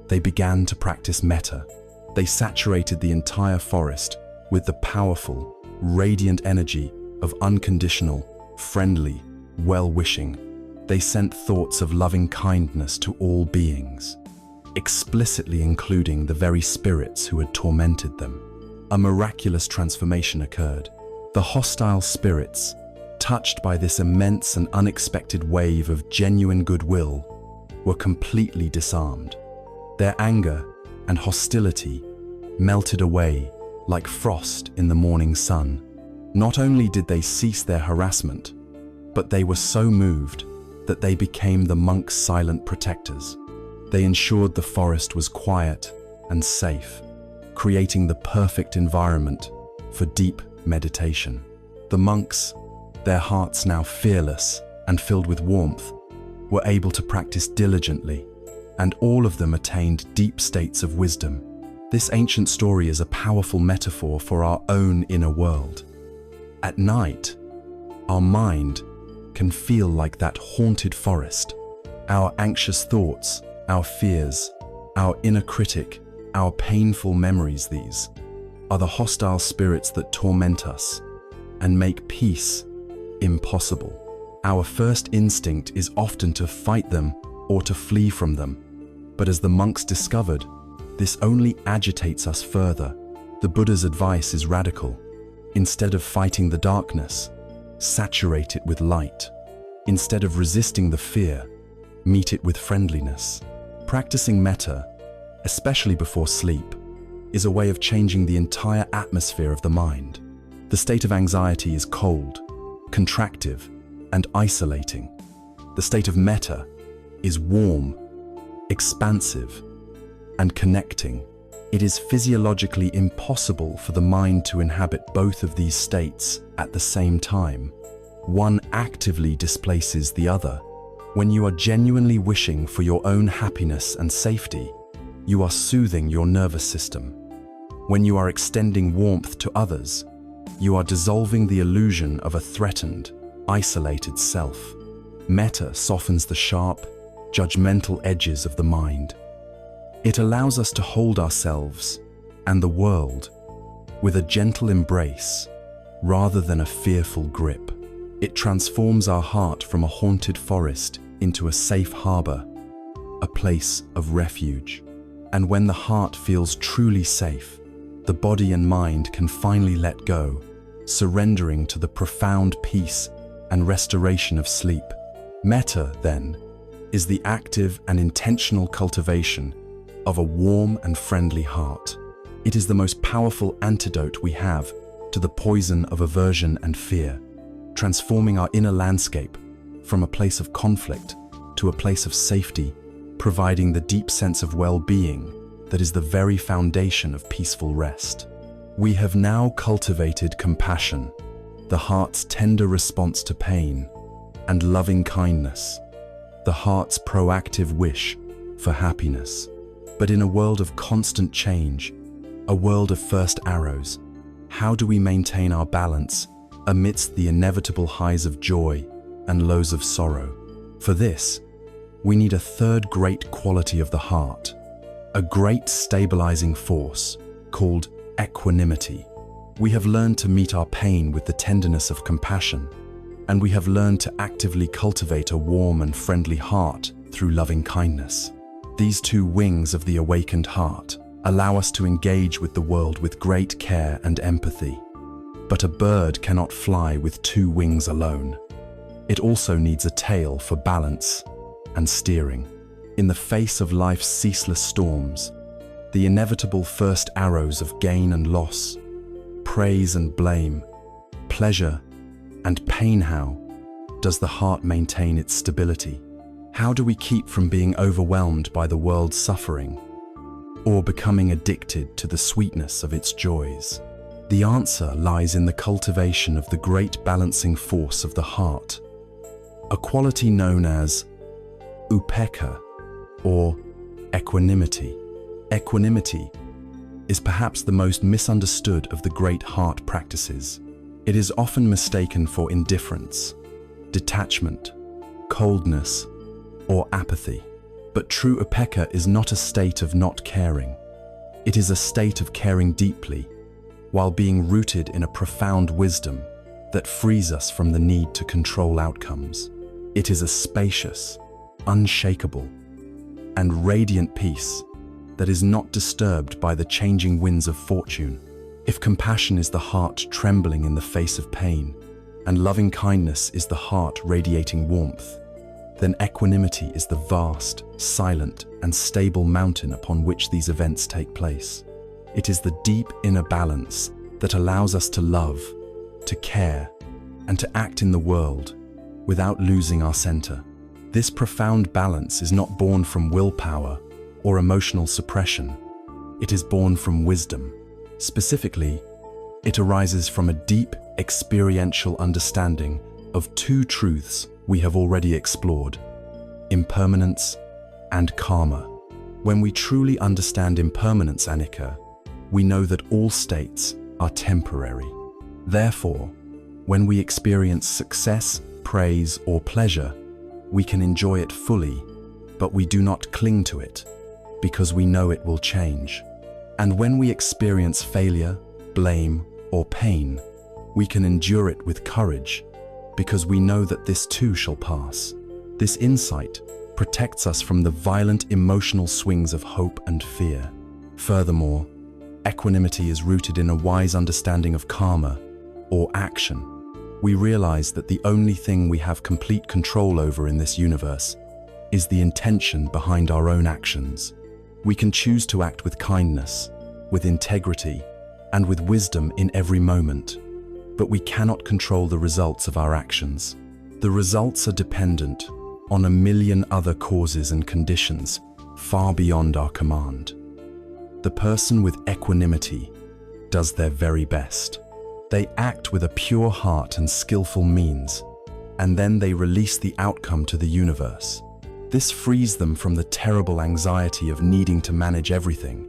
they began to practice metta. They saturated the entire forest with the powerful, radiant energy of unconditional, friendly, well-wishing. They sent thoughts of loving kindness to all beings, explicitly including the very spirits who had tormented them. A miraculous transformation occurred. The hostile spirits, touched by this immense and unexpected wave of genuine goodwill, were completely disarmed. Their anger and hostility melted away like frost in the morning sun. Not only did they cease their harassment, but they were so moved that they became the monks' silent protectors. They ensured the forest was quiet and safe, creating the perfect environment for deep meditation. The monks, their hearts now fearless and filled with warmth, were able to practice diligently, and all of them attained deep states of wisdom. This ancient story is a powerful metaphor for our own inner world. At night, our mind can feel like that haunted forest. Our anxious thoughts, our fears, our inner critic, our painful memories, these are the hostile spirits that torment us and make peace impossible. Our first instinct is often to fight them or to flee from them. But as the monks discovered, this only agitates us further. The Buddha's advice is radical. Instead of fighting the darkness, saturate it with light. Instead of resisting the fear, meet it with friendliness. Practicing metta, especially before sleep, is a way of changing the entire atmosphere of the mind. The state of anxiety is cold, contractive, and isolating. The state of metta is warm, expansive, and connecting. It is physiologically impossible for the mind to inhabit both of these states at the same time. One actively displaces the other. When you are genuinely wishing for your own happiness and safety, you are soothing your nervous system. When you are extending warmth to others, you are dissolving the illusion of a threatened, isolated self. Metta softens the sharp, judgmental edges of the mind. It allows us to hold ourselves and the world with a gentle embrace rather than a fearful grip. It transforms our heart from a haunted forest into a safe harbor, a place of refuge. And when the heart feels truly safe, the body and mind can finally let go, surrendering to the profound peace and restoration of sleep. Metta, then, is the active and intentional cultivation of a warm and friendly heart. It is the most powerful antidote we have to the poison of aversion and fear, transforming our inner landscape from a place of conflict to a place of safety, providing the deep sense of well-being that is the very foundation of peaceful rest. We have now cultivated compassion, the heart's tender response to pain, and loving kindness, the heart's proactive wish for happiness. But in a world of constant change, a world of first arrows, how do we maintain our balance amidst the inevitable highs of joy and lows of sorrow? For this, we need a third great quality of the heart, a great stabilizing force called equanimity. We have learned to meet our pain with the tenderness of compassion, and we have learned to actively cultivate a warm and friendly heart through loving kindness. These two wings of the awakened heart allow us to engage with the world with great care and empathy. But a bird cannot fly with two wings alone. It also needs a tail for balance and steering. In the face of life's ceaseless storms, the inevitable first arrows of gain and loss, praise and blame, pleasure and pain, how does the heart maintain its stability? How do we keep from being overwhelmed by the world's suffering or becoming addicted to the sweetness of its joys? The answer lies in the cultivation of the great balancing force of the heart, a quality known as upekkha, or equanimity. Equanimity is perhaps the most misunderstood of the great heart practices. It is often mistaken for indifference, detachment, coldness, or apathy. But true upekkha is not a state of not caring. It is a state of caring deeply, while being rooted in a profound wisdom that frees us from the need to control outcomes. It is a spacious, unshakable, and radiant peace that is not disturbed by the changing winds of fortune. If compassion is the heart trembling in the face of pain, and loving kindness is the heart radiating warmth, then equanimity is the vast, silent, and stable mountain upon which these events take place. It is the deep inner balance that allows us to love, to care, and to act in the world without losing our center. This profound balance is not born from willpower or emotional suppression. It is born from wisdom. Specifically, it arises from a deep experiential understanding of two truths we have already explored: impermanence and karma. When we truly understand impermanence, anicca, we know that all states are temporary. Therefore, when we experience success, praise, or pleasure, we can enjoy it fully, but we do not cling to it, because we know it will change. And when we experience failure, blame, or pain, we can endure it with courage, because we know that this too shall pass. This insight protects us from the violent emotional swings of hope and fear. Furthermore, equanimity is rooted in a wise understanding of karma, or action. We realize that the only thing we have complete control over in this universe is the intention behind our own actions. We can choose to act with kindness, with integrity, and with wisdom in every moment, but we cannot control the results of our actions. The results are dependent on a million other causes and conditions far beyond our command. The person with equanimity does their very best. They act with a pure heart and skillful means, and then they release the outcome to the universe. This frees them from the terrible anxiety of needing to manage everything,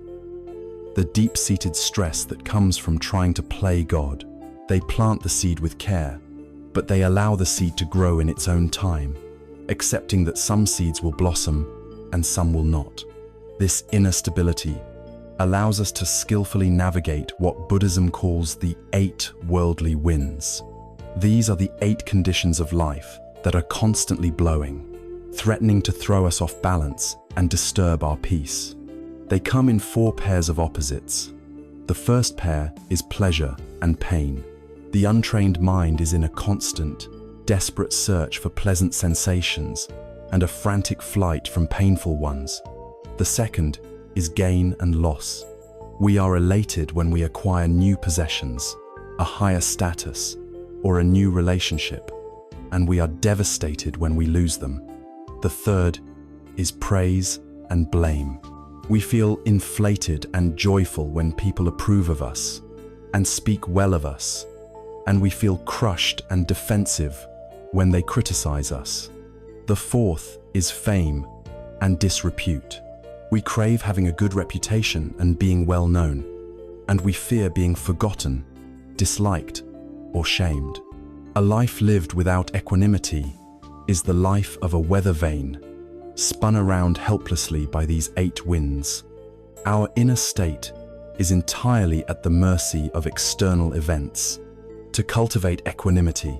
the deep-seated stress that comes from trying to play God. They plant the seed with care, but they allow the seed to grow in its own time, accepting that some seeds will blossom and some will not. This inner stability allows us to skillfully navigate what Buddhism calls the 8 worldly winds. These are the 8 conditions of life that are constantly blowing, threatening to throw us off balance and disturb our peace. They come in four pairs of opposites. The first pair is pleasure and pain. The untrained mind is in a constant, desperate search for pleasant sensations and a frantic flight from painful ones. The second is gain and loss. We are elated when we acquire new possessions, a higher status, or a new relationship, and we are devastated when we lose them. The third is praise and blame. We feel inflated and joyful when people approve of us and speak well of us, and we feel crushed and defensive when they criticize us. The fourth is fame and disrepute. We crave having a good reputation and being well known, and we fear being forgotten, disliked, or shamed. A life lived without equanimity is the life of a weather vane, spun around helplessly by these 8 winds. Our inner state is entirely at the mercy of external events. To cultivate equanimity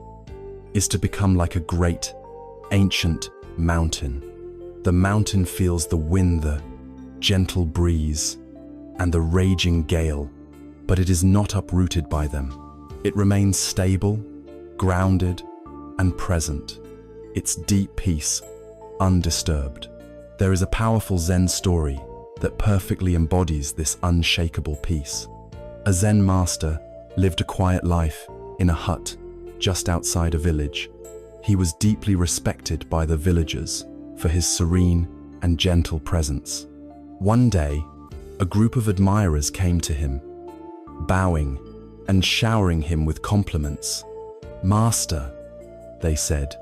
is to become like a great, ancient mountain. The mountain feels the wind, the gentle breeze, and the raging gale, but it is not uprooted by them. It remains stable, grounded, and present, its deep peace undisturbed. There is a powerful Zen story that perfectly embodies this unshakable peace. A Zen master lived a quiet life in a hut just outside a village. He was deeply respected by the villagers for his serene and gentle presence. One day, a group of admirers came to him, bowing and showering him with compliments. "Master," they said,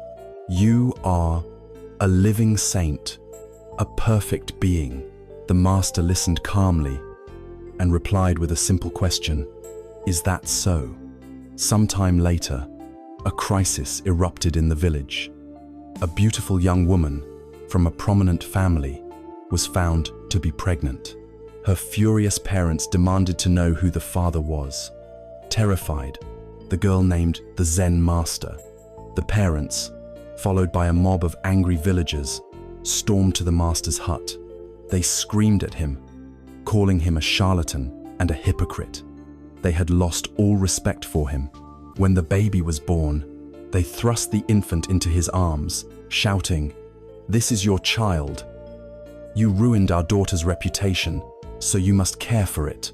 "you are a living saint, a perfect being." The master listened calmly and replied with a simple question, "Is that so?" Sometime later, a crisis erupted in the village. A beautiful young woman from a prominent family was found to be pregnant. Her furious parents demanded to know who the father was. Terrified, the girl named the Zen master. The parents, followed by a mob of angry villagers, stormed to the master's hut. They screamed at him, calling him a charlatan and a hypocrite. They had lost all respect for him. When the baby was born, they thrust the infant into his arms, shouting, "This is your child. You ruined our daughter's reputation, so you must care for it."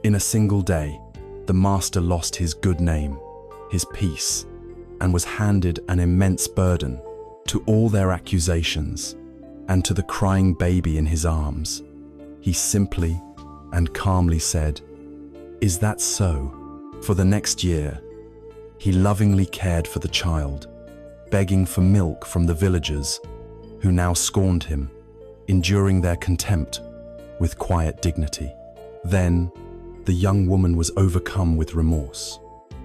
In a single day, the master lost his good name, his peace, and was handed an immense burden. To all their accusations, and to the crying baby in his arms, he simply and calmly said, "Is that so?" For the next year, he lovingly cared for the child, begging for milk from the villagers, who now scorned him, enduring their contempt with quiet dignity. Then, the young woman was overcome with remorse.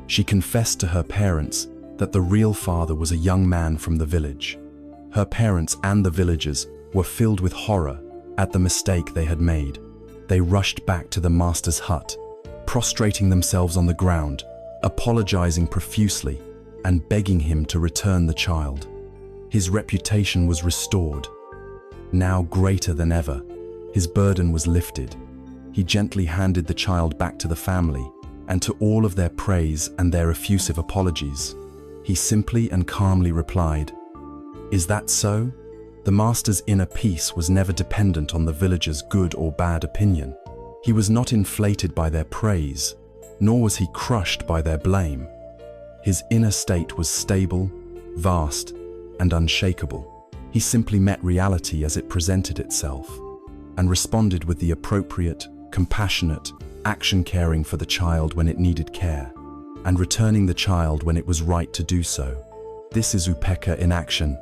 She confessed to her parents that the real father was a young man from the village. Her parents and the villagers were filled with horror at the mistake they had made. They rushed back to the master's hut, prostrating themselves on the ground, apologizing profusely and begging him to return the child. His reputation was restored. Now greater than ever, his burden was lifted. He gently handed the child back to the family, and to all of their praise and their effusive apologies, he simply and calmly replied, "Is that so?" The master's inner peace was never dependent on the villagers' good or bad opinion. He was not inflated by their praise, nor was he crushed by their blame. His inner state was stable, vast, and unshakable. He simply met reality as it presented itself, and responded with the appropriate, compassionate action, caring for the child when it needed care, and returning the child when it was right to do so. This is upekkha in action.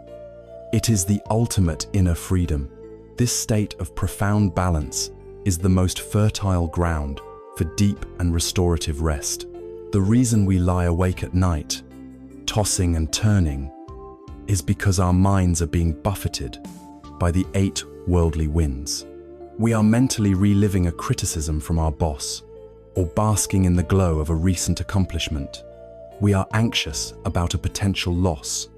It is the ultimate inner freedom. This state of profound balance is the most fertile ground for deep and restorative rest. The reason we lie awake at night, tossing and turning, is because our minds are being buffeted by the 8 worldly winds. We are mentally reliving a criticism from our boss, or basking in the glow of a recent accomplishment. We are anxious about a potential loss,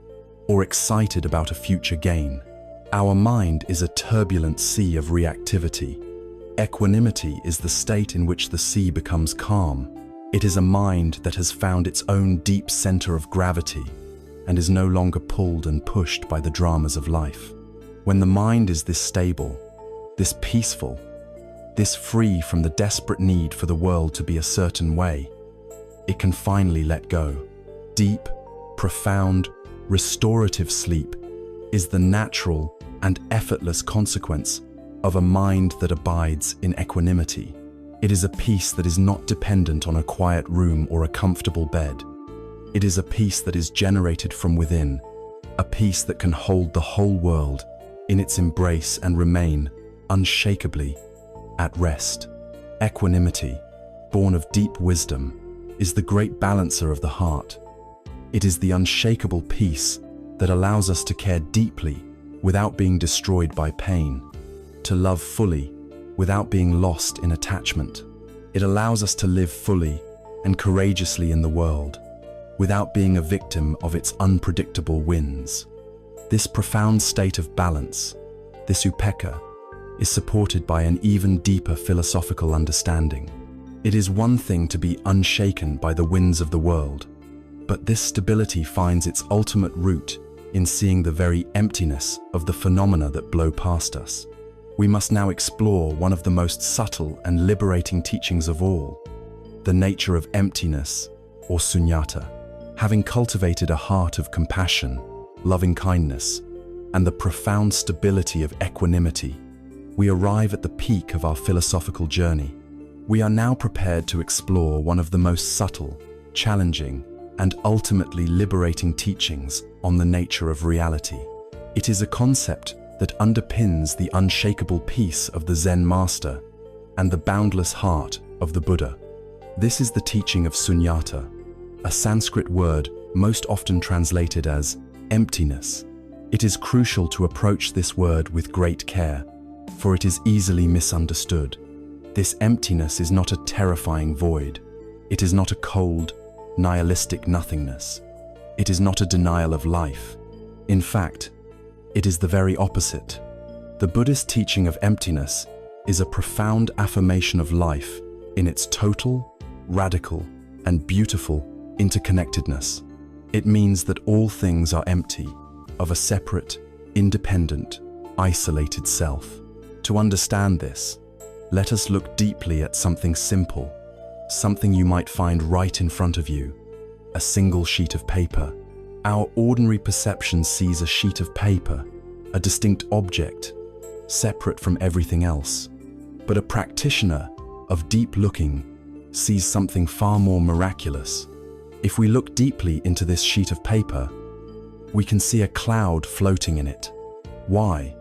or excited about a future gain. Our mind is a turbulent sea of reactivity. Equanimity is the state in which the sea becomes calm. It is a mind that has found its own deep center of gravity and is no longer pulled and pushed by the dramas of life. When the mind is this stable, this peaceful, this free from the desperate need for the world to be a certain way, it can finally let go. Deep, profound, restorative sleep is the natural and effortless consequence of a mind that abides in equanimity. It is a peace that is not dependent on a quiet room or a comfortable bed. It is a peace that is generated from within, a peace that can hold the whole world in its embrace and remain unshakably at rest. Equanimity, born of deep wisdom, is the great balancer of the heart. It is the unshakable peace that allows us to care deeply without being destroyed by pain, to love fully without being lost in attachment. It allows us to live fully and courageously in the world without being a victim of its unpredictable winds. This profound state of balance, this upekkha, is supported by an even deeper philosophical understanding. It is one thing to be unshaken by the winds of the world, but this stability finds its ultimate root in seeing the very emptiness of the phenomena that blow past us. We must now explore one of the most subtle and liberating teachings of all, the nature of emptiness, or sunyata. Having cultivated a heart of compassion, loving kindness, and the profound stability of equanimity, we arrive at the peak of our philosophical journey. We are now prepared to explore one of the most subtle, challenging, and ultimately liberating teachings on the nature of reality. It is a concept that underpins the unshakable peace of the Zen master and the boundless heart of the Buddha. This is the teaching of sunyata, a Sanskrit word most often translated as emptiness. It is crucial to approach this word with great care, for it is easily misunderstood. This emptiness is not a terrifying void. It is not a cold, nihilistic nothingness. It is not a denial of life. In fact, it is the very opposite. The Buddhist teaching of emptiness is a profound affirmation of life in its total, radical, and beautiful interconnectedness. It means that all things are empty, of a separate, independent, isolated self. To understand this, let us look deeply at something simple, something you might find right in front of you, a single sheet of paper. Our ordinary perception sees a sheet of paper, a distinct object, separate from everything else. But a practitioner of deep looking sees something far more miraculous. If we look deeply into this sheet of paper, we can see a cloud floating in it. Why?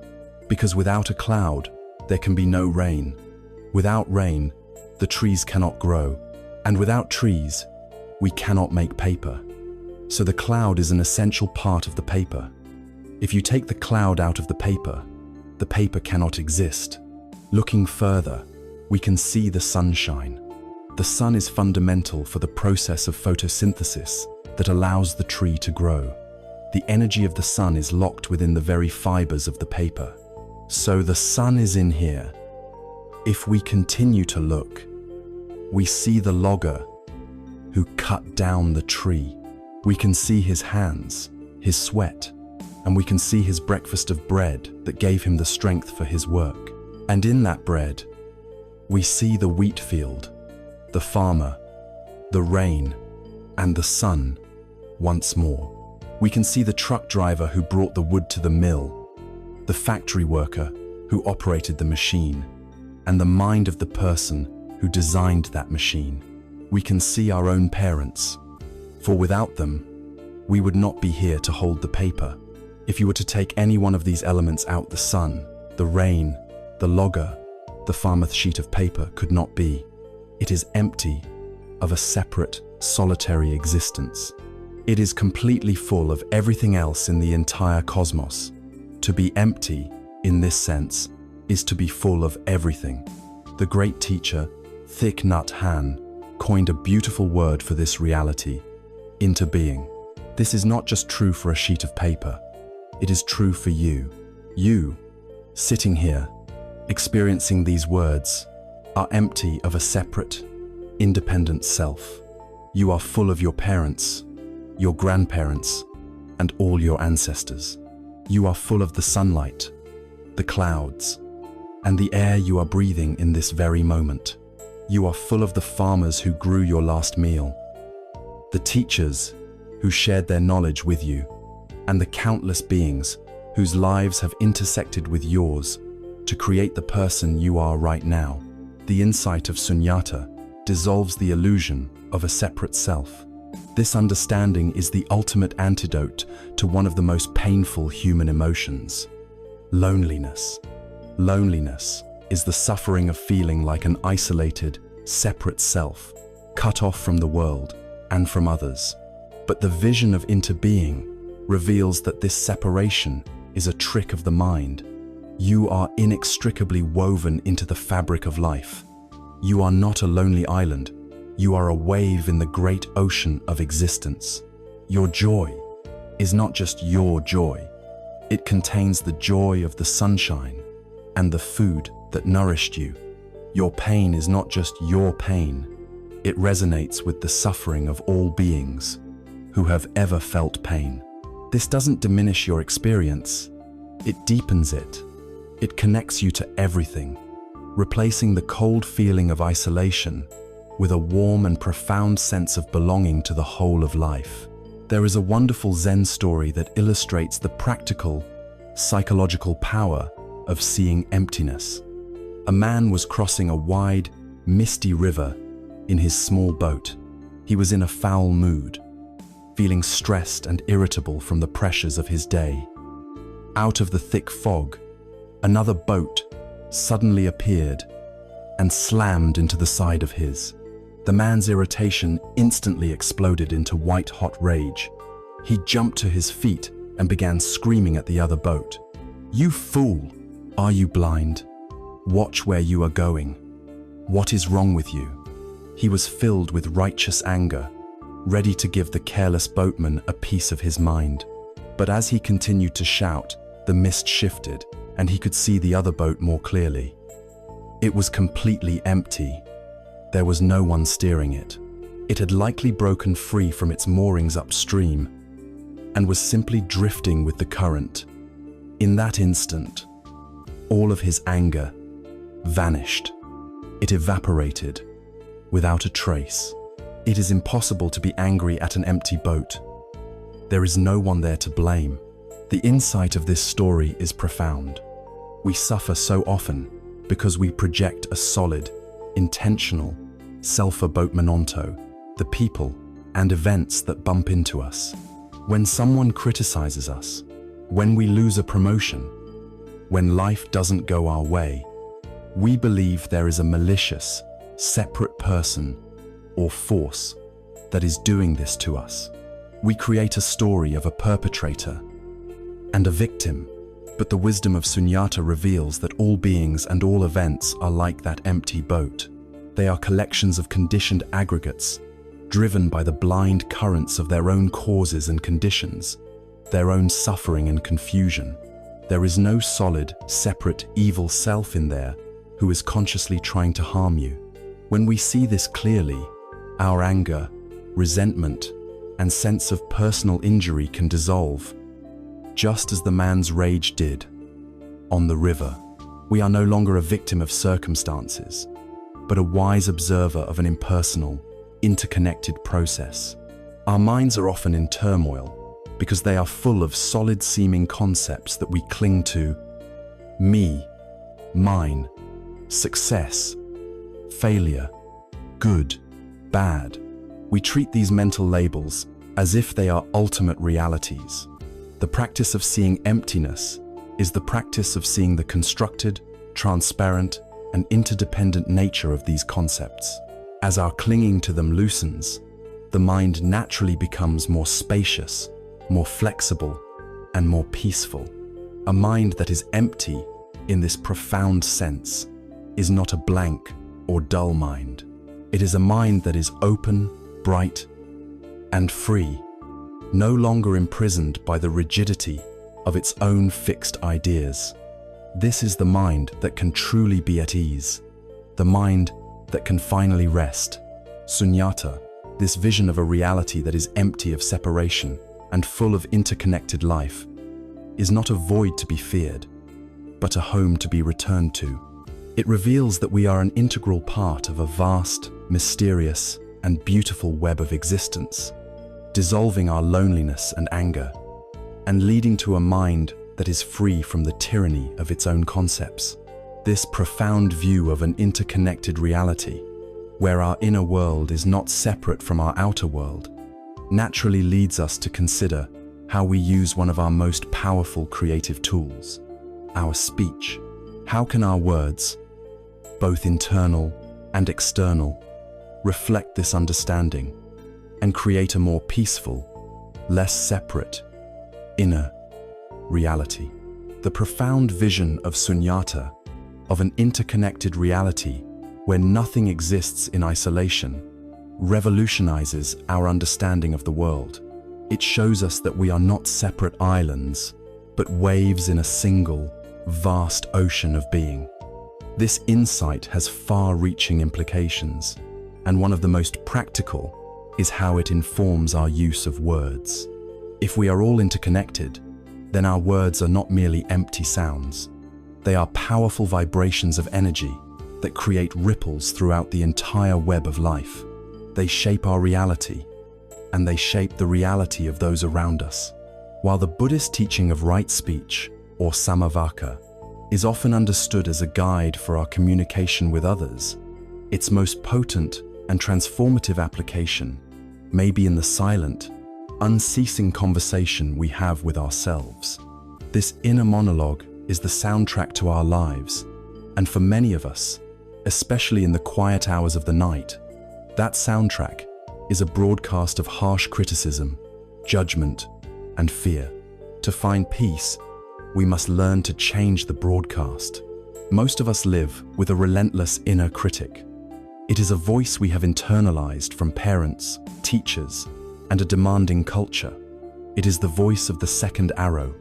Because without a cloud, there can be no rain. Without rain, the trees cannot grow. And without trees, we cannot make paper. So the cloud is an essential part of the paper. If you take the cloud out of the paper cannot exist. Looking further, we can see the sunshine. The sun is fundamental for the process of photosynthesis that allows the tree to grow. The energy of the sun is locked within the very fibers of the paper. So the sun is in here. If we continue to look, we see the logger who cut down the tree. We can see his hands, his sweat, and we can see his breakfast of bread that gave him the strength for his work. And in that bread, we see the wheat field, the farmer, the rain, and the sun once more. We can see the truck driver who brought the wood to the mill, the factory worker who operated the machine, and the mind of the person who designed that machine. We can see our own parents, for without them, we would not be here to hold the paper. If you were to take any one of these elements out, the sun, the rain, the logger, the farmer's sheet of paper could not be. It is empty of a separate, solitary existence. It is completely full of everything else in the entire cosmos. To be empty, in this sense, is to be full of everything. The great teacher, Thich Nhat Hanh, coined a beautiful word for this reality, into being. This is not just true for a sheet of paper. It is true for you. You, sitting here, experiencing these words, are empty of a separate, independent self. You are full of your parents, your grandparents, and all your ancestors. You are full of the sunlight, the clouds, and the air you are breathing in this very moment. You are full of the farmers who grew your last meal, the teachers who shared their knowledge with you, and the countless beings whose lives have intersected with yours to create the person you are right now. The insight of sunyata dissolves the illusion of a separate self. This understanding is the ultimate antidote to one of the most painful human emotions: loneliness. Loneliness is the suffering of feeling like an isolated, separate self, cut off from the world and from others. But the vision of interbeing reveals that this separation is a trick of the mind. You are inextricably woven into the fabric of life. You are not a lonely island. You are a wave in the great ocean of existence. Your joy is not just your joy. It contains the joy of the sunshine and the food that nourished you. Your pain is not just your pain. It resonates with the suffering of all beings who have ever felt pain. This doesn't diminish your experience. It deepens it. It connects you to everything, replacing the cold feeling of isolation with a warm and profound sense of belonging to the whole of life. There is a wonderful Zen story that illustrates the practical, psychological power of seeing emptiness. A man was crossing a wide, misty river in his small boat. He was in a foul mood, feeling stressed and irritable from the pressures of his day. Out of the thick fog, another boat suddenly appeared and slammed into the side of his. The man's irritation instantly exploded into white-hot rage. He jumped to his feet and began screaming at the other boat. "You fool! Are you blind? Watch where you are going. What is wrong with you?" He was filled with righteous anger, ready to give the careless boatman a piece of his mind. But as he continued to shout, the mist shifted and he could see the other boat more clearly. It was completely empty. There was no one steering it. It had likely broken free from its moorings upstream and was simply drifting with the current. In that instant, all of his anger vanished. It evaporated without a trace. It is impossible to be angry at an empty boat. There is no one there to blame. The insight of this story is profound. We suffer so often because we project a solid, intentional self-absorbment onto the people and events that bump into us. When someone criticizes us, when we lose a promotion, when life doesn't go our way, we believe there is a malicious, separate person or force that is doing this to us. We create a story of a perpetrator and a victim, but the wisdom of sunyata reveals that all beings and all events are like that empty boat. They are collections of conditioned aggregates, driven by the blind currents of their own causes and conditions, their own suffering and confusion. There is no solid, separate, evil self in there who is consciously trying to harm you. When we see this clearly, our anger, resentment, and sense of personal injury can dissolve, just as the man's rage did on the river. We are no longer a victim of circumstances, but a wise observer of an impersonal, interconnected process. Our minds are often in turmoil because they are full of solid-seeming concepts that we cling to: me, mine, success, failure, good, bad. We treat these mental labels as if they are ultimate realities. The practice of seeing emptiness is the practice of seeing the constructed, transparent, and interdependent nature of these concepts. As our clinging to them loosens, the mind naturally becomes more spacious, more flexible, and more peaceful. A mind that is empty in this profound sense is not a blank or dull mind. It is a mind that is open, bright, and free, no longer imprisoned by the rigidity of its own fixed ideas. This is the mind that can truly be at ease, the mind that can finally rest. Sunyata, this vision of a reality that is empty of separation and full of interconnected life, is not a void to be feared, but a home to be returned to. It reveals that we are an integral part of a vast, mysterious, and beautiful web of existence, dissolving our loneliness and anger, and leading to a mind that is free from the tyranny of its own concepts. This profound view of an interconnected reality, where our inner world is not separate from our outer world, naturally leads us to consider how we use one of our most powerful creative tools, our speech. How can our words, both internal and external, reflect this understanding and create a more peaceful, less separate, inner reality? The profound vision of sunyata, of an interconnected reality where nothing exists in isolation, revolutionizes our understanding of the world. It shows us that we are not separate islands, but waves in a single, vast ocean of being. This insight has far-reaching implications, and one of the most practical is how it informs our use of words. If we are all interconnected, then our words are not merely empty sounds. They are powerful vibrations of energy that create ripples throughout the entire web of life. They shape our reality, and they shape the reality of those around us. While the Buddhist teaching of right speech, or samavaka, is often understood as a guide for our communication with others, its most potent and transformative application may be in the silent, unceasing conversation we have with ourselves. This inner monologue is the soundtrack to our lives, and for many of us, especially in the quiet hours of the night, that soundtrack is a broadcast of harsh criticism, judgment, and fear. To find peace, we must learn to change the broadcast. Most of us live with a relentless inner critic. It is a voice we have internalized from parents, teachers, and a demanding culture. It is the voice of the second arrow.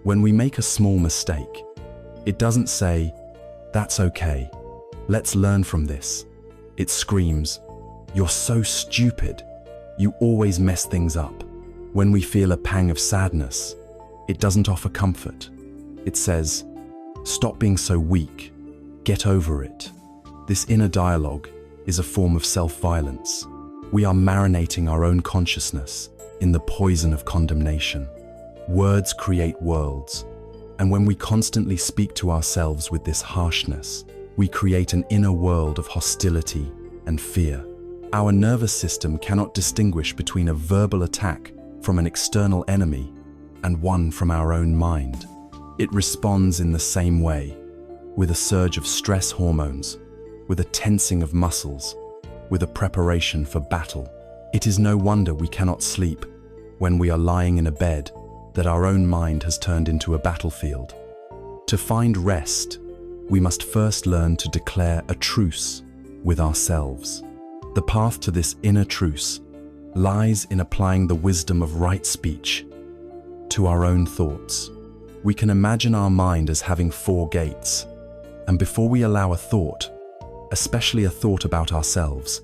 When we make a small mistake, it doesn't say, "That's okay, let's learn from this." It screams, "You're so stupid, you always mess things up." When we feel a pang of sadness, it doesn't offer comfort. It says, "Stop being so weak, get over it." This inner dialogue is a form of self-violence. We are marinating our own consciousness in the poison of condemnation. Words create worlds, and when we constantly speak to ourselves with this harshness, we create an inner world of hostility and fear. Our nervous system cannot distinguish between a verbal attack from an external enemy and one from our own mind. It responds in the same way, with a surge of stress hormones, with a tensing of muscles, with a preparation for battle. It is no wonder we cannot sleep when we are lying in a bed that our own mind has turned into a battlefield. To find rest, we must first learn to declare a truce with ourselves. The path to this inner truce lies in applying the wisdom of right speech to our own thoughts. We can imagine our mind as having 4 gates, and before we allow a thought, especially a thought about ourselves,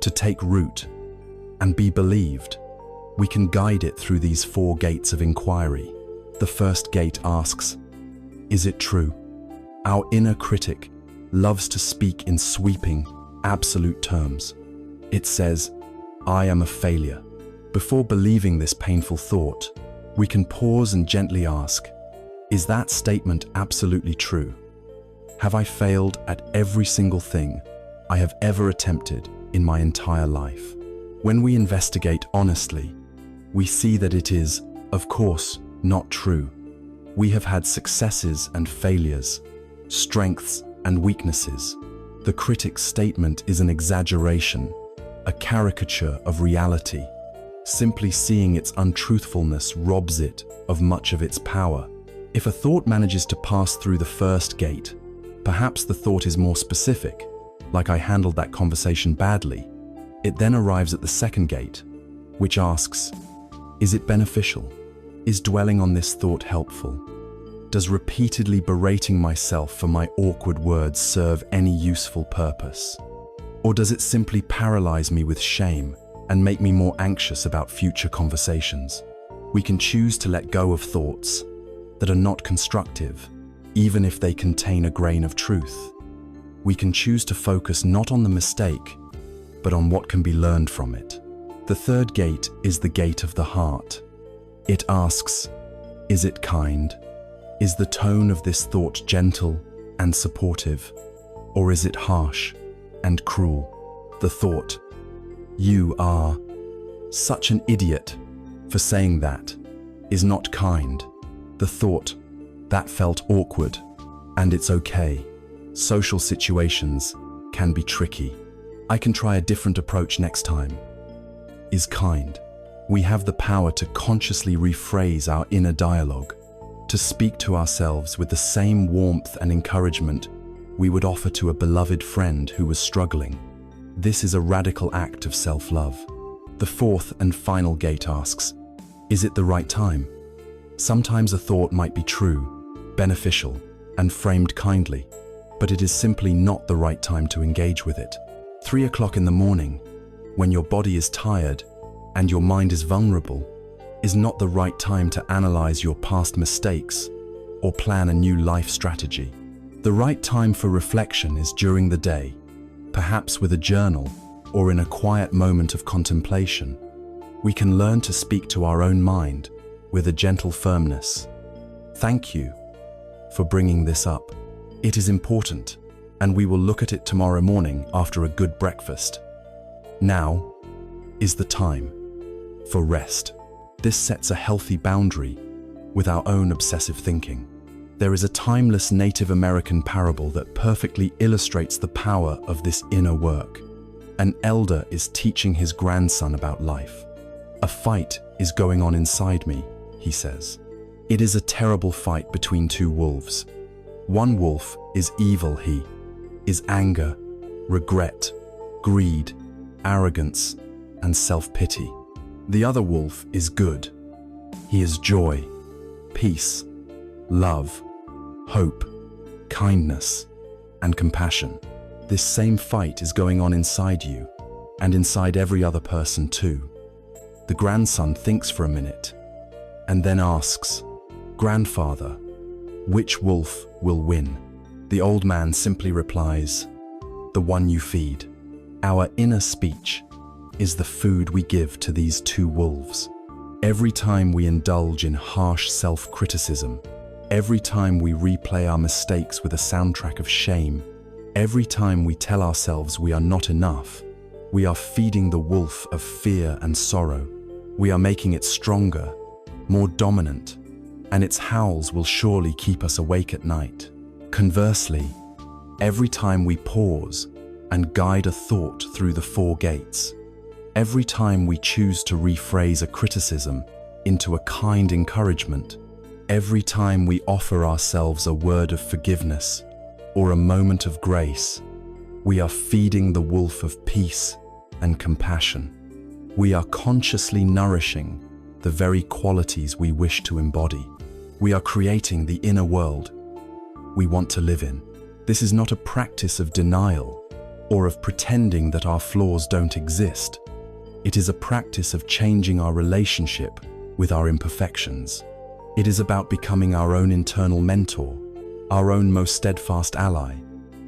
to take root and be believed, we can guide it through these 4 gates of inquiry. The first gate asks, "Is it true?" Our inner critic loves to speak in sweeping, absolute terms. It says, "I am a failure." Before believing this painful thought, we can pause and gently ask, is that statement absolutely true? Have I failed at every single thing I have ever attempted in my entire life? When we investigate honestly, we see that it is, of course, not true. We have had successes and failures, strengths and weaknesses. The critic's statement is an exaggeration, a caricature of reality. Simply seeing its untruthfulness robs it of much of its power. If a thought manages to pass through the first gate, perhaps the thought is more specific, like "I handled that conversation badly." It then arrives at the second gate, which asks, is it beneficial? Is dwelling on this thought helpful? Does repeatedly berating myself for my awkward words serve any useful purpose? Or does it simply paralyze me with shame and make me more anxious about future conversations? We can choose to let go of thoughts that are not constructive, even if they contain a grain of truth. We can choose to focus not on the mistake, but on what can be learned from it. The third gate is the gate of the heart. It asks, is it kind? Is the tone of this thought gentle and supportive, or is it harsh and cruel? The thought, you are such an idiot for saying that, is not kind. The thought, that felt awkward, and it's okay. Social situations can be tricky. I can try a different approach next time, is kind. We have the power to consciously rephrase our inner dialogue, to speak to ourselves with the same warmth and encouragement we would offer to a beloved friend who was struggling. This is a radical act of self-love. The fourth and final gate asks, is it the right time? Sometimes a thought might be true, beneficial, and framed kindly, but it is simply not the right time to engage with it. 3 o'clock in the morning, when your body is tired and your mind is vulnerable, is not the right time to analyze your past mistakes or plan a new life strategy. The right time for reflection is during the day, perhaps with a journal or in a quiet moment of contemplation. We can learn to speak to our own mind with a gentle firmness. Thank you for bringing this up. It is important, and we will look at it tomorrow morning after a good breakfast. Now is the time for rest. This sets a healthy boundary with our own obsessive thinking. There is a timeless Native American parable that perfectly illustrates the power of this inner work. An elder is teaching his grandson about life. A fight is going on inside me, he says. It is a terrible fight between two wolves. One wolf is evil, he is anger, regret, greed, arrogance, and self-pity. The other wolf is good. He is joy, peace, love, hope, kindness, and compassion. This same fight is going on inside you and inside every other person too. The grandson thinks for a minute and then asks, "Grandfather, which wolf will win?" The old man simply replies, "The one you feed." Our inner speech is the food we give to these two wolves. Every time we indulge in harsh self-criticism, every time we replay our mistakes with a soundtrack of shame, every time we tell ourselves we are not enough, we are feeding the wolf of fear and sorrow. We are making it stronger, more dominant, and its howls will surely keep us awake at night. Conversely, every time we pause and guide a thought through the four gates, every time we choose to rephrase a criticism into a kind encouragement, every time we offer ourselves a word of forgiveness or a moment of grace, we are feeding the wolf of peace and compassion. We are consciously nourishing the very qualities we wish to embody. We are creating the inner world we want to live in. This is not a practice of denial or of pretending that our flaws don't exist. It is a practice of changing our relationship with our imperfections. It is about becoming our own internal mentor, our own most steadfast ally,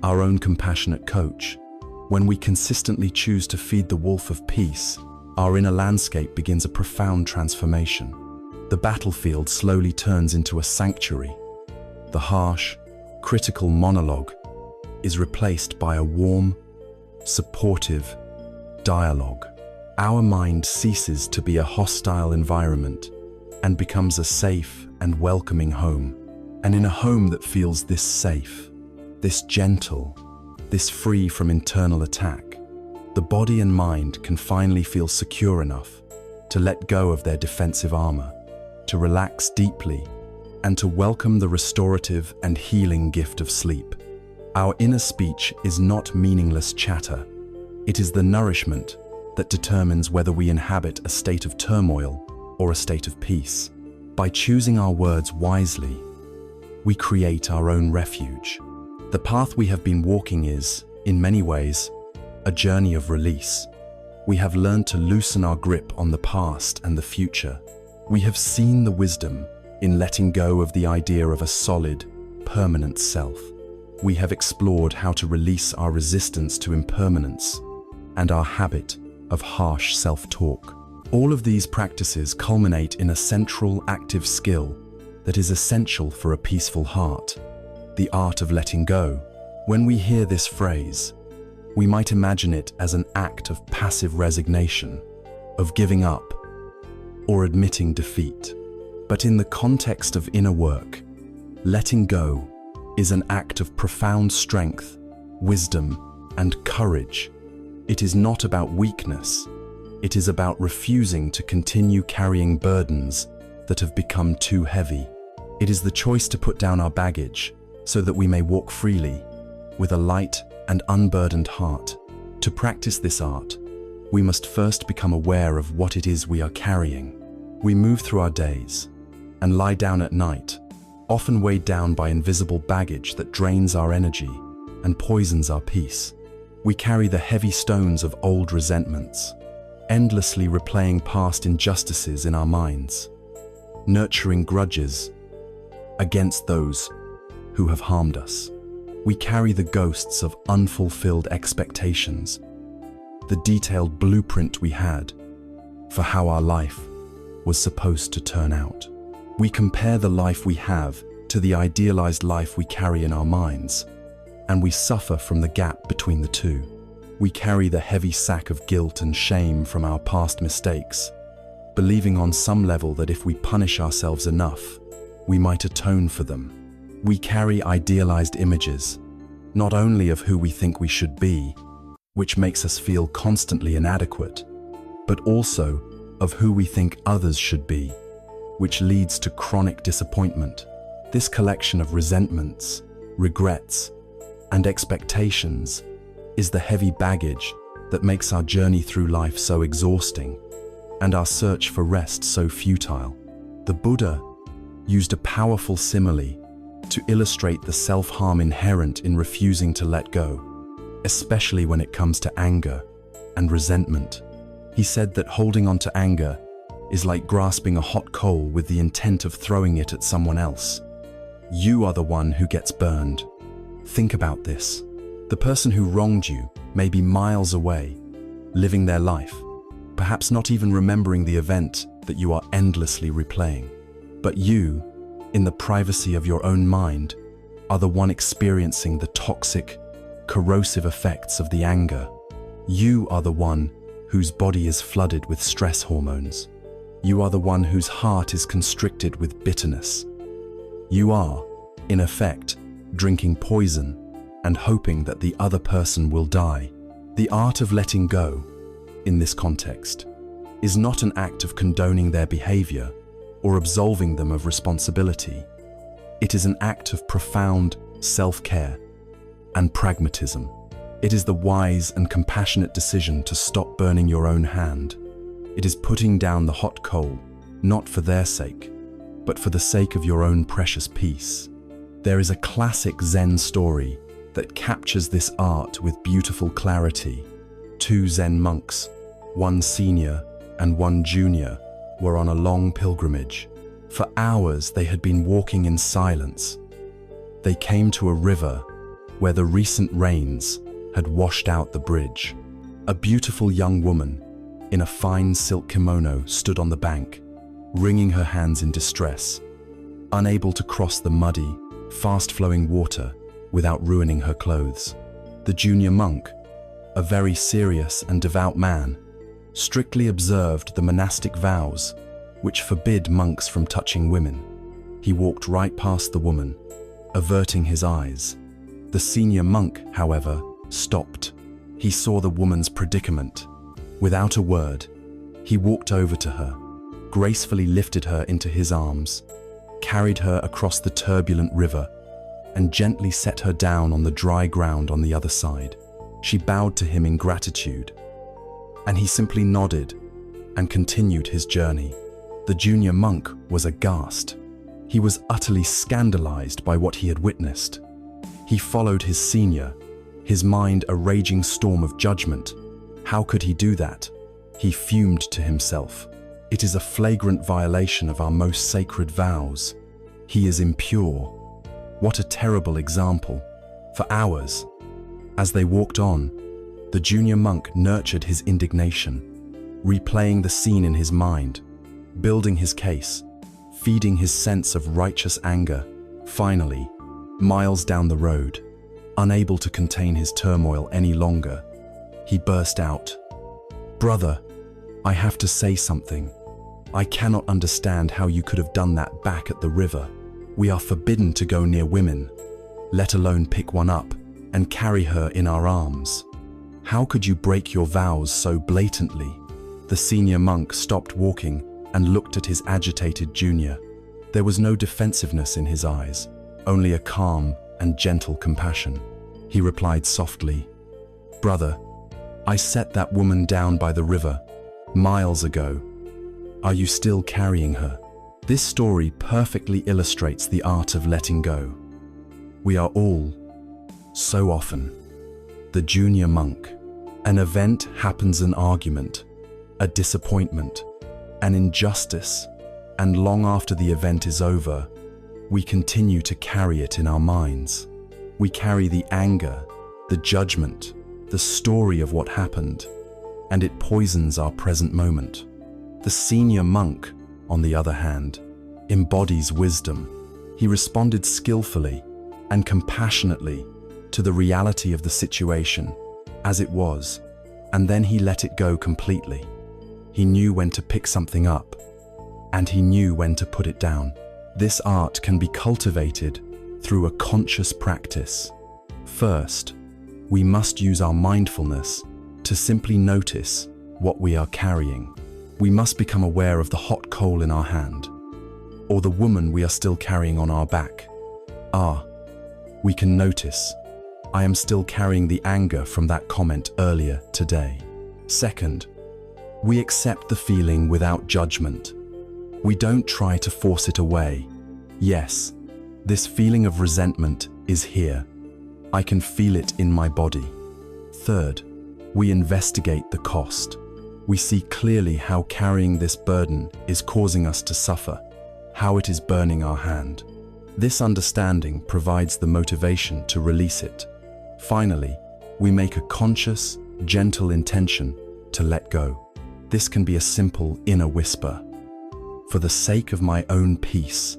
our own compassionate coach. When we consistently choose to feed the wolf of peace, our inner landscape begins a profound transformation. The battlefield slowly turns into a sanctuary. The harsh, critical monologue is replaced by a warm, supportive dialogue. Our mind ceases to be a hostile environment and becomes a safe and welcoming home. And in a home that feels this safe, this gentle, this free from internal attack, the body and mind can finally feel secure enough to let go of their defensive armor, to relax deeply, and to welcome the restorative and healing gift of sleep. Our inner speech is not meaningless chatter. It is the nourishment that determines whether we inhabit a state of turmoil or a state of peace. By choosing our words wisely, we create our own refuge. The path we have been walking is, in many ways, a journey of release. We have learned to loosen our grip on the past and the future. We have seen the wisdom in letting go of the idea of a solid, permanent self. We have explored how to release our resistance to impermanence and our habit of harsh self-talk. All of these practices culminate in a central, active skill that is essential for a peaceful heart, the art of letting go. When we hear this phrase, we might imagine it as an act of passive resignation, of giving up, or admitting defeat. But in the context of inner work, letting go is an act of profound strength, wisdom, and courage. It is not about weakness. It is about refusing to continue carrying burdens that have become too heavy. It is the choice to put down our baggage so that we may walk freely, with a light and unburdened heart. To practice this art, we must first become aware of what it is we are carrying. We move through our days and lie down at night, often weighed down by invisible baggage that drains our energy and poisons our peace. We carry the heavy stones of old resentments, endlessly replaying past injustices in our minds, nurturing grudges against those who have harmed us. We carry the ghosts of unfulfilled expectations, the detailed blueprint we had for how our life was supposed to turn out. We compare the life we have to the idealized life we carry in our minds, and we suffer from the gap between the two. We carry the heavy sack of guilt and shame from our past mistakes, believing on some level that if we punish ourselves enough, we might atone for them. We carry idealized images, not only of who we think we should be, which makes us feel constantly inadequate, but also of who we think others should be, which leads to chronic disappointment. This collection of resentments, regrets, and expectations is the heavy baggage that makes our journey through life so exhausting and our search for rest so futile. The Buddha used a powerful simile to illustrate the self-harm inherent in refusing to let go, especially when it comes to anger and resentment. He said that holding on to anger is like grasping a hot coal with the intent of throwing it at someone else. You are the one who gets burned. Think about this. The person who wronged you may be miles away, living their life, perhaps not even remembering the event that you are endlessly replaying. But you, in the privacy of your own mind, are the one experiencing the toxic, corrosive effects of the anger. You are the one whose body is flooded with stress hormones. You are the one whose heart is constricted with bitterness. You are, in effect, drinking poison and hoping that the other person will die. The art of letting go, in this context, is not an act of condoning their behavior or absolving them of responsibility. It is an act of profound self-care and pragmatism. It is the wise and compassionate decision to stop burning your own hand. It is putting down the hot coal, not for their sake, but for the sake of your own precious peace. There is a classic Zen story that captures this art with beautiful clarity. Two Zen monks, one senior and one junior, were on a long pilgrimage. For hours they had been walking in silence. They came to a river where the recent rains had washed out the bridge. A beautiful young woman in a fine silk kimono stood on the bank, wringing her hands in distress, unable to cross the muddy, fast-flowing water without ruining her clothes. The junior monk, a very serious and devout man, strictly observed the monastic vows which forbid monks from touching women. He walked right past the woman, averting his eyes. The senior monk, however, stopped. He saw the woman's predicament. Without a word, he walked over to her, gracefully lifted her into his arms, carried her across the turbulent river, and gently set her down on the dry ground on the other side. She bowed to him in gratitude, and he simply nodded and continued his journey. The junior monk was aghast. He was utterly scandalized by what he had witnessed. He followed his senior, his mind a raging storm of judgment. How could he do that? He fumed to himself. It is a flagrant violation of our most sacred vows. He is impure. What a terrible example. For hours, as they walked on, the junior monk nurtured his indignation, replaying the scene in his mind, building his case, feeding his sense of righteous anger. Finally, miles down the road, unable to contain his turmoil any longer, he burst out, "Brother, I have to say something. I cannot understand how you could have done that back at the river. We are forbidden to go near women, let alone pick one up and carry her in our arms. How could you break your vows so blatantly?" The senior monk stopped walking and looked at his agitated junior. There was no defensiveness in his eyes, only a calm and gentle compassion. He replied softly, "Brother, I set that woman down by the river miles ago. Are you still carrying her?" This story perfectly illustrates the art of letting go. We are all, so often, the junior monk. An event happens, an argument, a disappointment, an injustice, and long after the event is over, we continue to carry it in our minds. We carry the anger, the judgment, the story of what happened, and it poisons our present moment. The senior monk, on the other hand, embodies wisdom. He responded skillfully and compassionately to the reality of the situation as it was, and then he let it go completely. He knew when to pick something up, and he knew when to put it down. This art can be cultivated through a conscious practice. First, we must use our mindfulness to simply notice what we are carrying. We must become aware of the hot coal in our hand, or the woman we are still carrying on our back. We can notice, I am still carrying the anger from that comment earlier today. Second, we accept the feeling without judgment. We don't try to force it away. Yes, this feeling of resentment is here. I can feel it in my body. Third, we investigate the cost. We see clearly how carrying this burden is causing us to suffer, how it is burning our hand. This understanding provides the motivation to release it. Finally, we make a conscious, gentle intention to let go. This can be a simple inner whisper. For the sake of my own peace,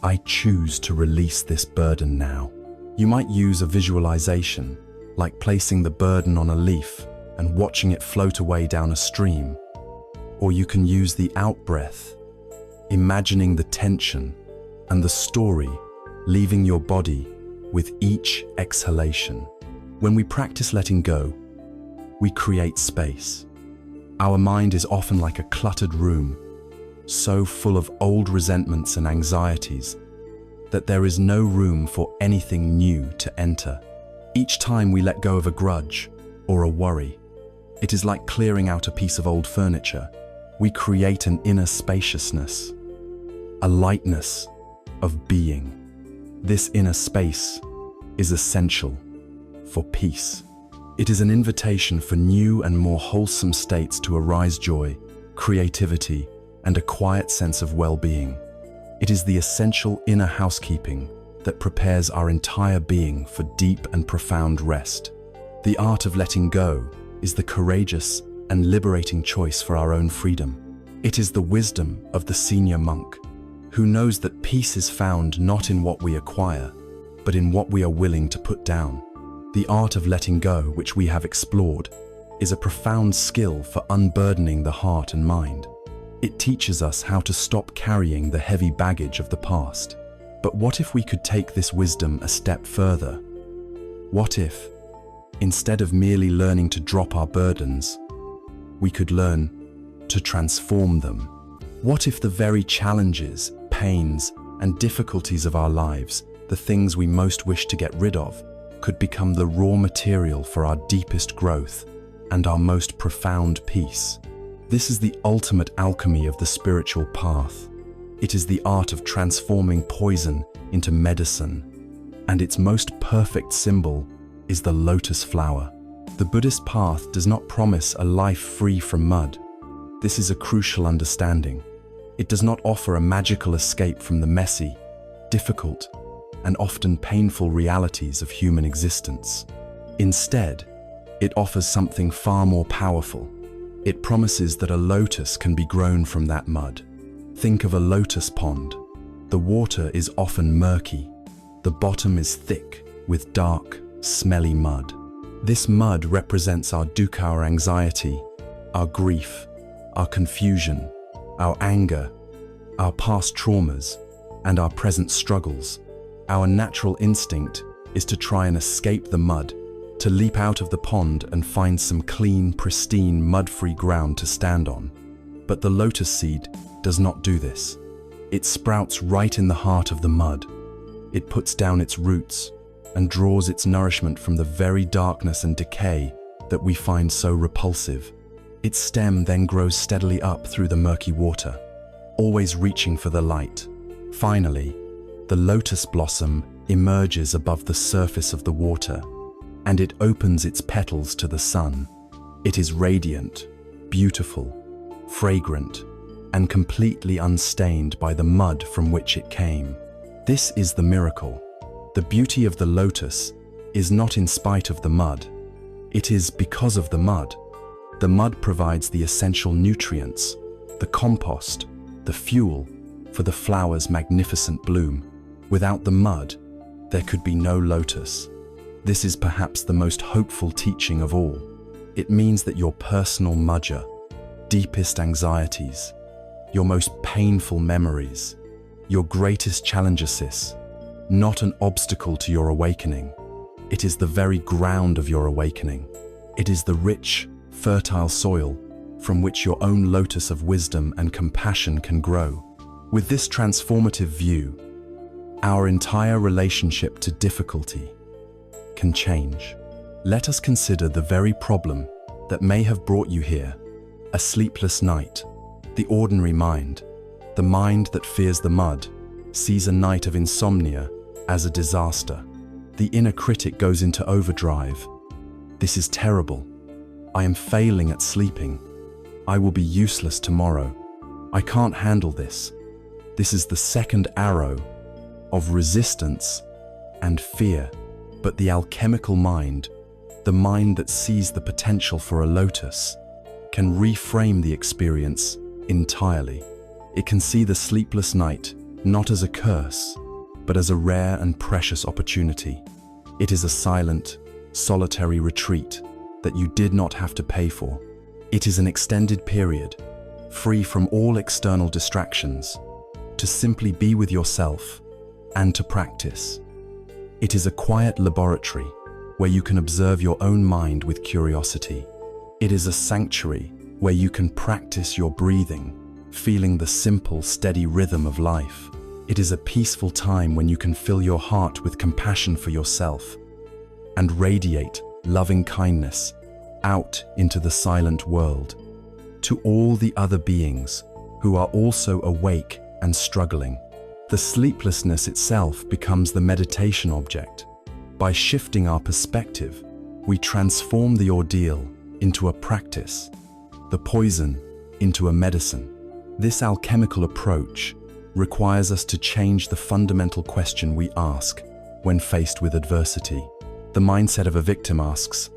I choose to release this burden now. You might use a visualization, like placing the burden on a leaf and watching it float away down a stream. Or you can use the out-breath, imagining the tension and the story leaving your body with each exhalation. When we practice letting go, we create space. Our mind is often like a cluttered room, so full of old resentments and anxieties that there is no room for anything new to enter. Each time we let go of a grudge or a worry, it is like clearing out a piece of old furniture. We create an inner spaciousness, a lightness of being. This inner space is essential for peace. It is an invitation for new and more wholesome states to arise: joy, creativity, and a quiet sense of well-being. It is the essential inner housekeeping that prepares our entire being for deep and profound rest. The art of letting go is the courageous and liberating choice for our own freedom. It is the wisdom of the senior monk, who knows that peace is found not in what we acquire, but in what we are willing to put down. The art of letting go, which we have explored, is a profound skill for unburdening the heart and mind. It teaches us how to stop carrying the heavy baggage of the past. But what if we could take this wisdom a step further? What if, instead of merely learning to drop our burdens, we could learn to transform them? What if the very challenges, pains, and difficulties of our lives, the things we most wish to get rid of, could become the raw material for our deepest growth and our most profound peace? This is the ultimate alchemy of the spiritual path. It is the art of transforming poison into medicine, and its most perfect symbol is the lotus flower. The Buddhist path does not promise a life free from mud. This is a crucial understanding. It does not offer a magical escape from the messy, difficult, and often painful realities of human existence. Instead, it offers something far more powerful. It promises that a lotus can be grown from that mud. Think of a lotus pond. The water is often murky. The bottom is thick with dark, smelly mud. This mud represents our dukkha, our anxiety, our grief, our confusion, our anger, our past traumas, and our present struggles. Our natural instinct is to try and escape the mud, to leap out of the pond and find some clean, pristine, mud-free ground to stand on. But the lotus seed does not do this. It sprouts right in the heart of the mud. It puts down its roots and draws its nourishment from the very darkness and decay that we find so repulsive. Its stem then grows steadily up through the murky water, always reaching for the light. Finally, the lotus blossom emerges above the surface of the water, and it opens its petals to the sun. It is radiant, beautiful, fragrant, and completely unstained by the mud from which it came. This is the miracle. The beauty of the lotus is not in spite of the mud. It is because of the mud. The mud provides the essential nutrients, the compost, the fuel for the flower's magnificent bloom. Without the mud, there could be no lotus. This is perhaps the most hopeful teaching of all. It means that your personal mudja, deepest anxieties, your most painful memories, your greatest challenges, not an obstacle to your awakening. It is the very ground of your awakening. It is the rich, fertile soil from which your own lotus of wisdom and compassion can grow. With this transformative view, our entire relationship to difficulty can change. Let us consider the very problem that may have brought you here: a sleepless night. The ordinary mind, the mind that fears the mud, sees a night of insomnia as a disaster. The inner critic goes into overdrive. This is terrible. I am failing at sleeping. I will be useless tomorrow. I can't handle this. This is the second arrow of resistance and fear. But the alchemical mind, the mind that sees the potential for a lotus, can reframe the experience entirely. It can see the sleepless night not as a curse, but as a rare and precious opportunity. It is a silent, solitary retreat that you did not have to pay for. It is an extended period, free from all external distractions, to simply be with yourself and to practice. It is a quiet laboratory where you can observe your own mind with curiosity. It is a sanctuary where you can practice your breathing, feeling the simple, steady rhythm of life. It is a peaceful time when you can fill your heart with compassion for yourself and radiate loving kindness out into the silent world to all the other beings who are also awake and struggling. The sleeplessness itself becomes the meditation object. By shifting our perspective, we transform the ordeal into a practice, the poison into a medicine. This alchemical approach requires us to change the fundamental question we ask when faced with adversity. The mindset of a victim asks,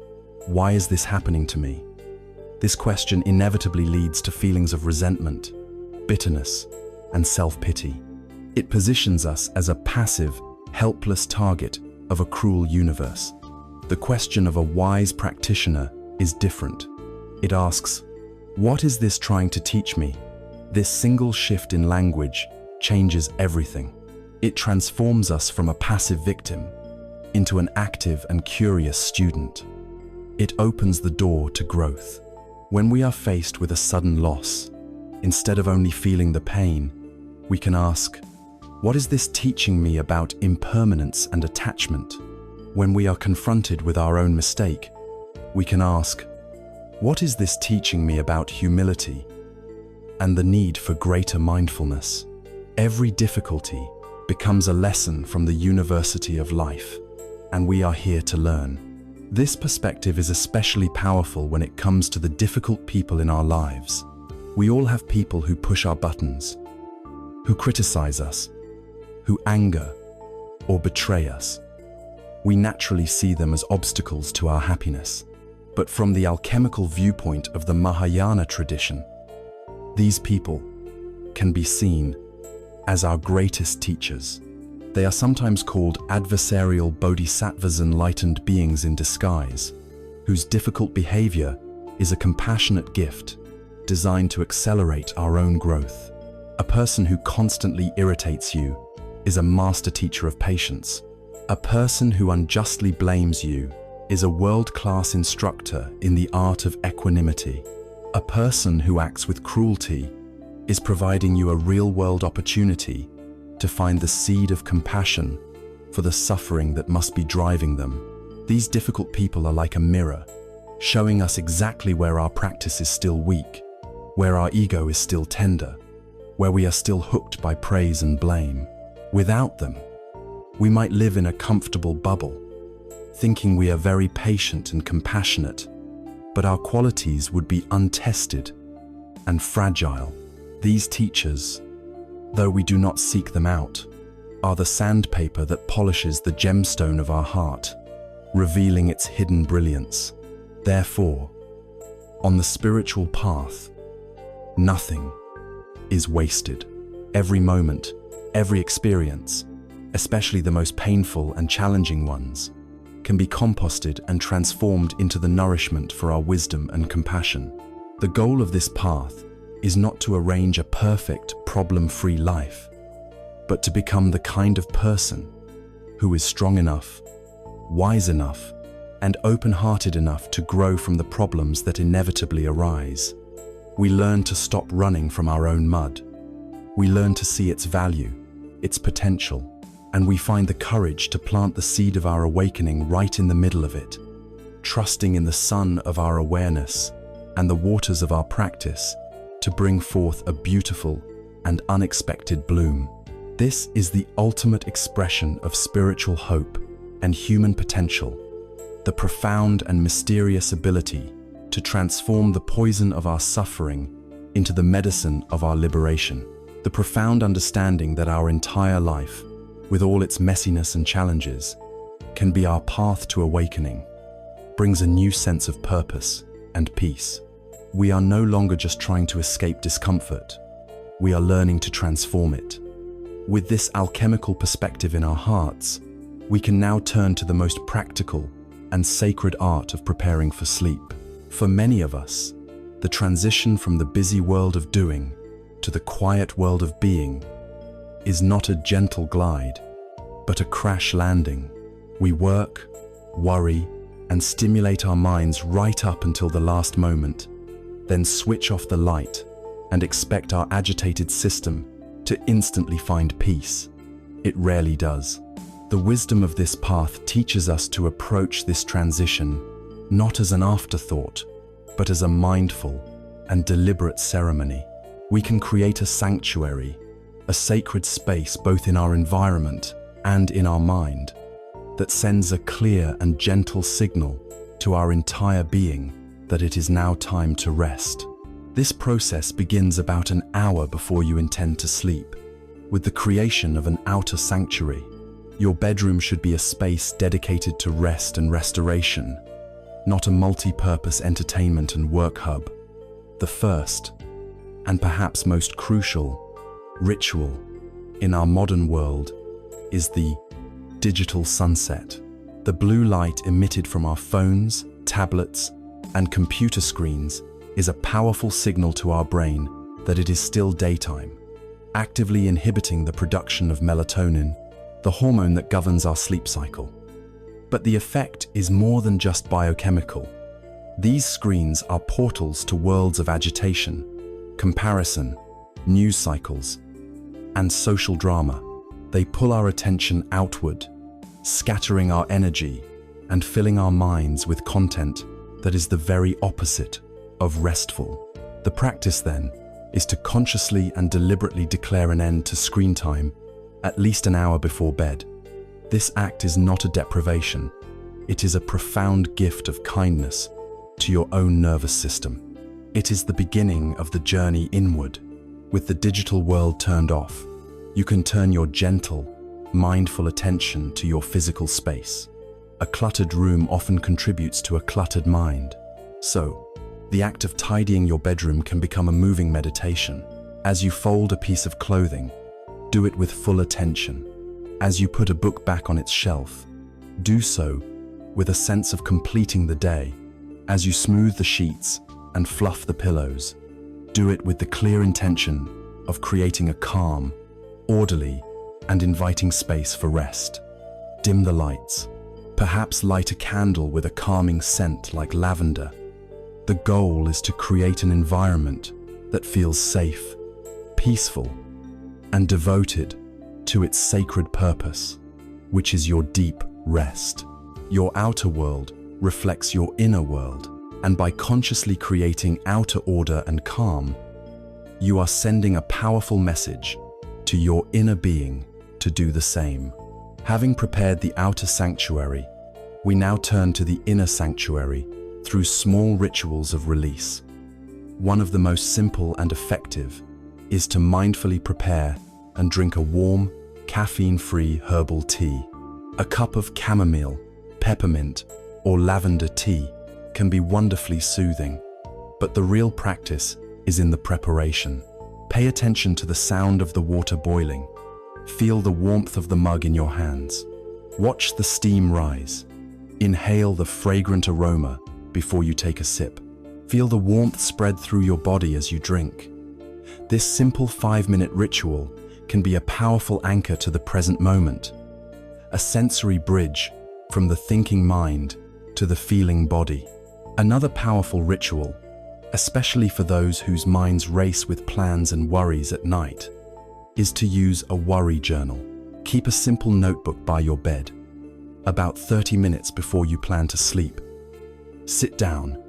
"Why is this happening to me?" This question inevitably leads to feelings of resentment, bitterness, and self-pity. It positions us as a passive, helpless target of a cruel universe. The question of a wise practitioner is different. It asks, "What is this trying to teach me?" This single shift in language changes everything. It transforms us from a passive victim into an active and curious student. It opens the door to growth. When we are faced with a sudden loss, instead of only feeling the pain, we can ask, "What is this teaching me about impermanence and attachment?" When we are confronted with our own mistake, we can ask, "What is this teaching me about humility and the need for greater mindfulness?" Every difficulty becomes a lesson from the university of life, and we are here to learn. This perspective is especially powerful when it comes to the difficult people in our lives. We all have people who push our buttons, who criticize us, who anger or betray us. We naturally see them as obstacles to our happiness. But from the alchemical viewpoint of the Mahayana tradition, these people can be seen as our greatest teachers. They are sometimes called adversarial bodhisattvas, enlightened beings in disguise, whose difficult behavior is a compassionate gift designed to accelerate our own growth. A person who constantly irritates you is a master teacher of patience. A person who unjustly blames you is a world-class instructor in the art of equanimity. A person who acts with cruelty is providing you a real-world opportunity to find the seed of compassion for the suffering that must be driving them. These difficult people are like a mirror, showing us exactly where our practice is still weak, where our ego is still tender, where we are still hooked by praise and blame. Without them, we might live in a comfortable bubble, thinking we are very patient and compassionate, but our qualities would be untested and fragile. These teachers, though we do not seek them out, are the sandpaper that polishes the gemstone of our heart, revealing its hidden brilliance. Therefore, on the spiritual path, nothing is wasted. Every moment, every experience, especially the most painful and challenging ones, can be composted and transformed into the nourishment for our wisdom and compassion. The goal of this path is not to arrange a perfect, problem-free life, but to become the kind of person who is strong enough, wise enough, and open-hearted enough to grow from the problems that inevitably arise. We learn to stop running from our own mud. We learn to see its value, its potential, and we find the courage to plant the seed of our awakening right in the middle of it, trusting in the sun of our awareness and the waters of our practice to bring forth a beautiful and unexpected bloom. This is the ultimate expression of spiritual hope and human potential, the profound and mysterious ability to transform the poison of our suffering into the medicine of our liberation. The profound understanding that our entire life, with all its messiness and challenges, can be our path to awakening, brings a new sense of purpose and peace. We are no longer just trying to escape discomfort. We are learning to transform it. With this alchemical perspective in our hearts, we can now turn to the most practical and sacred art of preparing for sleep. For many of us, the transition from the busy world of doing to the quiet world of being is not a gentle glide, but a crash landing. We work, worry, and stimulate our minds right up until the last moment, then switch off the light and expect our agitated system to instantly find peace. It rarely does. The wisdom of this path teaches us to approach this transition not as an afterthought, but as a mindful and deliberate ceremony. We can create a sanctuary, a sacred space both in our environment and in our mind, that sends a clear and gentle signal to our entire being that it is now time to rest. This process begins about an hour before you intend to sleep, with the creation of an outer sanctuary. Your bedroom should be a space dedicated to rest and restoration, not a multi-purpose entertainment and work hub. The first, and perhaps most crucial, ritual in our modern world is the digital sunset. The blue light emitted from our phones, tablets, and computer screens is a powerful signal to our brain that it is still daytime, actively inhibiting the production of melatonin, the hormone that governs our sleep cycle. But the effect is more than just biochemical. These screens are portals to worlds of agitation, comparison, news cycles, and social drama. They pull our attention outward, scattering our energy and filling our minds with content that is the very opposite of restful. The practice, then, is to consciously and deliberately declare an end to screen time at least an hour before bed. This act is not a deprivation. It is a profound gift of kindness to your own nervous system. It is the beginning of the journey inward. With the digital world turned off, you can turn your gentle, mindful attention to your physical space. A cluttered room often contributes to a cluttered mind. So, the act of tidying your bedroom can become a moving meditation. As you fold a piece of clothing, do it with full attention. As you put a book back on its shelf, do so with a sense of completing the day. As you smooth the sheets and fluff the pillows, do it with the clear intention of creating a calm, orderly, and inviting space for rest. Dim the lights. Perhaps light a candle with a calming scent like lavender. The goal is to create an environment that feels safe, peaceful, and devoted to its sacred purpose, which is your deep rest. Your outer world reflects your inner world, and by consciously creating outer order and calm, you are sending a powerful message to your inner being to do the same. Having prepared the outer sanctuary, we now turn to the inner sanctuary through small rituals of release. One of the most simple and effective is to mindfully prepare and drink a warm, caffeine-free herbal tea. A cup of chamomile, peppermint, or lavender tea can be wonderfully soothing, but the real practice is in the preparation. Pay attention to the sound of the water boiling. Feel the warmth of the mug in your hands. Watch the steam rise. Inhale the fragrant aroma before you take a sip. Feel the warmth spread through your body as you drink. This simple 5-minute ritual can be a powerful anchor to the present moment, a sensory bridge from the thinking mind to the feeling body. Another powerful ritual, especially for those whose minds race with plans and worries at night, is to use a worry journal. Keep a simple notebook by your bed. About 30 minutes before you plan to sleep, sit down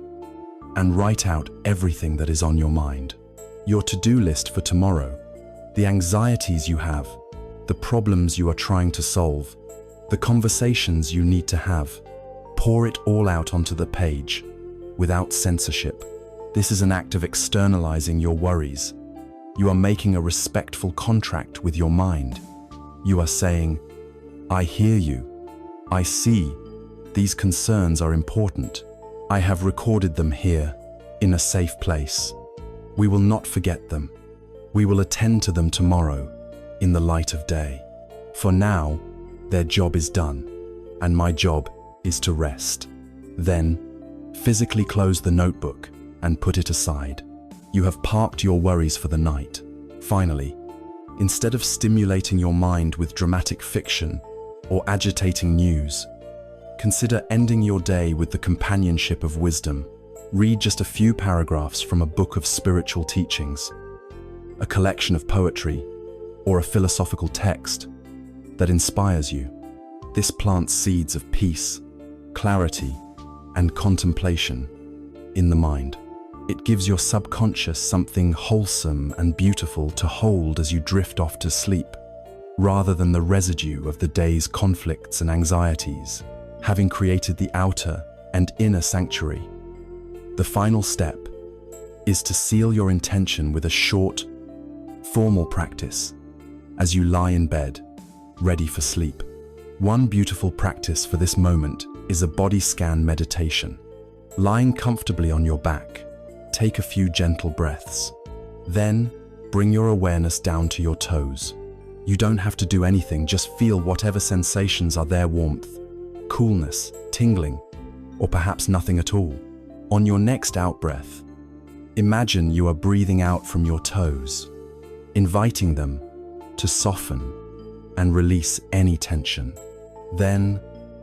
and write out everything that is on your mind. Your to-do list for tomorrow, the anxieties you have, the problems you are trying to solve, the conversations you need to have. Pour it all out onto the page, without censorship. This is an act of externalizing your worries. You are making a respectful contract with your mind. You are saying, I hear you. I see. These concerns are important. I have recorded them here, in a safe place. We will not forget them. We will attend to them tomorrow, in the light of day. For now, their job is done, and my job is to rest. Then, physically close the notebook and put it aside. You have parked your worries for the night. Finally, instead of stimulating your mind with dramatic fiction or agitating news, consider ending your day with the companionship of wisdom. Read just a few paragraphs from a book of spiritual teachings, a collection of poetry, or a philosophical text that inspires you. This plants seeds of peace, clarity, and contemplation in the mind. It gives your subconscious something wholesome and beautiful to hold as you drift off to sleep, rather than the residue of the day's conflicts and anxieties. Having created the outer and inner sanctuary, the final step is to seal your intention with a short, formal practice as you lie in bed, ready for sleep. One beautiful practice for this moment is a body scan meditation. Lying comfortably on your back, take a few gentle breaths. Then, bring your awareness down to your toes. You don't have to do anything, just feel whatever sensations are there: warmth, coolness, tingling, or perhaps nothing at all. On your next out-breath, imagine you are breathing out from your toes, inviting them to soften and release any tension. Then,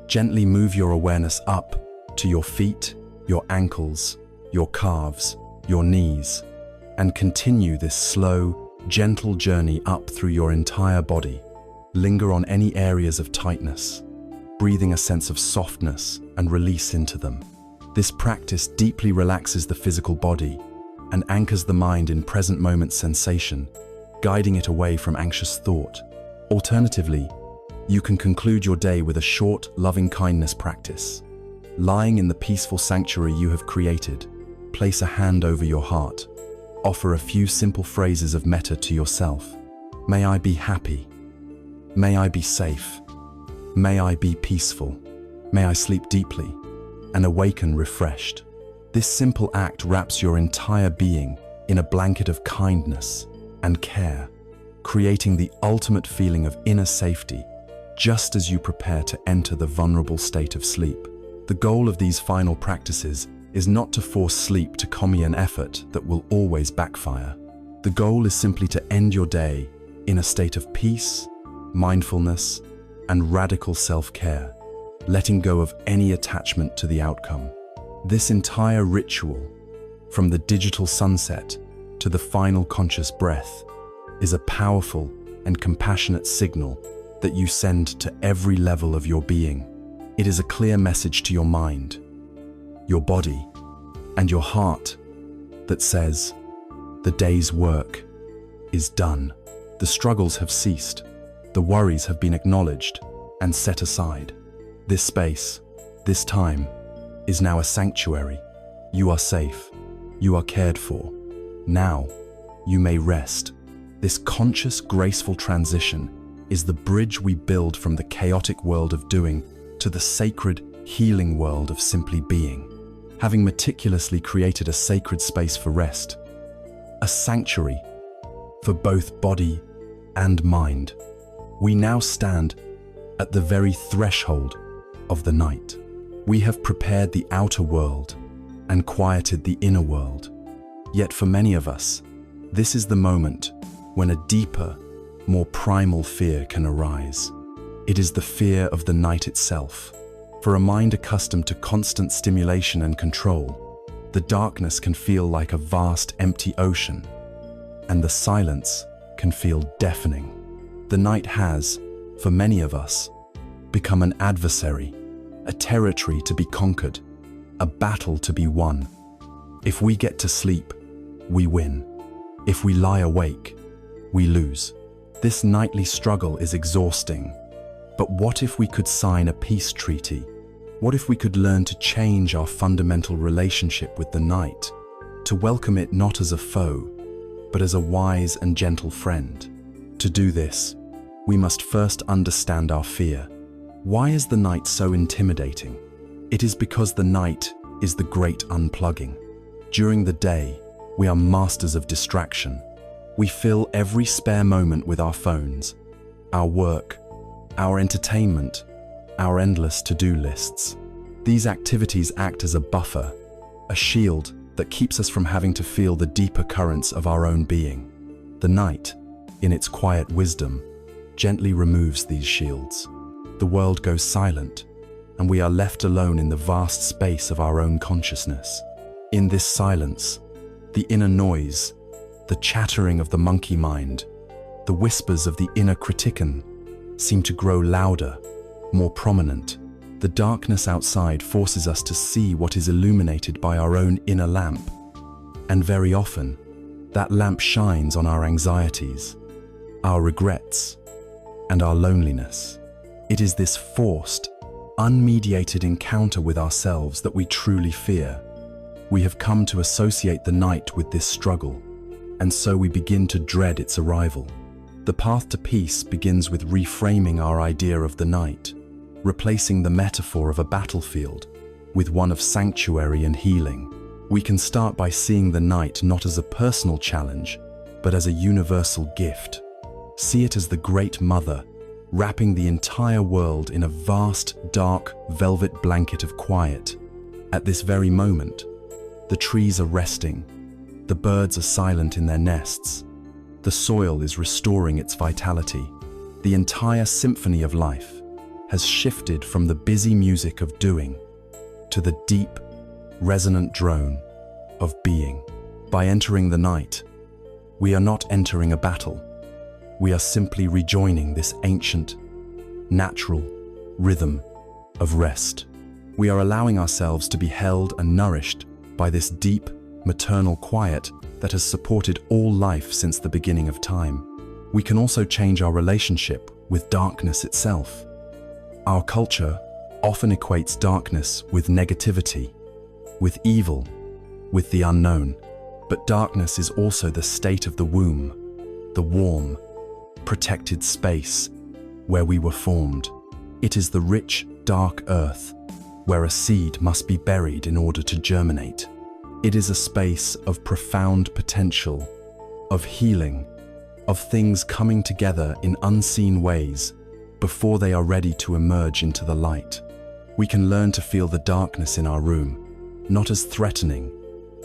gently move your awareness up to your feet, your ankles, your calves, your knees, and continue this slow, gentle journey up through your entire body. Linger on any areas of tightness, breathing a sense of softness and release into them. This practice deeply relaxes the physical body and anchors the mind in present moment sensation, guiding it away from anxious thought. Alternatively, you can conclude your day with a short, loving-kindness practice. Lying in the peaceful sanctuary you have created, place a hand over your heart. Offer a few simple phrases of metta to yourself. May I be happy. May I be safe. May I be peaceful. May I sleep deeply and awaken refreshed. This simple act wraps your entire being in a blanket of kindness and care, creating the ultimate feeling of inner safety just as you prepare to enter the vulnerable state of sleep. The goal of these final practices is not to force sleep to commit an effort that will always backfire. The goal is simply to end your day in a state of peace, mindfulness, and radical self-care, letting go of any attachment to the outcome. This entire ritual, from the digital sunset to the final conscious breath, is a powerful and compassionate signal that you send to every level of your being. It is a clear message to your mind, your body, and your heart that says, the day's work is done. The struggles have ceased. The worries have been acknowledged and set aside. This space, this time, is now a sanctuary. You are safe. You are cared for. Now, you may rest. This conscious, graceful transition is the bridge we build from the chaotic world of doing to the sacred, healing world of simply being. Having meticulously created a sacred space for rest, a sanctuary for both body and mind, we now stand at the very threshold of the night. We have prepared the outer world and quieted the inner world. Yet for many of us, this is the moment when a deeper, more primal fear can arise. It is the fear of the night itself. For a mind accustomed to constant stimulation and control, the darkness can feel like a vast, empty ocean, and the silence can feel deafening. The night has, for many of us, become an adversary, a territory to be conquered, a battle to be won. If we get to sleep, we win. If we lie awake, we lose. This nightly struggle is exhausting. But what if we could sign a peace treaty? What if we could learn to change our fundamental relationship with the night, to welcome it not as a foe, but as a wise and gentle friend? To do this, we must first understand our fear. Why is the night so intimidating? It is because the night is the great unplugging. During the day, we are masters of distraction. We fill every spare moment with our phones, our work, our entertainment, our endless to-do lists. These activities act as a buffer, a shield that keeps us from having to feel the deeper currents of our own being. The night, in its quiet wisdom, gently removes these shields. The world goes silent, and we are left alone in the vast space of our own consciousness. In this silence, the inner noise, the chattering of the monkey mind, the whispers of the inner critican seem to grow louder, more prominent. The darkness outside forces us to see what is illuminated by our own inner lamp, and very often, that lamp shines on our anxieties, our regrets, and our loneliness. It is this forced, unmediated encounter with ourselves that we truly fear. We have come to associate the night with this struggle, and so we begin to dread its arrival. The path to peace begins with reframing our idea of the night, replacing the metaphor of a battlefield with one of sanctuary and healing. We can start by seeing the night not as a personal challenge, but as a universal gift. See it as the Great Mother, wrapping the entire world in a vast, dark, velvet blanket of quiet. At this very moment, the trees are resting, the birds are silent in their nests, the soil is restoring its vitality. The entire symphony of life has shifted from the busy music of doing to the deep, resonant drone of being. By entering the night, we are not entering a battle. We are simply rejoining this ancient, natural rhythm of rest. We are allowing ourselves to be held and nourished by this deep, maternal quiet that has supported all life since the beginning of time. We can also change our relationship with darkness itself. Our culture often equates darkness with negativity, with evil, with the unknown. But darkness is also the state of the womb, the warm, protected space where we were formed. It is the rich, dark earth where a seed must be buried in order to germinate. It is a space of profound potential, of healing, of things coming together in unseen ways before they are ready to emerge into the light. We can learn to feel the darkness in our room, not as threatening,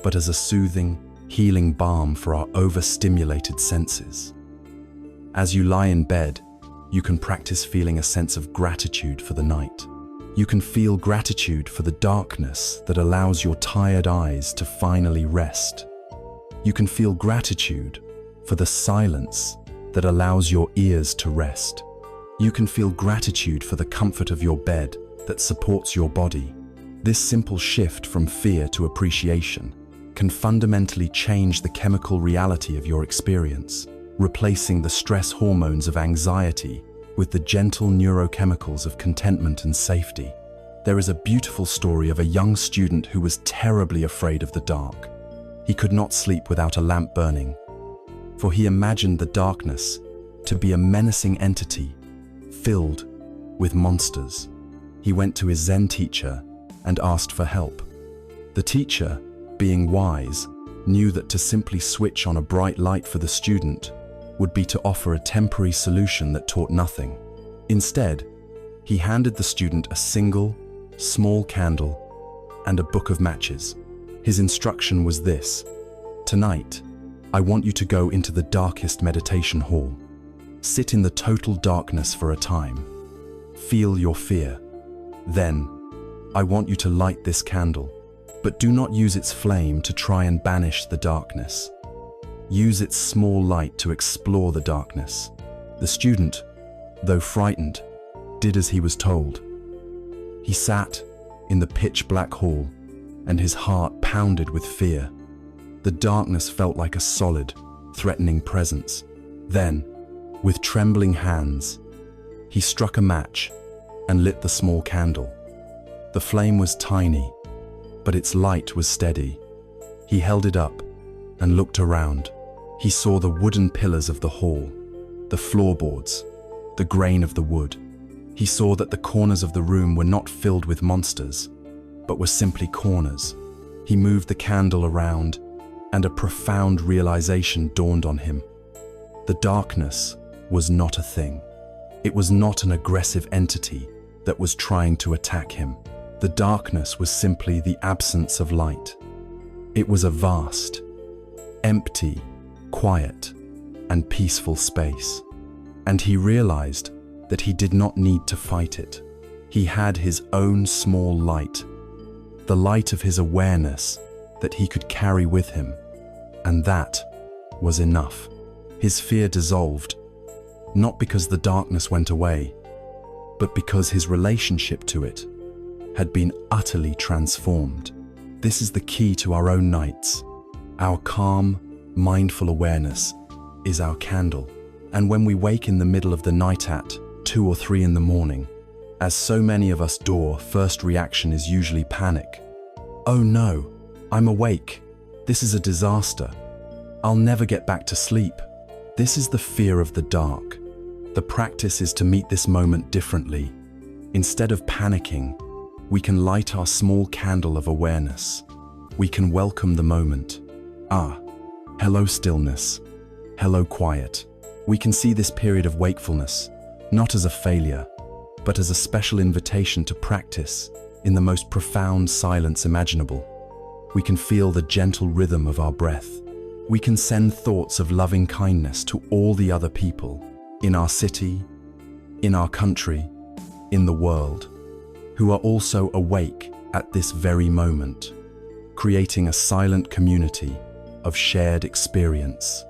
but as a soothing, healing balm for our overstimulated senses. As you lie in bed, you can practice feeling a sense of gratitude for the night. You can feel gratitude for the darkness that allows your tired eyes to finally rest. You can feel gratitude for the silence that allows your ears to rest. You can feel gratitude for the comfort of your bed that supports your body. This simple shift from fear to appreciation can fundamentally change the chemical reality of your experience, replacing the stress hormones of anxiety with the gentle neurochemicals of contentment and safety. There is a beautiful story of a young student who was terribly afraid of the dark. He could not sleep without a lamp burning, for he imagined the darkness to be a menacing entity filled with monsters. He went to his Zen teacher and asked for help. The teacher, being wise, knew that to simply switch on a bright light for the student would be to offer a temporary solution that taught nothing. Instead, he handed the student a single, small candle and a book of matches. His instruction was this: "Tonight, I want you to go into the darkest meditation hall. Sit in the total darkness for a time. Feel your fear. Then, I want you to light this candle, but do not use its flame to try and banish the darkness. Use its small light to explore the darkness." The student, though frightened, did as he was told. He sat in the pitch-black hall, and his heart pounded with fear. The darkness felt like a solid, threatening presence. Then, with trembling hands, he struck a match and lit the small candle. The flame was tiny, but its light was steady. He held it up and looked around. He saw the wooden pillars of the hall, the floorboards, the grain of the wood. He saw that the corners of the room were not filled with monsters, but were simply corners. He moved the candle around, and a profound realization dawned on him. The darkness was not a thing. It was not an aggressive entity that was trying to attack him. The darkness was simply the absence of light. It was a vast, empty, quiet, and peaceful space. And he realized that he did not need to fight it. He had his own small light, the light of his awareness that he could carry with him. And that was enough. His fear dissolved, not because the darkness went away, but because his relationship to it had been utterly transformed. This is the key to our own nights. Our calm, mindful awareness is our candle. And when we wake in the middle of the night at 2 or 3 in the morning, as so many of us do, first reaction is usually panic. "Oh no, I'm awake. This is a disaster. I'll never get back to sleep." This is the fear of the dark. The practice is to meet this moment differently. Instead of panicking, we can light our small candle of awareness. We can welcome the moment. Hello stillness. Hello quiet. We can see this period of wakefulness not as a failure, but as a special invitation to practice in the most profound silence imaginable. We can feel the gentle rhythm of our breath. We can send thoughts of loving kindness to all the other people in our city, in our country, in the world, who are also awake at this very moment, creating a silent community of shared experience.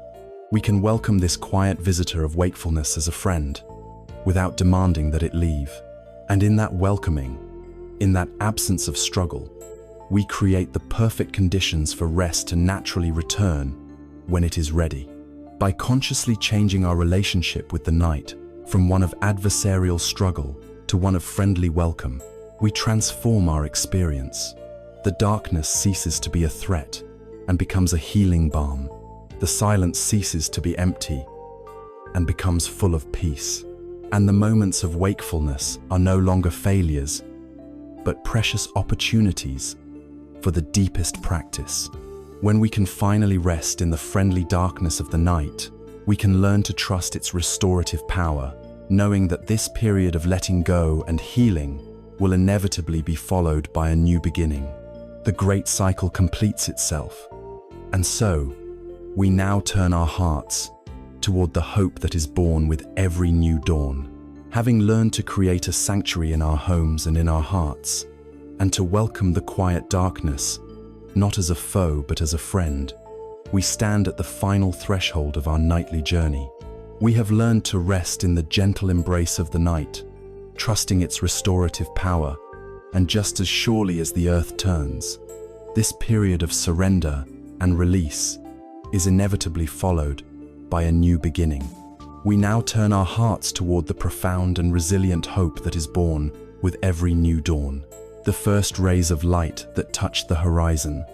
We can welcome this quiet visitor of wakefulness as a friend, without demanding that it leave. And in that welcoming, in that absence of struggle, we create the perfect conditions for rest to naturally return when it is ready. By consciously changing our relationship with the night from one of adversarial struggle to one of friendly welcome, we transform our experience. The darkness ceases to be a threat and becomes a healing balm. The silence ceases to be empty and becomes full of peace. And the moments of wakefulness are no longer failures, but precious opportunities for the deepest practice. When we can finally rest in the friendly darkness of the night, we can learn to trust its restorative power, knowing that this period of letting go and healing will inevitably be followed by a new beginning. The great cycle completes itself, and so we now turn our hearts toward the hope that is born with every new dawn. Having learned to create a sanctuary in our homes and in our hearts, and to welcome the quiet darkness, not as a foe but as a friend, we stand at the final threshold of our nightly journey. We have learned to rest in the gentle embrace of the night, trusting its restorative power, and just as surely as the earth turns, this period of surrender and release is inevitably followed by a new beginning. We now turn our hearts toward the profound and resilient hope that is born with every new dawn. The first rays of light that touch the horizon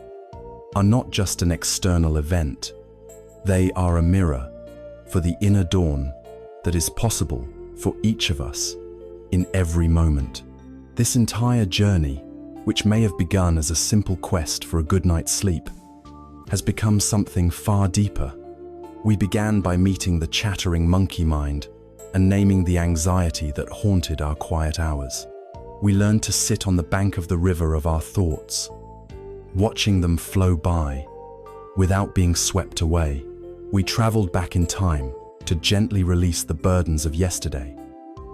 are not just an external event. They are a mirror for the inner dawn that is possible for each of us in every moment. This entire journey, which may have begun as a simple quest for a good night's sleep, has become something far deeper. We began by meeting the chattering monkey mind and naming the anxiety that haunted our quiet hours. We learned to sit on the bank of the river of our thoughts, watching them flow by without being swept away. We traveled back in time to gently release the burdens of yesterday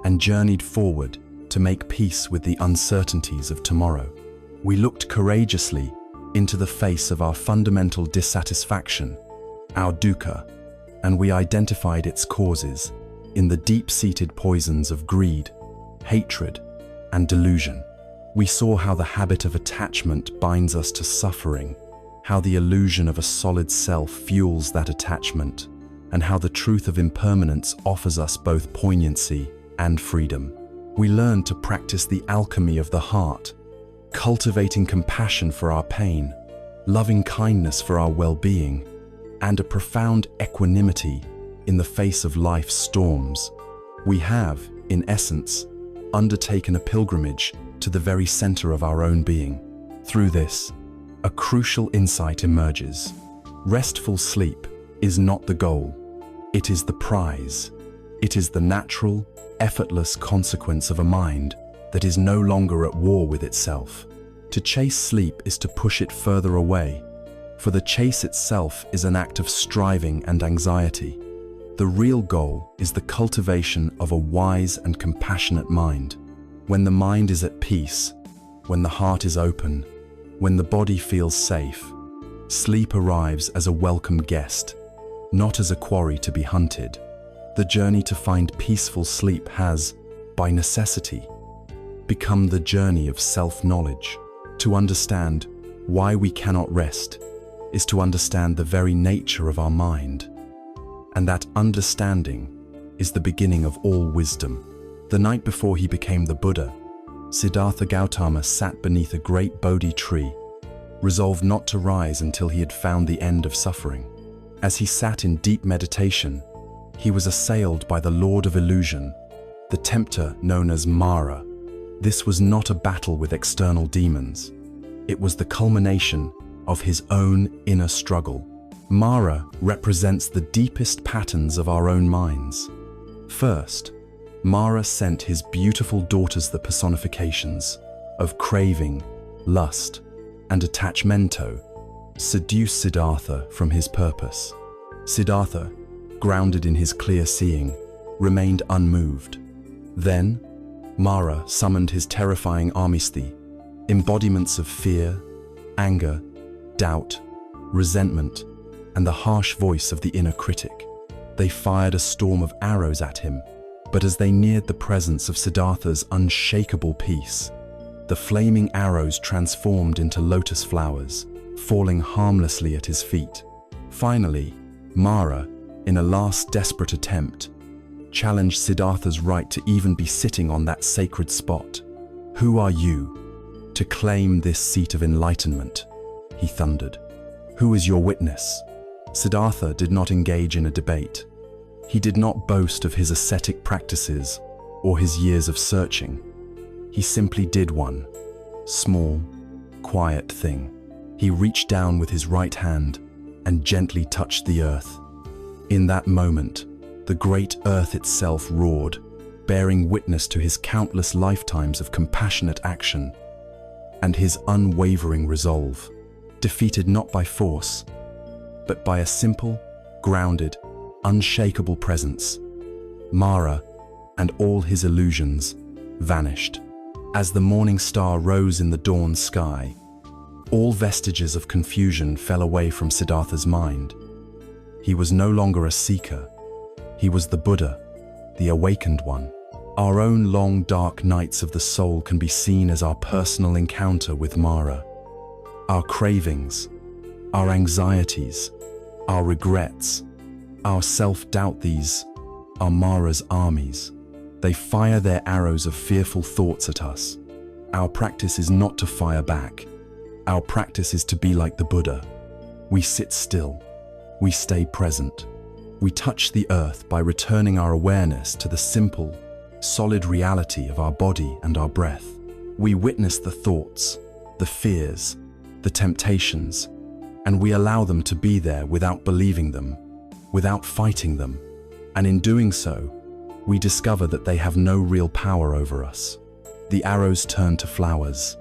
and journeyed forward to make peace with the uncertainties of tomorrow. We looked courageously into the face of our fundamental dissatisfaction, our dukkha, and we identified its causes in the deep-seated poisons of greed, hatred, and delusion. We saw how the habit of attachment binds us to suffering, how the illusion of a solid self fuels that attachment, and how the truth of impermanence offers us both poignancy and freedom. We learned to practice the alchemy of the heart, cultivating compassion for our pain, loving kindness for our well-being, and a profound equanimity in the face of life's storms. We have, in essence, undertaken a pilgrimage to the very center of our own being. Through this, a crucial insight emerges. Restful sleep is not the goal, it is the prize. It is the natural, effortless consequence of a mind that is no longer at war with itself. To chase sleep is to push it further away, for the chase itself is an act of striving and anxiety. The real goal is the cultivation of a wise and compassionate mind. When the mind is at peace, when the heart is open, when the body feels safe, sleep arrives as a welcome guest, not as a quarry to be hunted. The journey to find peaceful sleep has, by necessity, become the journey of self-knowledge. To understand why we cannot rest is to understand the very nature of our mind. And that understanding is the beginning of all wisdom. The night before he became the Buddha, Siddhartha Gautama sat beneath a great Bodhi tree, resolved not to rise until he had found the end of suffering. As he sat in deep meditation, he was assailed by the Lord of Illusion, the tempter known as Mara. This was not a battle with external demons. It was the culmination of his own inner struggle. Mara represents the deepest patterns of our own minds. First, Mara sent his beautiful daughters the personifications of craving, lust, and attachmento, seduce Siddhartha from his purpose. Siddhartha, grounded in his clear seeing, remained unmoved. Then, Mara summoned his terrifying Amisti, embodiments of fear, anger, doubt, resentment, and the harsh voice of the inner critic. They fired a storm of arrows at him, but as they neared the presence of Siddhartha's unshakable peace, The flaming arrows transformed into lotus flowers, falling harmlessly at his feet. Finally, Mara, in a last desperate attempt, challenged Siddhartha's right to even be sitting on that sacred spot. "Who are you to claim this seat of enlightenment?" he thundered. "Who is your witness?" Siddhartha did not engage in a debate. He did not boast of his ascetic practices or his years of searching. He simply did one small, quiet thing. He reached down with his right hand and gently touched the earth. In that moment, the great earth itself roared, bearing witness to his countless lifetimes of compassionate action and his unwavering resolve, defeated not by force, but by a simple, grounded, unshakable presence. Mara and all his illusions vanished. As the morning star rose in the dawn sky, all vestiges of confusion fell away from Siddhartha's mind. He was no longer a seeker. He was the Buddha, the awakened one. Our own long, dark nights of the soul can be seen as our personal encounter with Mara. Our cravings, our anxieties, our regrets, our self-doubt, these are Mara's armies. They fire their arrows of fearful thoughts at us. Our practice is not to fire back. Our practice is to be like the Buddha. We sit still. We stay present. We touch the earth by returning our awareness to the simple, solid reality of our body and our breath. We witness the thoughts, the fears, the temptations, and we allow them to be there without believing them, without fighting them. And in doing so, we discover that they have no real power over us. The arrows turn to flowers.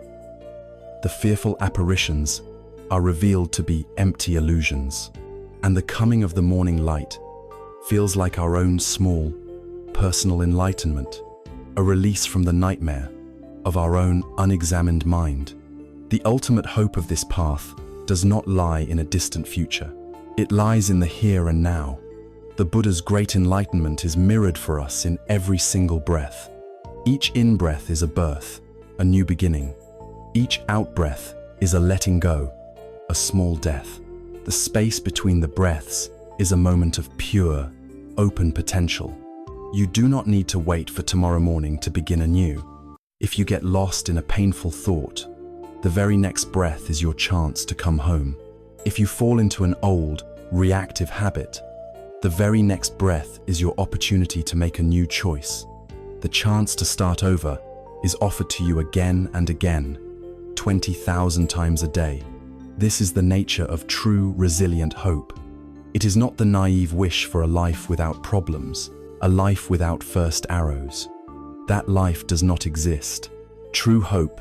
The fearful apparitions are revealed to be empty illusions. And the coming of the morning light feels like our own small, personal enlightenment, a release from the nightmare of our own unexamined mind. The ultimate hope of this path does not lie in a distant future. It lies in the here and now. The Buddha's great enlightenment is mirrored for us in every single breath. Each in-breath is a birth, a new beginning. Each out-breath is a letting go, a small death. The space between the breaths is a moment of pure, open potential. You do not need to wait for tomorrow morning to begin anew. If you get lost in a painful thought, the very next breath is your chance to come home. If you fall into an old, reactive habit, the very next breath is your opportunity to make a new choice. The chance to start over is offered to you again and again, 20,000 times a day. This is the nature of true, resilient hope. It is not the naive wish for a life without problems, a life without first arrows. That life does not exist. True hope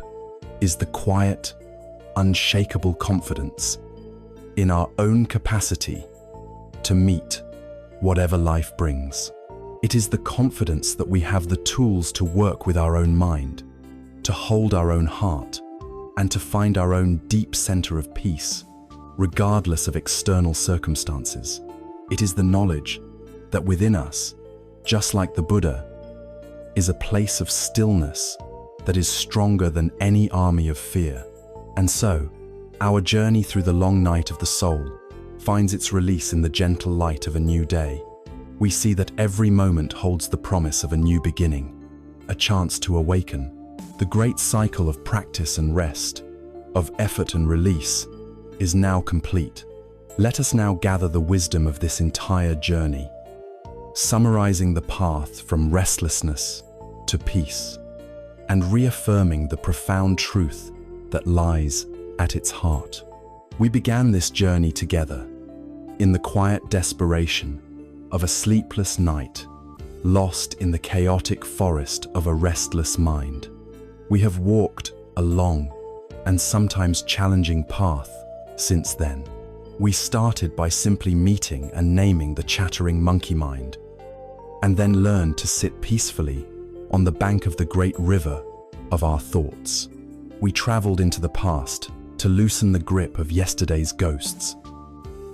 is the quiet, unshakable confidence in our own capacity to meet whatever life brings. It is the confidence that we have the tools to work with our own mind, to hold our own heart, and to find our own deep center of peace, regardless of external circumstances. It is the knowledge that within us, just like the Buddha, is a place of stillness that is stronger than any army of fear. And so, our journey through the long night of the soul finds its release in the gentle light of a new day. We see that every moment holds the promise of a new beginning, a chance to awaken. The great cycle of practice and rest, of effort and release, is now complete. Let us now gather the wisdom of this entire journey, summarizing the path from restlessness to peace, and reaffirming the profound truth that lies at its heart. We began this journey together, in the quiet desperation of a sleepless night, lost in the chaotic forest of a restless mind. We have walked a long and sometimes challenging path since then. We started by simply meeting and naming the chattering monkey mind, and then learned to sit peacefully on the bank of the great river of our thoughts. We traveled into the past to loosen the grip of yesterday's ghosts,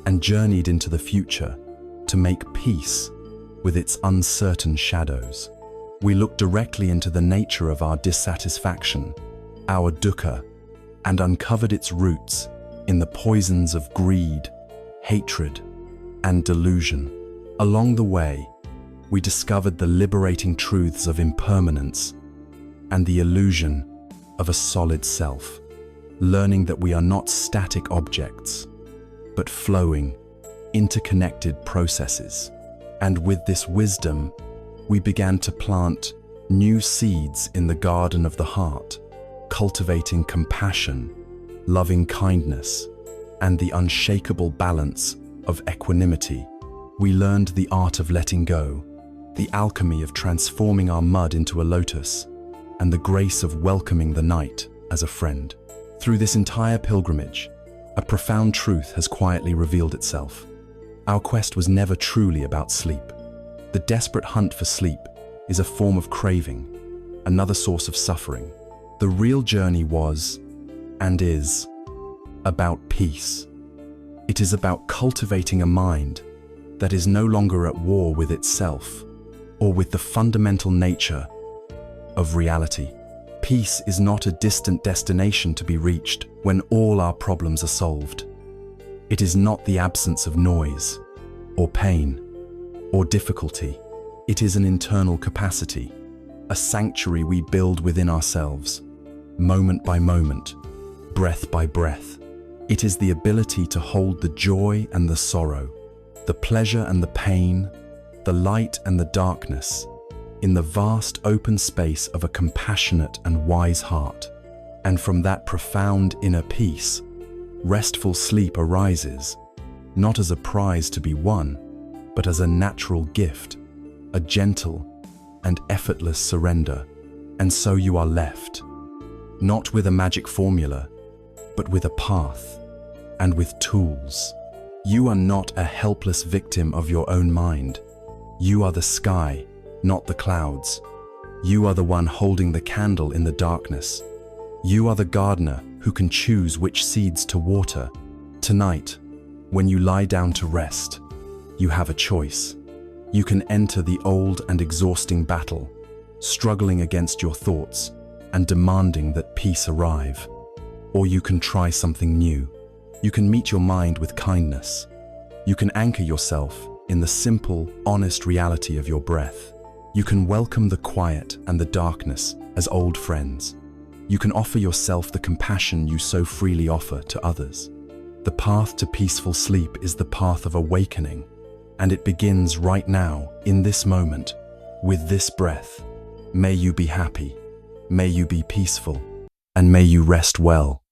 and journeyed into the future to make peace with its uncertain shadows. We looked directly into the nature of our dissatisfaction our dukkha, and uncovered its roots in the poisons of greed, hatred, and delusion. Along the way, we discovered the liberating truths of impermanence and the illusion of a solid self, learning that we are not static objects, but flowing, interconnected processes. And with this wisdom, we began to plant new seeds in the garden of the heart, cultivating compassion, loving kindness, and the unshakable balance of equanimity. We learned the art of letting go, the alchemy of transforming our mud into a lotus, and the grace of welcoming the night as a friend. Through this entire pilgrimage, a profound truth has quietly revealed itself. Our quest was never truly about sleep. The desperate hunt for sleep is a form of craving, another source of suffering. The real journey was, and is, about peace. It is about cultivating a mind that is no longer at war with itself or with the fundamental nature of reality. Peace is not a distant destination to be reached when all our problems are solved. It is not the absence of noise, or pain, or difficulty. It is an internal capacity, a sanctuary we build within ourselves, moment by moment, breath by breath. It is the ability to hold the joy and the sorrow, the pleasure and the pain, the light and the darkness, in the vast open space of a compassionate and wise heart. And from that profound inner peace, restful sleep arises, not as a prize to be won, but as a natural gift, a gentle and effortless surrender. And so you are left, not with a magic formula, but with a path and with tools. You are not a helpless victim of your own mind. You are the sky, not the clouds. You are the one holding the candle in the darkness. You are the gardener who can choose which seeds to water. Tonight, when you lie down to rest, you have a choice. You can enter the old and exhausting battle, struggling against your thoughts and demanding that peace arrive. Or you can try something new. You can meet your mind with kindness. You can anchor yourself in the simple, honest reality of your breath. You can welcome the quiet and the darkness as old friends. You can offer yourself the compassion you so freely offer to others. The path to peaceful sleep is the path of awakening, and it begins right now, in this moment, with this breath. May you be happy, may you be peaceful, and may you rest well.